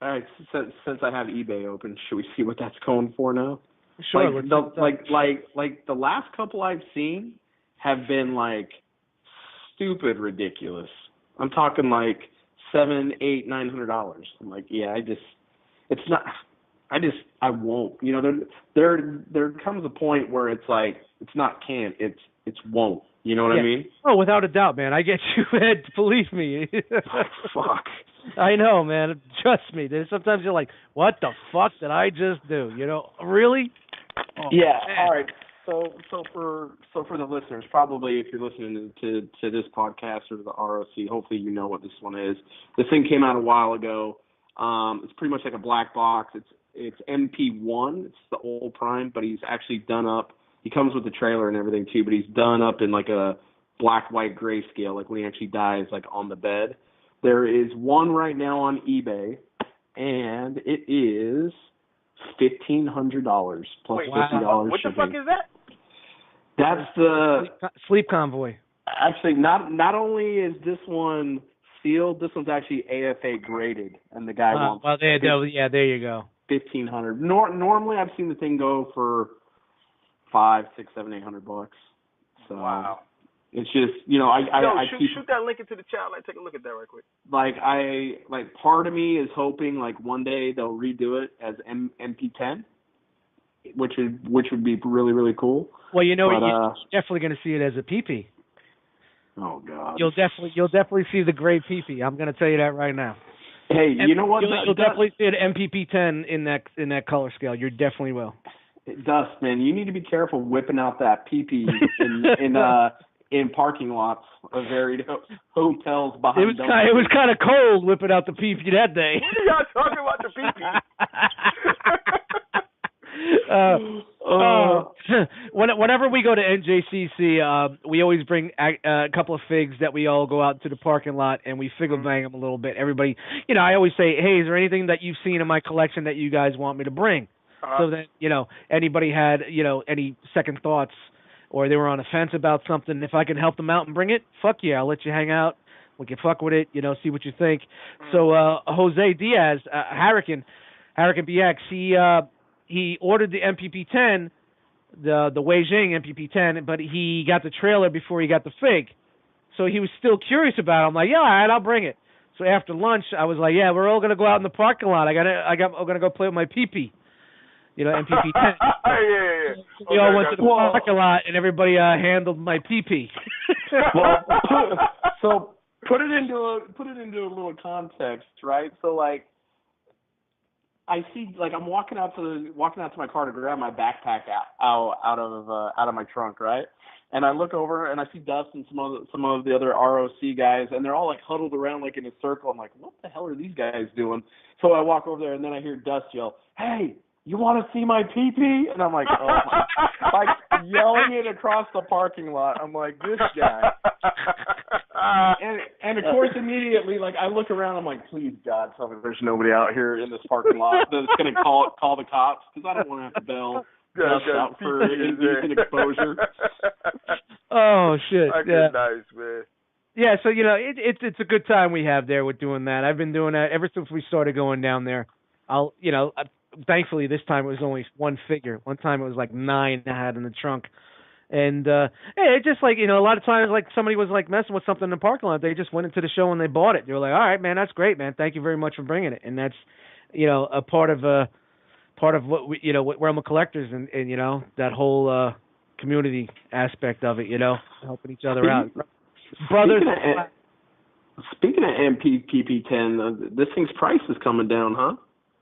E: All right, since I have eBay open, should we see what that's going for now?
A: Sure.
E: Like the last couple I've seen have been like stupid ridiculous. I'm talking like $700, $800, $900. I'm like, yeah, I won't. There comes a point where it's like it's not can't, it's won't. You know what I mean?
A: Oh, without a doubt, man. I get you, Ed. Believe me.
E: Fuck.
A: I know, man. Trust me. Sometimes you're like, what the fuck did I just do? Really? Oh,
E: yeah.
A: Man.
E: All right. So for the listeners, probably if you're listening to this podcast or to the ROC, hopefully you know what this one is. This thing came out a while ago. It's pretty much like a black box. It's MP1. It's the old Prime, but he's actually done up. He comes with the trailer and everything too, but he's done up in like a black, white, gray scale, like when he actually dies, like on the bed. There is one right now on eBay, and it is $1,500 plus $50
B: What
E: shipping.
B: the fuck is that?
E: That's the
A: Sleep Convoy.
E: Actually, not only is this one sealed, this one's actually AFA graded, and the guy wants.
A: Well, there you go.
E: $1,500. Normally, I've seen the thing go for $500, $600, $700, $800. So
B: wow.
E: It's just
B: shoot that link into the chat. Let's take a look at that right quick.
E: Part of me is hoping like one day they'll redo it as MP10, which would be really, really cool.
A: Well, you're definitely going to see it as a PP.
E: Oh God.
A: You'll definitely see the gray PP. I'm going to tell you that right now.
E: Hey, you know what?
A: You'll definitely see an MPP10 in that color scale. You definitely will.
E: Dust, man, you need to be careful whipping out that PP in parking lots of varied hotels behind.
A: It was kind of cold whipping out the PP that day.
B: What are y'all talking about the PP?
A: Whenever we go to NJCC, we always bring a couple of figs that we all go out to the parking lot and we figgle bang them a little bit. Everybody, I always say, hey, is there anything that you've seen in my collection that you guys want me to bring? So that, anybody had, any second thoughts or they were on a fence about something, if I can help them out and bring it, fuck yeah, I'll let you hang out. We can fuck with it, see what you think. So Jose Diaz, Harrican BX, he ordered the MPP-10, the Weijing MPP-10, but he got the trailer before he got the fig. So he was still curious about it. I'm like, yeah, all right, I'll bring it. So after lunch, I was like, yeah, we're all going to go out in the parking lot. I'm going to go play with my PP. MPP 10.
B: Yeah.
A: We all went to the parking lot, and everybody handled my PP.
E: Well, so put it into a little context, right? So like, I see, like, I'm walking out to my car to grab my backpack out of my trunk, right? And I look over and I see Dust and some of the other ROC guys, and they're all like huddled around like in a circle. I'm like, what the hell are these guys doing? So I walk over there, and then I hear Dust yell, "Hey, you want to see my pee-pee?" And I'm like, oh my, like yelling it across the parking lot. I'm like, this guy. And of course, immediately, like, I look around. I'm like, please God, tell me there's nobody out here in this parking lot that's gonna call the cops, because I don't want to have to bail Dust out for indecent exposure.
A: Oh shit!
B: Yeah, nice, man.
A: Yeah, so it's a good time we have there with doing that. I've been doing that ever since we started going down there. Thankfully this time it was only one figure. One time it was like 9 I had in the trunk. And it's just like, a lot of times, like, somebody was like messing with something in the parking lot. They just went into the show and they bought it. They were like, all right, man, that's great, man. Thank you very much for bringing it. And that's, a part of what we, what Realm of Collectors and that whole community aspect of it, helping each other out. Brothers.
E: Speaking of MPP10, this thing's price is coming down, huh?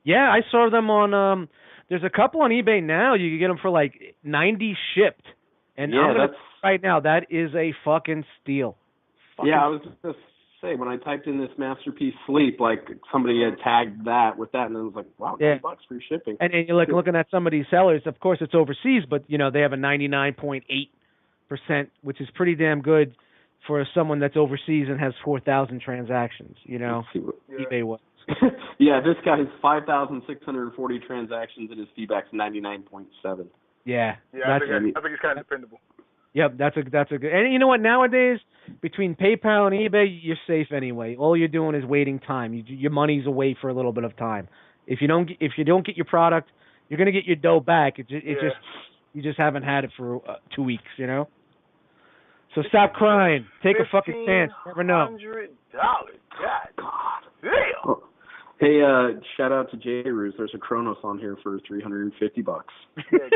A: Yeah, I saw them on. There's a couple on eBay now. You can get them for like $90 shipped. And that's right now. That is a fucking steal.
E: I was just say, when I typed in this Masterpiece Sleep, like, somebody had tagged that with that, and it was like, wow, $10 for shipping.
A: And you're looking at some of these sellers. Of course, it's overseas, but they have a 99.8%, which is pretty damn good for someone that's overseas and has 4,000 transactions. eBay was.
E: Yeah, this guy has 5,640 transactions, and his feedback's 99.7.
A: Yeah,
B: I think it's kind of dependable.
A: Yep, that's a good. And you know what? Nowadays, between PayPal and eBay, you're safe anyway. All you're doing is waiting time. Your money's away for a little bit of time. If you don't get your product, you're gonna get your dough back. You just haven't had it for 2 weeks. So stop crying. Take a fucking chance. You never know.
B: $100. God damn.
E: Hey, shout out to J. Roos. There's a Kronos on here for $350.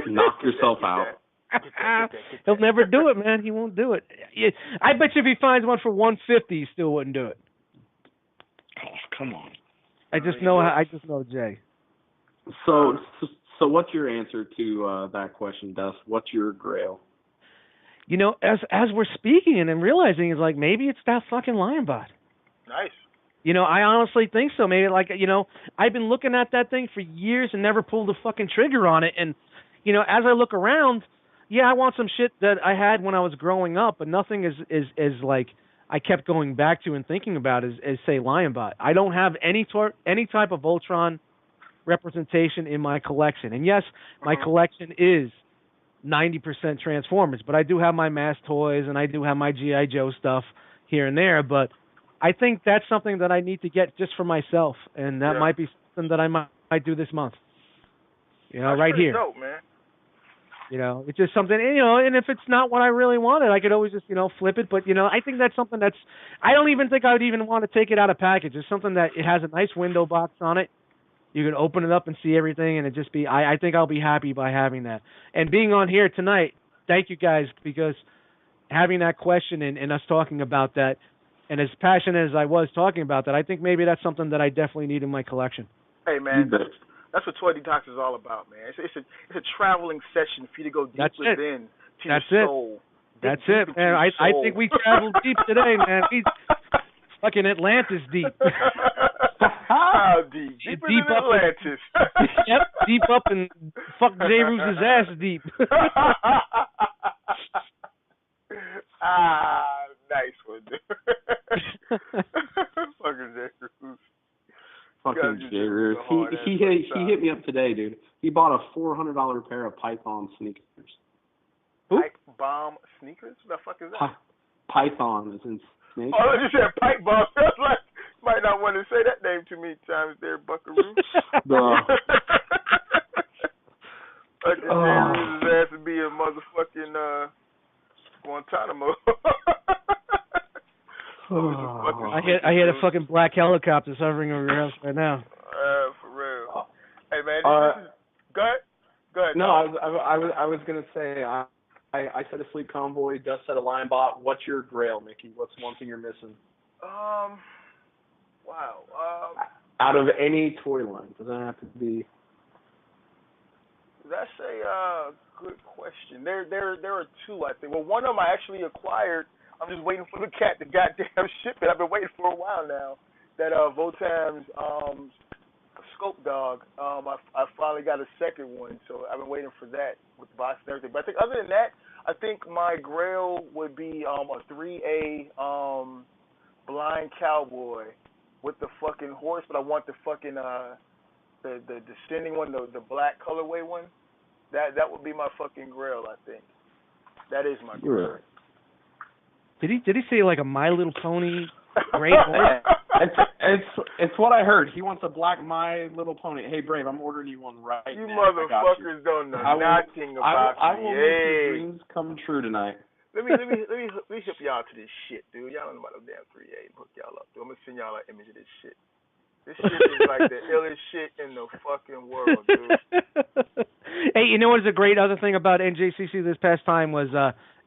E: Knock yourself out.
A: He'll never do it, man. He won't do it. I bet you if he finds one for $150, he still wouldn't do it.
E: Oh, come on.
A: I just know Jay.
E: So what's your answer to that question, Dust? What's your grail?
A: As we're speaking and realizing, is like, maybe it's that fucking Lionbot.
B: Nice.
A: I honestly think so. Maybe, like, I've been looking at that thing for years and never pulled the fucking trigger on it. And, as I look around, I want some shit that I had when I was growing up, but nothing is like I kept going back to and thinking about as say, Lionbot. I don't have any type of Voltron representation in my collection. And yes, my collection is 90% Transformers, but I do have my mass toys and I do have my G.I. Joe stuff here and there, but I think that's something that I need to get just for myself, and that might be something that I might do this month.
B: That's
A: right here.
B: Dope, man.
A: It's just something, and if it's not what I really wanted, I could always just, flip it. But, I think that's something I don't even think I would even want to take it out of package. It's something that it has a nice window box on it. You can open it up and see everything, and it just be, I think I'll be happy by having that. And being on here tonight, thank you guys, because having that question and us talking about that, and as passionate as I was talking about that, I think maybe that's something that I definitely need in my collection.
B: Hey, man, that's what Toy Detox is all about, man. It's a traveling session for you to go deep within to your soul.
A: That's it, man. I think we traveled deep today, man. We fucking Atlantis deep.
B: How deep? Deeper
A: deep
B: than
A: up
B: Atlantis.
A: Yep, deep up and fuck J. Roos' ass deep.
B: Nice one, dude. Fucking J. Roos.
E: Fucking J. Roos. He hit me up today, dude. He bought a $400 pair of Python sneakers.
B: Pipe bomb sneakers? What the fuck is that?
E: Python is in snake.
B: Oh, you said pipe bomb. I was like, might not want to say that name too many times there, Buckaroo. Fucking J. Roos' ass to be a motherfucking Guantanamo.
A: I hear the fucking black helicopters hovering over your house right now.
B: For real. Hey, man, go ahead. Go ahead.
C: No, I was gonna say I said a Sleep Convoy, Dust said a Lion Bot. What's your grail, Mickey? What's one thing you're missing?
B: Wow.
C: Out of any toy line, doesn't have to be.
B: That's a good question. There are two, I think. Well, one of them I actually acquired. I'm just waiting for the goddamn shipment. I've been waiting for a while now. That Votam's Scope Dog. I finally got a second one, so I've been waiting for that with the box and everything. But I think other than that, I think my grail would be a 3A blind cowboy with the fucking horse, but I want the fucking the descending one, the black colorway one. That would be my fucking grail, I think. That is my grail.
A: Did he say like a My Little Pony? Great.
C: It's what I heard. He wants a black My Little Pony. Hey, Brave, I'm ordering you one right
B: you
C: now.
B: Motherfuckers don't know nothing about me.
C: I will make your dreams come true tonight.
B: Let me hip y'all to this shit, dude. Y'all don't know about no damn 3A. Hook y'all up, dude. I'm gonna send y'all an image of this shit. This shit is like the illest shit in the fucking world, dude.
A: Hey, you know what's a great other thing about NJCC this past time was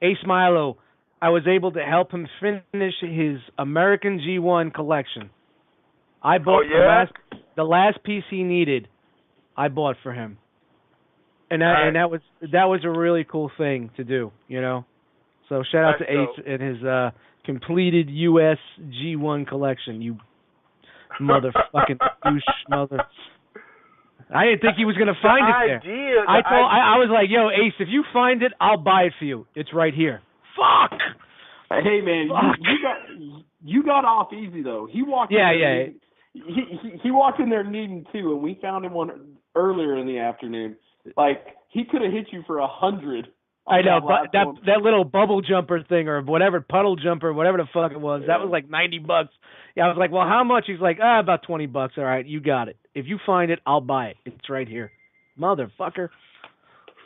A: Ace Milo. I was able to help him finish his American G1 collection. I bought the last piece he needed. I bought for him, and that was a really cool thing to do, you know. So shout out to Ace and his completed US G1 collection. You motherfucking douche mother. I didn't think he was gonna find it there. I was like, yo, Ace, if you find it, I'll buy it for you. It's right here. Fuck.
C: Hey man, you got off easy though. He walked. He walked in there needing two, and we found him one earlier in the afternoon. Like he could have hit you for 100.
A: I know, but that little bubble jumper thing or whatever, puddle jumper, whatever the fuck it was, that was like $90. Yeah, I was like, well, how much? He's like, about $20. All right, you got it. If you find it, I'll buy it. It's right here, motherfucker.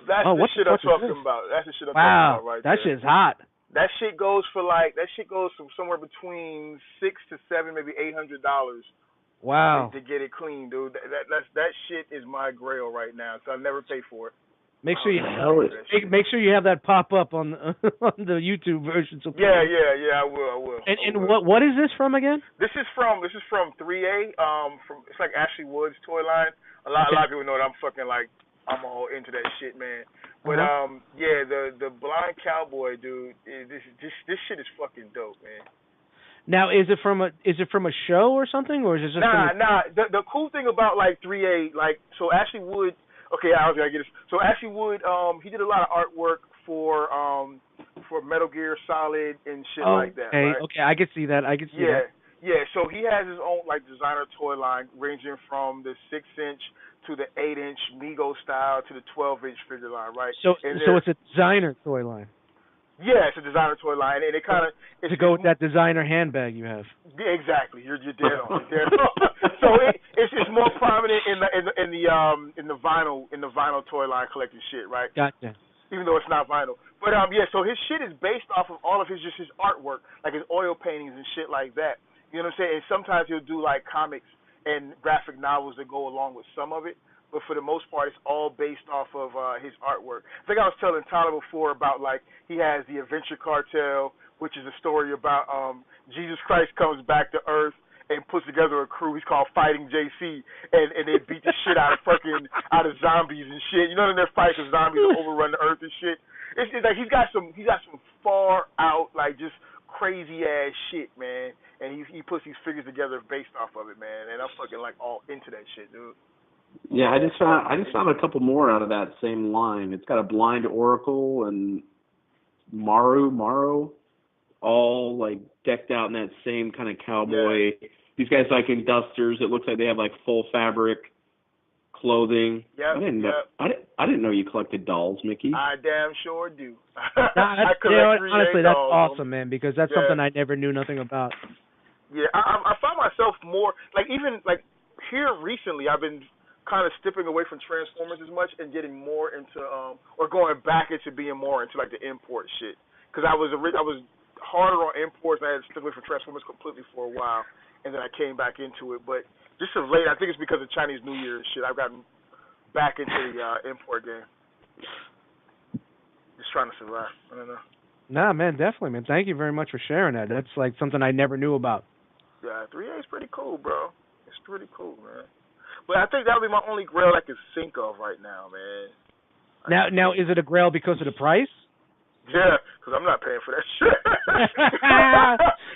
B: That's the shit I'm talking about. That's the shit I'm talking about right there.
A: That shit's hot.
B: That shit goes from somewhere between $600 to $700, maybe $800.
A: Wow.
B: To get it clean, dude. That shit is my grail right now, so I'll never pay for it.
A: Make sure you have that pop up on the YouTube version. So
B: yeah, I will.
A: And what is this from again?
B: This is from 3A. It's like Ashley Wood's toy line. A lot of people know that I'm all into that shit, man. But the blind cowboy, dude. This shit is fucking dope, man.
A: Now, is it from a show or something, or is it just
B: The cool thing about like 3A, so Ashley Wood. Okay, I was gonna get this. So Ashley Wood, he did a lot of artwork for Metal Gear Solid and shit like that. Right?
A: Okay, I can see that.
B: Yeah. So he has his own like designer toy line, ranging from the 6-inch to the 8-inch Mego style to the 12-inch figure line, right?
A: So it's a designer toy line.
B: Yeah, it's a designer toy line, and it kind of
A: to go with that designer handbag you have.
B: Yeah, exactly. You're dead on. So it's more prominent in the vinyl toy line collecting shit, right?
A: Gotcha.
B: Even though it's not vinyl, but so his shit is based off of all of his artwork, like his oil paintings and shit like that. You know what I'm saying? And sometimes he'll do like comics and graphic novels that go along with some of it. But for the most part, it's all based off of his artwork. I think I was telling Tyler before about, like, he has the Adventure Cartel, which is a story about Jesus Christ comes back to Earth and puts together a crew he's called Fighting JC, and they beat the shit out of zombies and shit. You know, when they're fighting zombies that overrun the Earth and shit. It's like he's got some far out, like, just crazy ass shit, man. And he puts these figures together based off of it, man. And I'm fucking like all into that shit, dude.
C: Yeah, I just found a couple more out of that same line. It's got a blind oracle and Morrow, all like decked out in that same kind of cowboy. Yeah. These guys like in dusters. It looks like they have like full fabric clothing.
B: Yeah.
C: I didn't know you collected dolls, Mickey.
B: I damn sure do.
A: Honestly, that's awesome, man, because that's something I never knew nothing about.
B: Yeah, I found myself more like even like here recently. I've been kind of stepping away from Transformers as much and getting more into or going back into being more into like the import shit, because I was harder on imports and I had to step away from Transformers completely for a while, and then I came back into it. But just of late, I think it's because of Chinese New Year and shit, I've gotten back into the import game. Just trying to survive. I don't know.
A: Nah, man, definitely, man. Thank you very much for sharing that. That's like something I never knew about.
B: Yeah, 3A is pretty cool, bro. It's pretty cool, man. But I think that would be my only grail I can think of right now, man.
A: Now, is it a grail because of the price?
B: Yeah, because I'm not paying for that shit.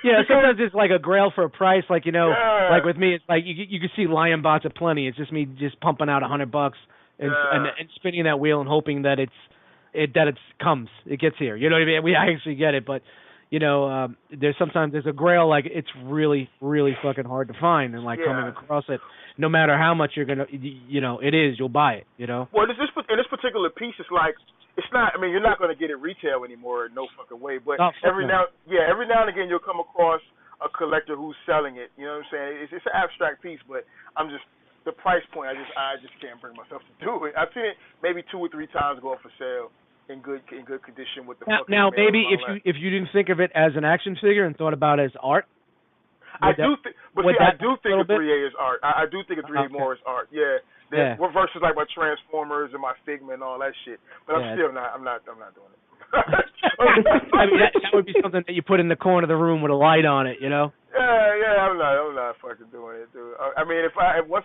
A: Yeah, sometimes it's like a grail for a price. Like, you know,
B: yeah.
A: like with me, it's like you can see Lion Bots at Plenty. It's just me just pumping out $100 and spinning that wheel and hoping that it gets here. You know what I mean? We actually get it, but you know, there's a grail, like it's really, really fucking hard to find, and like coming across it, no matter how much you're gonna, you know, you'll buy it. You know.
B: Well, in this particular piece, it's like. It's not. I mean, you're not going to get it retail anymore, no fucking way. But every now and again, you'll come across a collector who's selling it. You know what I'm saying? It's an abstract piece, but I'm just the price point. I just can't bring myself to do it. I've seen it maybe 2 or 3 times go up for sale in good condition with the.
A: Now maybe if you didn't think of it as an action figure and thought about it as art.
B: I do think a 3A is art. I do think a 3A more is art. Yeah. Versus like my Transformers and my Figma and all that shit. But I'm not doing it.
A: I mean, that would be something that you put in the corner of the room with a light on it, you know?
B: Yeah, I'm not fucking doing it, dude. I mean, if I ever,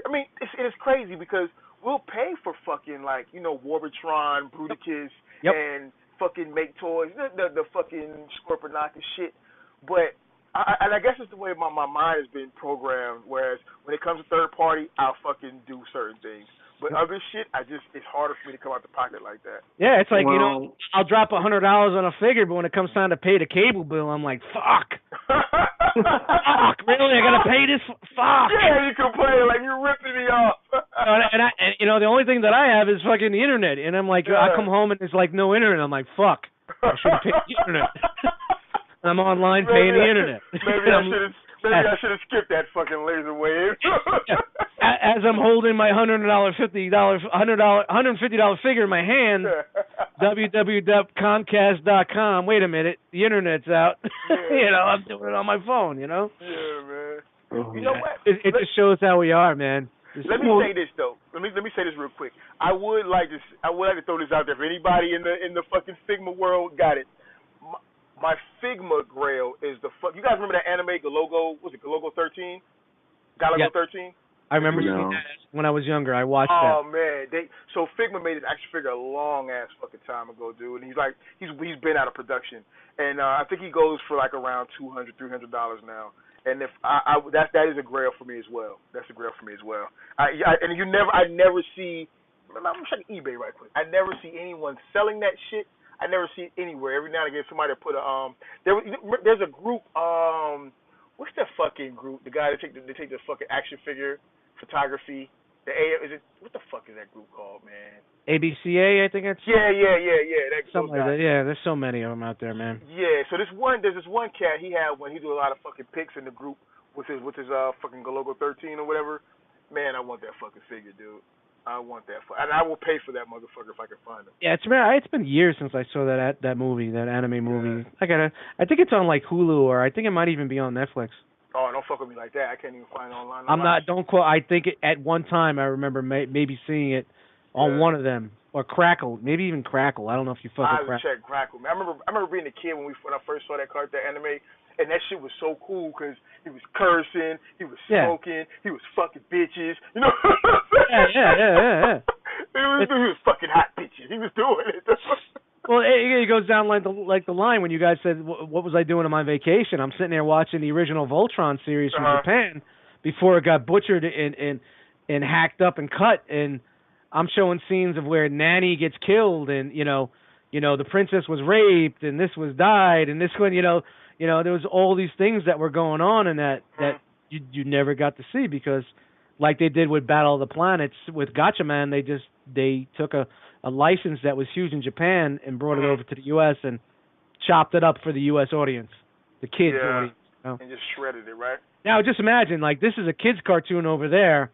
B: I mean, it is crazy because we'll pay for fucking like, you know, Warbitron, Bruticus, and fucking Make Toys, the fucking Scorponok and shit, but. I guess it's the way my mind has been programmed, whereas when it comes to third party, I'll fucking do certain things. But other shit, it's harder for me to come out the pocket like that.
A: Yeah, it's like, you know, I'll drop $100 on a figure, but when it comes time to pay the cable bill, I'm like, fuck. Fuck, really? I gotta pay this? Fuck.
B: Yeah, you complain like you're ripping me off.
A: and you know, the only thing that I have is fucking the internet, and I'm like, I come home and there's like no internet. I'm like, fuck. I should have paid the internet. I'm online paying the internet.
B: Maybe I should have skipped that fucking Laserwave.
A: As I'm holding my $150 figure in my hand, www.comcast.com. Wait a minute, the internet's out. You know, I'm doing it on my phone. You know.
B: Yeah, man. You know what?
A: It just shows how we are, man.
B: Let me say this though. Let me say this real quick. I would like to throw this out there for anybody in the fucking Figma world. Got it. My Figma grail is the fuck. You guys remember that anime Galogo? Was it Galogo 13? Galago 13?
A: I remember seeing that when I was younger. I watched that.
B: Oh man, so Figma made an action figure a long ass fucking time ago, dude. And he's been out of production, and I think he goes for like around $200-300 now. And if that is a grail for me as well. That's a grail for me as well. I never see. I'm checking eBay right quick. I never see anyone selling that shit. I never see it anywhere. Every now and again, somebody put a there's a group. What's that fucking group? The guy that take the fucking action figure photography. What the fuck is that group called, man?
A: ABCA, I think it's.
B: Yeah.
A: Something like that. Yeah, there's so many of them out there, man.
B: Yeah. So there's this one cat he had when he do a lot of fucking pics in the group with his fucking Galogo 13 or whatever. Man, I want that fucking figure, dude. I want that, and I will pay for that motherfucker if I can find him.
A: Yeah, it's been years since I saw that movie, that anime movie. Yeah. I think it's on like Hulu, or I think it might even be on Netflix.
B: Oh, don't fuck with me like that. I can't even find it online.
A: Don't quote. I think at one time I remember maybe seeing it on one of them, or Crackle, maybe even Crackle. I don't know if you fuck with Crackle.
B: I check Crackle. Man, I remember being a kid when I first saw that anime. And that shit was so cool because he was cursing, he was smoking, he was fucking bitches, you know.
A: Yeah.
B: He was fucking hot bitches. He was doing it.
A: Well, it goes down like the line when you guys said, "What was I doing on my vacation?" I'm sitting there watching the original Voltron series from Japan before it got butchered and hacked up and cut, and I'm showing scenes of where Nanny gets killed, and you know the princess was raped, and this was died, and this one, there was all these things that were going on, and that you never got to see because, like they did with Battle of the Planets with Gatchaman, they took a license that was huge in Japan and brought it over to the U.S. and chopped it up for the U.S. audience, the kids audience. You know?
B: And just shredded it, right?
A: Now just imagine, like, this is a kids cartoon over there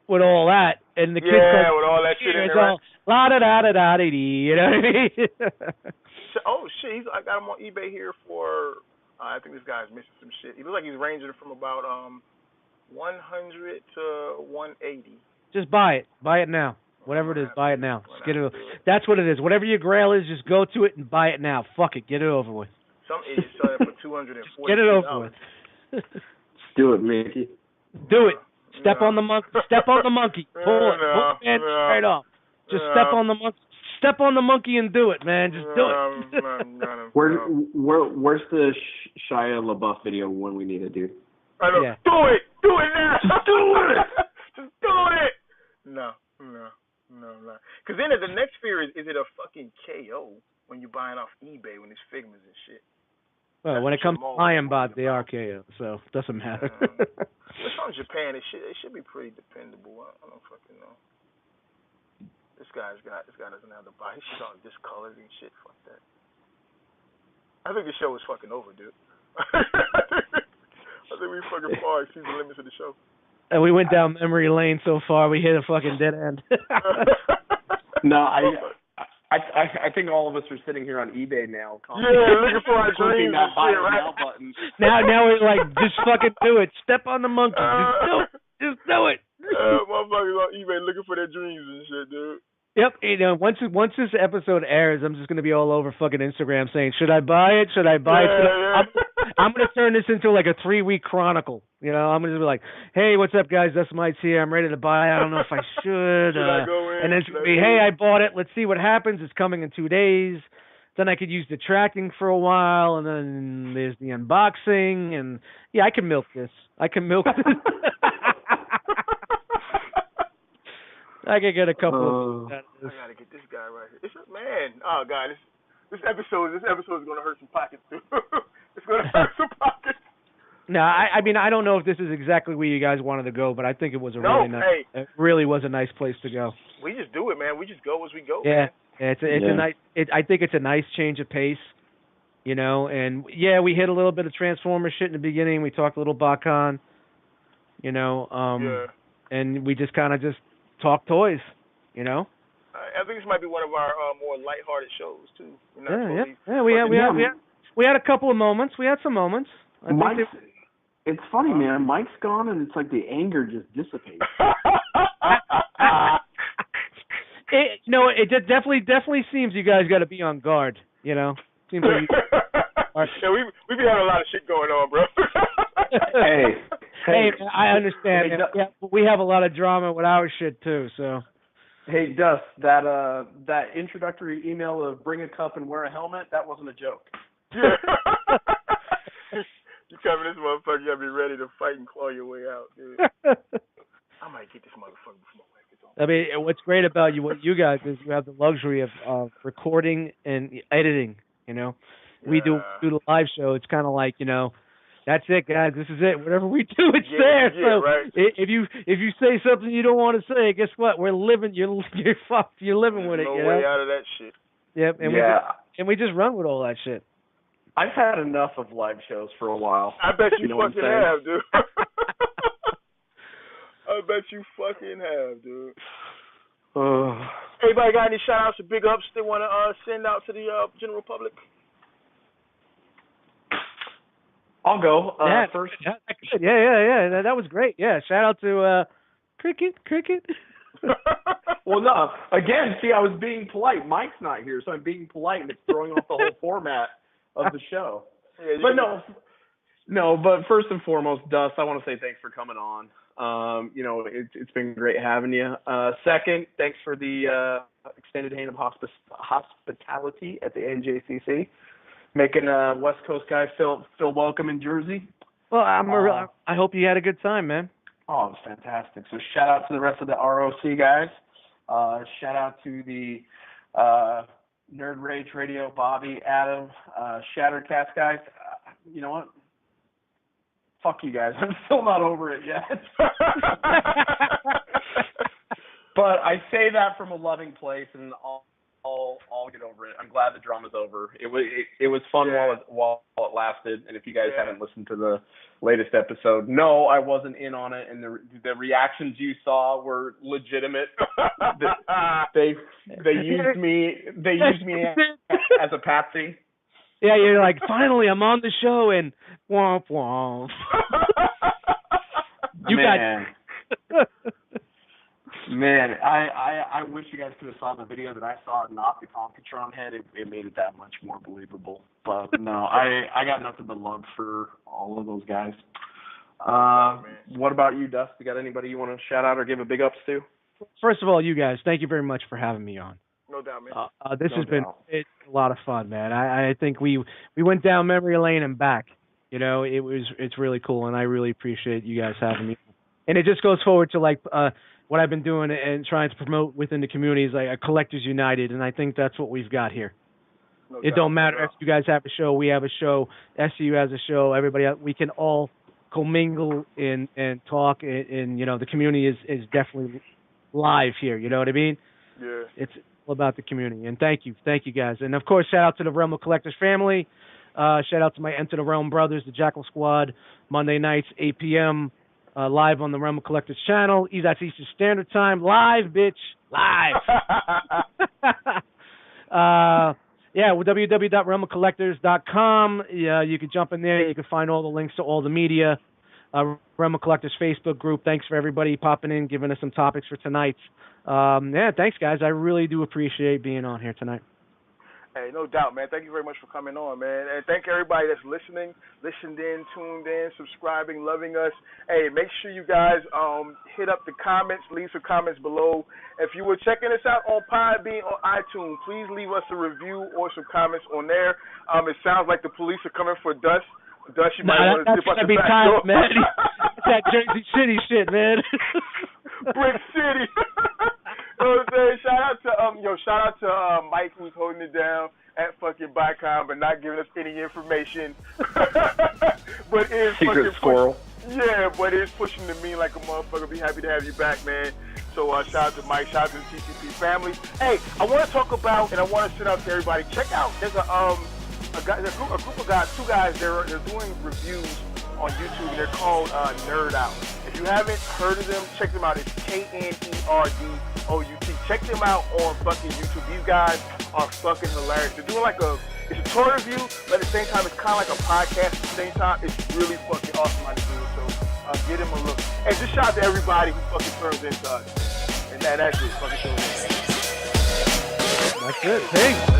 A: with all that, and the kids cartoon
B: with all that shit in
A: it's
B: there,
A: all la da da da da da, you know what I mean?
B: Oh shit! I got him on eBay here for. I think this guy's missing some shit. He looks like he's ranging from about 100 to 180.
A: Just buy it. Buy it now. Whatever it is, buy it now. Just get it. That's what it is. Whatever your grail is, just go to it and buy it now. Fuck it, get it over with.
B: Some idiot selling it for $240.
A: Get it over with.
E: Do it, Mickey.
A: Do it. Step on the monkey. Step on the monkey. Pull it. Pull the pants right off. Just step on the monkey. Step on the monkey and do it, man. Just do it.
E: Where's the Shia LaBeouf video when we need it, dude?
B: I know. Yeah. Do it now. Do it. Just do it. No. Because then the next fear is it a fucking KO when you're buying off eBay when it's Figmas and shit?
A: Well, when it comes to Lion Bot, they are KO, so it doesn't matter.
B: It's from Japan. It should be pretty dependable. I don't fucking know. This guy doesn't have the body. His shit all discolored and shit. Fuck that. I think the show is fucking over, dude. I think we fucking far exceed the limits of the show.
A: And we went down memory lane so far, we hit a fucking dead end.
E: No, I think all of us are sitting here on eBay now.
B: Yeah, looking for our dreams
E: that buy
B: shit, right?
E: now button.
A: Now we're like, just fucking do it. Step on the monkey. Just do it.
B: Motherfuckers on eBay looking for their dreams and shit, dude.
A: Yep, once this episode airs, I'm just gonna be all over fucking Instagram saying, "Should I buy it? Should I buy it?"
B: Yeah.
A: I'm gonna turn this into like a 3-week chronicle. You know, I'm gonna be like, "Hey, what's up, guys? DustMightz here. I'm ready to buy. I don't know if I should."
B: I go in?
A: And then it's gonna be, "Hey, I bought it. Let's see what happens. It's coming in 2 days." Then I could use the tracking for a while, and then there's the unboxing, and yeah, I can milk this. I could get a couple.
B: I gotta get this guy right here. Oh god, this episode is gonna hurt some pockets too. It's gonna hurt some pockets.
A: No, I mean I don't know if this is exactly where you guys wanted to go, but I think it was it really was a nice place to go.
B: We just do it, man. We just go as we go.
A: Yeah, it's a nice. I think it's a nice change of pace, you know. And yeah, we hit a little bit of Transformer shit in the beginning. We talked a little Botcon, you know. And we just kind of talk toys, you know.
B: I think this might be one of our more lighthearted shows too.
A: We had a couple of moments. We had some moments.
E: It's funny, man. Mike's gone, and it's like the anger just dissipates.
A: It definitely seems you guys got to be on guard. You know, seems like
B: yeah, we be having a lot of shit going on, bro.
A: Hey, I understand. Yeah, but we have a lot of drama with our shit too. So,
E: hey, Dust, that introductory email of bring a cup and wear a helmet, that wasn't a joke.
B: Yeah. You come in this motherfucker, you gotta be ready to fight and claw your way out, dude. I might get this motherfucker before my wife gets on.
A: I mean, what's great about what you guys is you have the luxury of recording and editing. You know, we do the live show. It's kind of like, you know, that's it, guys. This is it. Whatever we do, it's there. So
B: right.
A: if you say something you don't want to say, guess what? We're living. You're fucked. You're living with it.
B: No
A: you know?
B: way out of that shit.
A: Yep. And we just run with all that shit.
E: I've had enough of live shows for a while.
B: I bet you fucking have, dude. I bet you fucking have, dude. Anybody got any shout outs or big ups they want to send out to the general public?
E: I'll go first.
A: Yeah. That was great. Yeah, shout out to Cricket.
E: Well, no. Again, see, I was being polite. Mike's not here, so I'm being polite, and it's throwing off the whole format of the show.
B: Yeah,
E: but but first and foremost, Dust, I want to say thanks for coming on. You know, it's been great having you. Second, thanks for the extended hand of hospitality at the NJCC, making West Coast guy feel welcome in Jersey.
A: Well, I hope you had a good time, man.
E: Oh, it was fantastic. So shout out to the rest of the ROC guys. Shout out to the Nerd Rage Radio, Bobby, Adam, Shattercast guys. You know what? Fuck you guys. I'm still not over it yet. But I say that from a loving place, and I'll get over it. I'm glad the drama's over. It was fun while it lasted. And if you guys haven't listened to the latest episode, no, I wasn't in on it, and the reactions you saw were legitimate. They used me as a patsy.
A: Yeah, you're like, finally, I'm on the show, and womp womp.
E: Man, I wish you guys could have saw the video that I saw it knock the Computron head. It made it that much more believable. But no, I got nothing but love for all of those guys. What about you, Dust? You got anybody you want to shout out or give a big ups to?
A: First of all, you guys, thank you very much for having me on.
B: No doubt, man.
A: This has been a lot of fun, man. I think we went down memory lane and back. You know, it's really cool, and I really appreciate you guys having me. And it just goes forward to like what I've been doing and trying to promote within the community is like a Collectors United, and I think that's what we've got here. No it doubt, don't matter if you guys have a show, we have a show, SCU has a show, everybody else, we can all commingle and talk, and you know the community is definitely live here. You know what I mean?
B: Yeah.
A: It's all about the community, and thank you guys, and of course shout out to the Realm of Collectors family. Shout out to my Enter the Realm brothers, the Jackal Squad, Monday nights 8 p.m. Live on the Realm of Collectors channel. That's Eastern Standard Time. Live, bitch. Live. www.realmofcollectors.com. You can jump in there. You can find all the links to all the media. Realm of Collectors Facebook group. Thanks for everybody popping in, giving us some topics for tonight. Thanks, guys. I really do appreciate being on here tonight.
B: Hey, no doubt, man. Thank you very much for coming on, man. And thank everybody that's listening, listened in, tuned in, subscribing, loving us. Hey, make sure you guys hit up the comments, leave some comments below. If you were checking us out on Podbean or iTunes, please leave us a review or some comments on there. It sounds like the police are coming for Dust. Dust, you might want to zip up the back door.
A: Man. It's that Jersey City shit, man.
B: Brick City. You know what I'm saying? Shout out to Mike, who's holding it down at fucking Botcon, but not giving us any information. But is
E: secret squirrel.
B: But it's pushing the mean like a motherfucker. Be happy to have you back, man. So shout out to Mike, shout out to the TCP family. Hey, I want to talk about, and I want to send out to everybody. Check out, there's a group of guys, two guys. They're doing reviews on YouTube. They're called Nerd Out. If you haven't heard of them, check them out. It's KNERDOUT. Check them out on fucking YouTube. These guys are fucking hilarious. They're doing it's a tour review, but at the same time, it's kind of like a podcast at the same time. It's really fucking awesome how to do it. So give them a look. And just shout out to everybody who fucking turns into us. And that's it. Fucking show.
A: That's it. Peace.